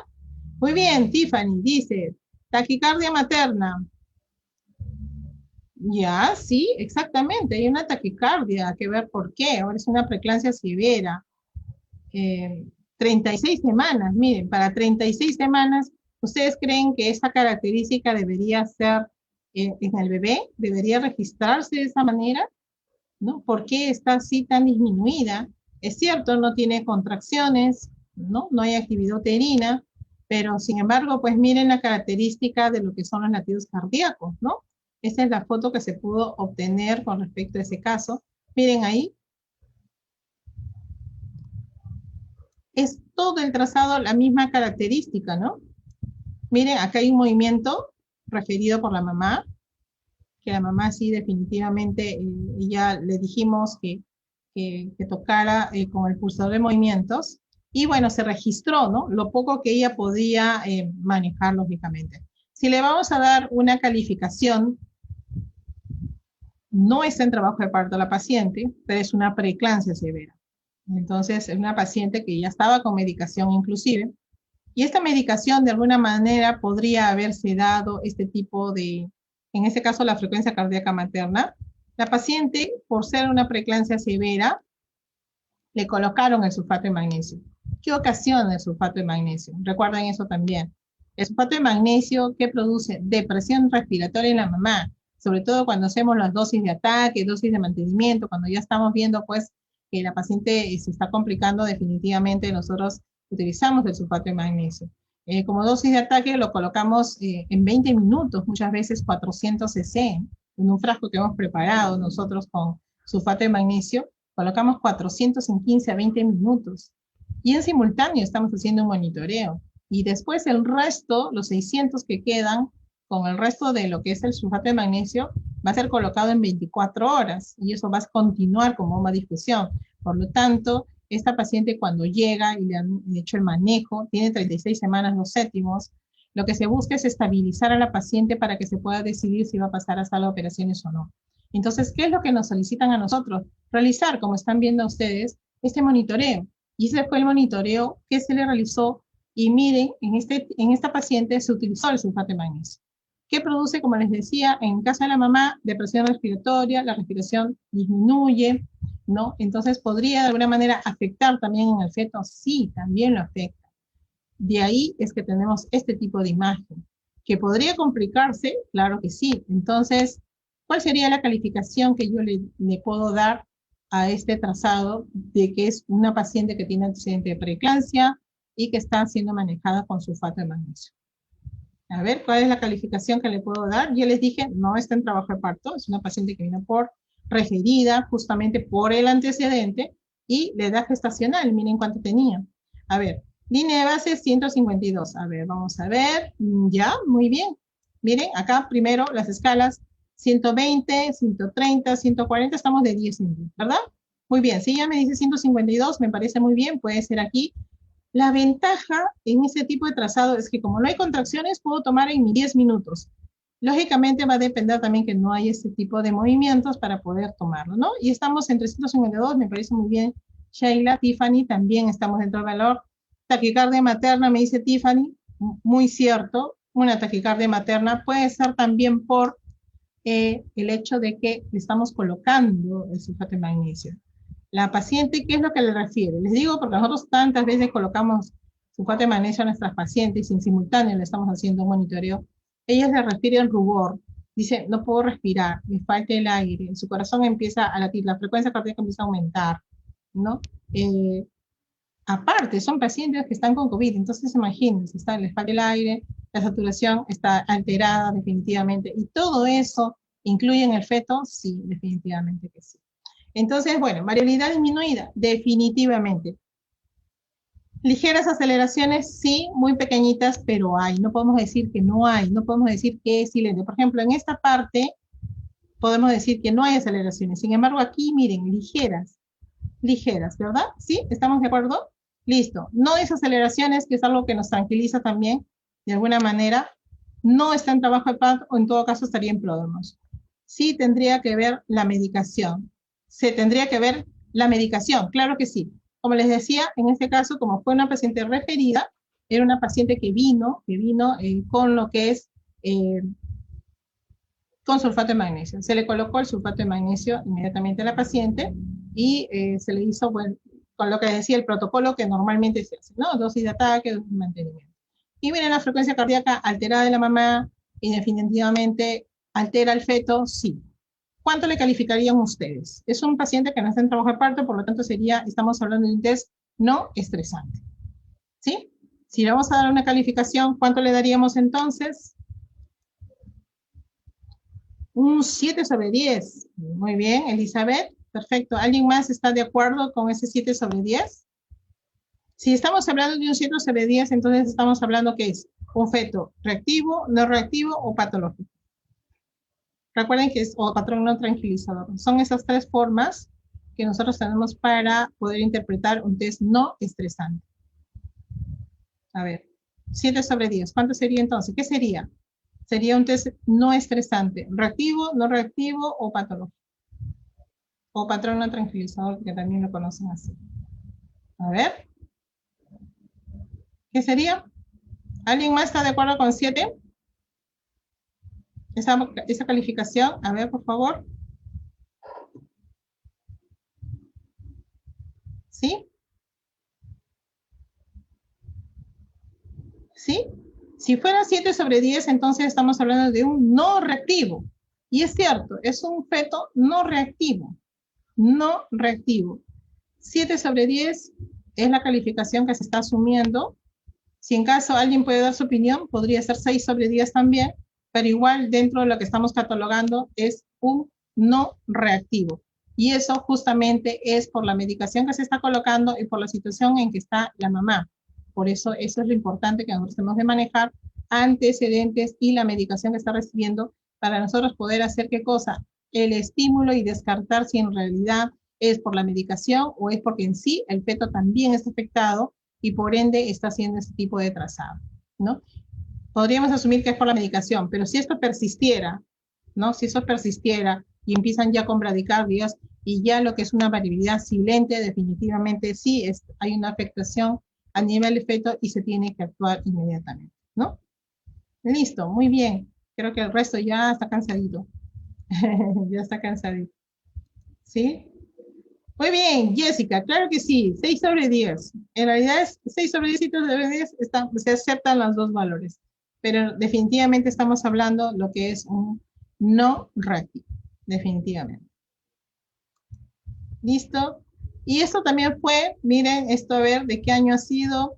Muy bien, Tiffany dice, taquicardia materna. Ya, sí, exactamente, hay una taquicardia, hay que ver por qué. Ahora es una preeclampsia severa. 36 semanas, miren, para 36 semanas, ¿ustedes creen que esa característica debería ser en el bebé? ¿Debería registrarse de esa manera? ¿No? ¿Por qué está así tan disminuida? Es cierto, no tiene contracciones, ¿no? No hay actividad uterina, pero sin embargo, pues miren la característica de lo que son los latidos cardíacos, ¿no? Esta es la foto que se pudo obtener con respecto a ese caso. Miren ahí. Es todo el trazado la misma característica, ¿no? Miren, acá hay un movimiento referido por la mamá, que la mamá sí definitivamente, ya le dijimos que tocara con el pulsador de movimientos, y bueno, se registró, ¿no? Lo poco que ella podía manejar, lógicamente. Si le vamos a dar una calificación, no está en trabajo de parto la paciente, pero es una preeclampsia severa. Entonces, es una paciente que ya estaba con medicación inclusive, y esta medicación de alguna manera podría haberse dado este tipo de, en este caso la frecuencia cardíaca materna. La paciente, por ser una preeclampsia severa, le colocaron el sulfato de magnesio. ¿Qué ocasiona el sulfato de magnesio? Recuerden eso también. El sulfato de magnesio, ¿qué produce? Depresión respiratoria en la mamá, sobre todo cuando hacemos las dosis de ataque, dosis de mantenimiento, cuando ya estamos viendo pues que la paciente se está complicando, definitivamente nosotros utilizamos el sulfato de magnesio. Como dosis de ataque lo colocamos en 20 minutos, muchas veces 400 cc, en un frasco que hemos preparado nosotros con sulfato de magnesio, colocamos 400 en 15 a 20 minutos. Y en simultáneo estamos haciendo un monitoreo. Y después el resto, los 600 que quedan, con el resto de lo que es el sulfato de magnesio, va a ser colocado en 24 horas. Y eso va a continuar con bomba de difusión. Por lo tanto, esta paciente cuando llega y le han hecho el manejo, tiene 36 semanas 2/7, lo que se busca es estabilizar a la paciente para que se pueda decidir si va a pasar a sala de operaciones o no. Entonces, ¿qué es lo que nos solicitan a nosotros? Realizar, como están viendo ustedes, este monitoreo. Y ese fue el monitoreo que se le realizó. Y miren, en esta paciente se utilizó el sulfato de magnesio. ¿Qué produce? Como les decía, en caso de la mamá, depresión respiratoria, la respiración disminuye, ¿no? Entonces, ¿podría de alguna manera afectar también en el feto? Sí, también lo afecta. De ahí es que tenemos este tipo de imagen. ¿Que podría complicarse? Claro que sí. Entonces, ¿cuál sería la calificación que yo le puedo dar a este trazado de que es una paciente que tiene antecedente de preeclampsia y que está siendo manejada con sulfato de magnesio? A ver, ¿cuál es la calificación que le puedo dar? Yo les dije, no está en trabajo de parto, es una paciente que vino por referida justamente por el antecedente y la edad gestacional, miren cuánto tenía. A ver, línea de base 152. A ver, vamos a ver. Ya, muy bien. Miren, acá primero las escalas 120, 130, 140, estamos de 10 en 10, ¿verdad? Muy bien, si ya me dice 152, me parece muy bien, puede ser aquí. La ventaja en este tipo de trazado es que como no hay contracciones, puedo tomar en mis 10 minutos. Lógicamente va a depender también que no hay este tipo de movimientos para poder tomarlo, ¿no? Y estamos en 352, me parece muy bien. Sheila, Tiffany, también estamos dentro del valor. Taquicardia materna, me dice Tiffany, muy cierto. Una taquicardia materna puede ser también por el hecho de que estamos colocando el sulfato de magnesio. La paciente, ¿qué es lo que le refiere? Les digo porque nosotros tantas veces colocamos sulfato de magnesio a nuestras pacientes y en simultáneo le estamos haciendo un monitoreo. Ellas le refieren rubor. Dice, no puedo respirar, me falta el aire, su corazón empieza a latir, la frecuencia cardíaca empieza a aumentar, ¿no? Aparte, son pacientes que están con COVID, entonces imagínense, les falta el aire, la saturación está alterada definitivamente, y todo eso incluye en el feto, sí, definitivamente que sí. Entonces, bueno, variabilidad disminuida, definitivamente. Ligeras aceleraciones, sí, muy pequeñitas, pero hay. No podemos decir que no hay, no podemos decir que es silente. Por ejemplo, en esta parte podemos decir que no hay aceleraciones. Sin embargo, aquí, miren, ligeras, ligeras, ¿verdad? ¿Sí? ¿Estamos de acuerdo? Listo. No desaceleraciones, que es algo que nos tranquiliza también, de alguna manera. No está en trabajo de paz, o en todo caso estaría en pródromos. Sí tendría que ver la medicación. Se tendría que ver la medicación, claro que sí. Como les decía, en este caso, como fue una paciente referida, era una paciente que vino con lo que es con sulfato de magnesio. Se le colocó el sulfato de magnesio inmediatamente a la paciente y se le hizo, bueno, con lo que decía el protocolo que normalmente se hace, ¿no? Dosis de ataque, dosis de mantenimiento. Y miren la frecuencia cardíaca alterada de la mamá y definitivamente altera el feto, sí. ¿Cuánto le calificarían ustedes? Es un paciente que no está en trabajo de parto, por lo tanto estamos hablando de un test no estresante, ¿sí? Si le vamos a dar una calificación, ¿cuánto le daríamos entonces? Un 7 sobre 10. Muy bien, Elizabeth. Perfecto. ¿Alguien más está de acuerdo con ese 7 sobre 10? Si estamos hablando de un 7 sobre 10, entonces estamos hablando que es un feto reactivo, no reactivo o patológico. Recuerden que es o patrón no tranquilizador. Son esas tres formas que nosotros tenemos para poder interpretar un test no estresante. A ver, 7 sobre 10. ¿Cuánto sería entonces? ¿Qué sería? Sería un test no estresante, reactivo, no reactivo o patológico. O patrón no tranquilizador, que también lo conocen así. A ver, ¿qué sería? ¿Alguien más está de acuerdo con 7? Esa calificación, a ver, por favor. ¿Sí? ¿Sí? Si fuera 7 sobre 10, entonces estamos hablando de un no reactivo. Y es cierto, es un feto no reactivo. No reactivo. 7 sobre 10 es la calificación que se está asumiendo. Si en caso alguien puede dar su opinión, podría ser 6 sobre 10 también, pero igual dentro de lo que estamos catalogando es un no reactivo. Y eso justamente es por la medicación que se está colocando y por la situación en que está la mamá. Por eso es lo importante que nosotros tenemos de manejar antecedentes y la medicación que está recibiendo para nosotros poder hacer qué cosa, el estímulo y descartar si en realidad es por la medicación o es porque en sí el feto también está afectado y por ende está haciendo ese tipo de trazado, ¿no? Podríamos asumir que es por la medicación, pero si esto persistiera, ¿no? Si eso persistiera y empiezan ya con bradicardias y ya lo que es una variabilidad silente, definitivamente sí hay una afectación a nivel de feto y se tiene que actuar inmediatamente, ¿no? Listo, muy bien. Creo que el resto ya está cansadito. Ya está cansadito. ¿Sí? Muy bien, Jessica, claro que sí, 6 sobre 10. En realidad es 6 sobre 10 y 3 sobre 10 se aceptan los dos valores, pero definitivamente estamos hablando lo que es un no reactivo, definitivamente. ¿Listo? Y esto también fue, miren, esto a ver de qué año ha sido,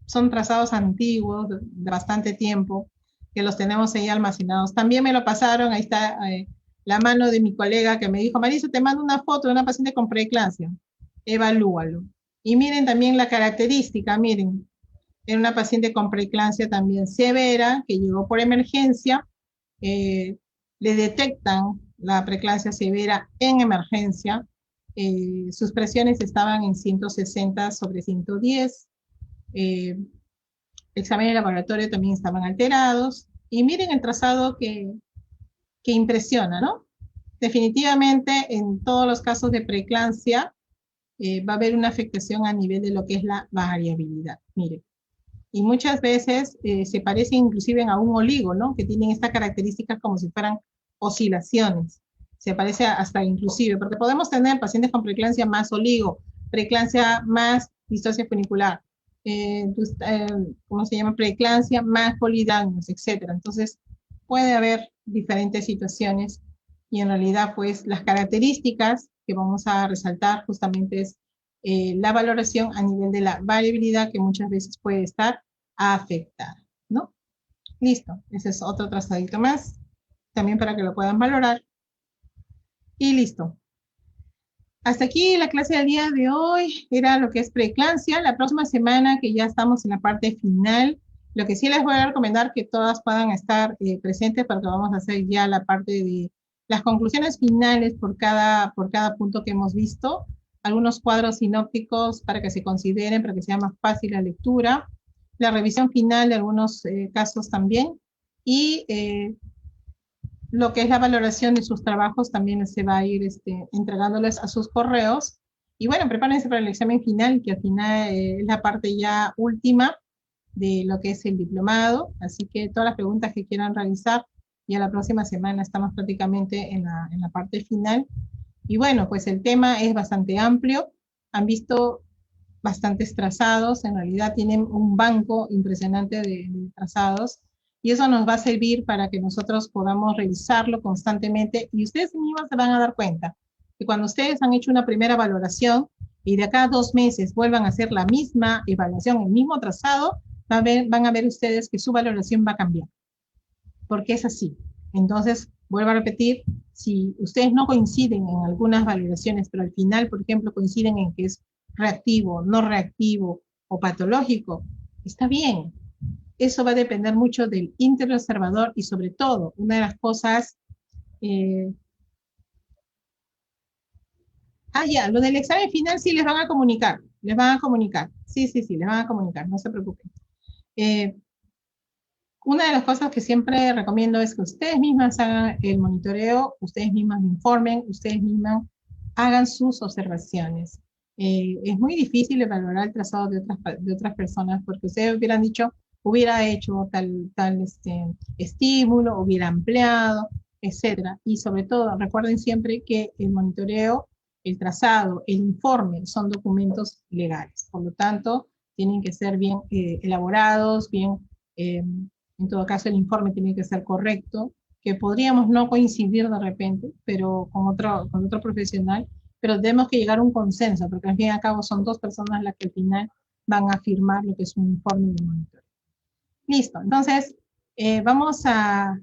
son trazados antiguos, de bastante tiempo, que los tenemos ahí almacenados. También me lo pasaron, ahí está la mano de mi colega que me dijo, Marisa, te mando una foto de una paciente con preeclampsia, evalúalo. Y miren también la característica, miren, era una paciente con preeclampsia también severa, que llegó por emergencia, eh, le detectan la preeclampsia severa en emergencia, sus presiones estaban en 160 sobre 110, examen de laboratorio también estaban alterados, y miren el trazado que impresiona, ¿no? Definitivamente en todos los casos de preeclampsia va a haber una afectación a nivel de lo que es la variabilidad, miren. Y muchas veces se parece inclusive a un oligo, ¿no? Que tienen estas características como si fueran oscilaciones. Se parece hasta inclusive, porque podemos tener pacientes con preeclampsia más oligo, preeclampsia más distosia funicular, ¿cómo se llama? Preeclampsia más polidagnos, etcétera. Entonces, puede haber diferentes situaciones y en realidad, pues, las características que vamos a resaltar justamente es la valoración a nivel de la variabilidad que muchas veces puede estar afectada, ¿no? Listo, ese es otro trazadito más, también para que lo puedan valorar. Y listo. Hasta aquí la clase del día de hoy, era lo que es preeclampsia. La próxima semana, que ya estamos en la parte final, lo que sí les voy a recomendar que todas puedan estar presentes porque vamos a hacer ya la parte de las conclusiones finales por cada punto que hemos visto, algunos cuadros sinópticos para que se consideren, para que sea más fácil la lectura, la revisión final de algunos casos también, y lo que es la valoración de sus trabajos también se va a ir entregándoles a sus correos. Y bueno, prepárense para el examen final, que al final es la parte ya última de lo que es el diplomado. Así que todas las preguntas que quieran realizar, ya la próxima semana estamos prácticamente en la parte final. Y bueno, pues el tema es bastante amplio. Han visto bastantes trazados, en realidad tienen un banco impresionante de trazados, y eso nos va a servir para que nosotros podamos revisarlo constantemente, y ustedes mismos se van a dar cuenta que cuando ustedes han hecho una primera valoración y de acá a 2 meses vuelvan a hacer la misma evaluación, el mismo trazado, van a ver ustedes que su valoración va a cambiar, porque es así. Entonces, vuelvo a repetir, si ustedes no coinciden en algunas valoraciones, pero al final, por ejemplo, coinciden en que es reactivo, no reactivo o patológico, está bien. Eso va a depender mucho del interobservador y sobre todo, una de las cosas, eh, ya, lo del examen final sí les van a comunicar, sí, sí, sí, les van a comunicar, no se preocupen. Una de las cosas que siempre recomiendo es que ustedes mismas hagan el monitoreo, ustedes mismas informen, ustedes mismas hagan sus observaciones. Es muy difícil evaluar el trazado de otras personas porque ustedes hubieran dicho, hubiera hecho tal estímulo, hubiera ampliado, etcétera. Y sobre todo, recuerden siempre que el monitoreo, el trazado, el informe son documentos legales. Por lo tanto, tienen que ser bien elaborados, bien en todo caso el informe tiene que ser correcto, que podríamos no coincidir de repente, pero con otro profesional, pero tenemos que llegar a un consenso, porque al fin y al cabo son dos personas las que al final van a firmar lo que es un informe de monitoreo. Listo, entonces vamos a,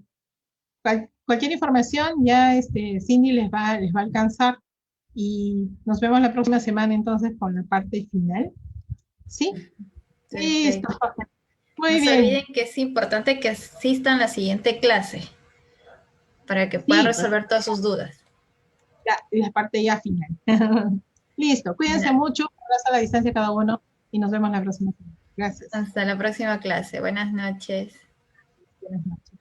cualquier información ya Cindy les va a alcanzar y nos vemos la próxima semana entonces con la parte final. ¿Sí? Listo. Muy no se bien. olviden que es importante que asistan a la siguiente clase para que puedan Sí, resolver todas sus dudas. la parte ya final. Listo, cuídense mucho, un abrazo a la distancia cada uno y nos vemos la próxima semana. Gracias. Hasta la próxima clase. Buenas noches. Buenas noches.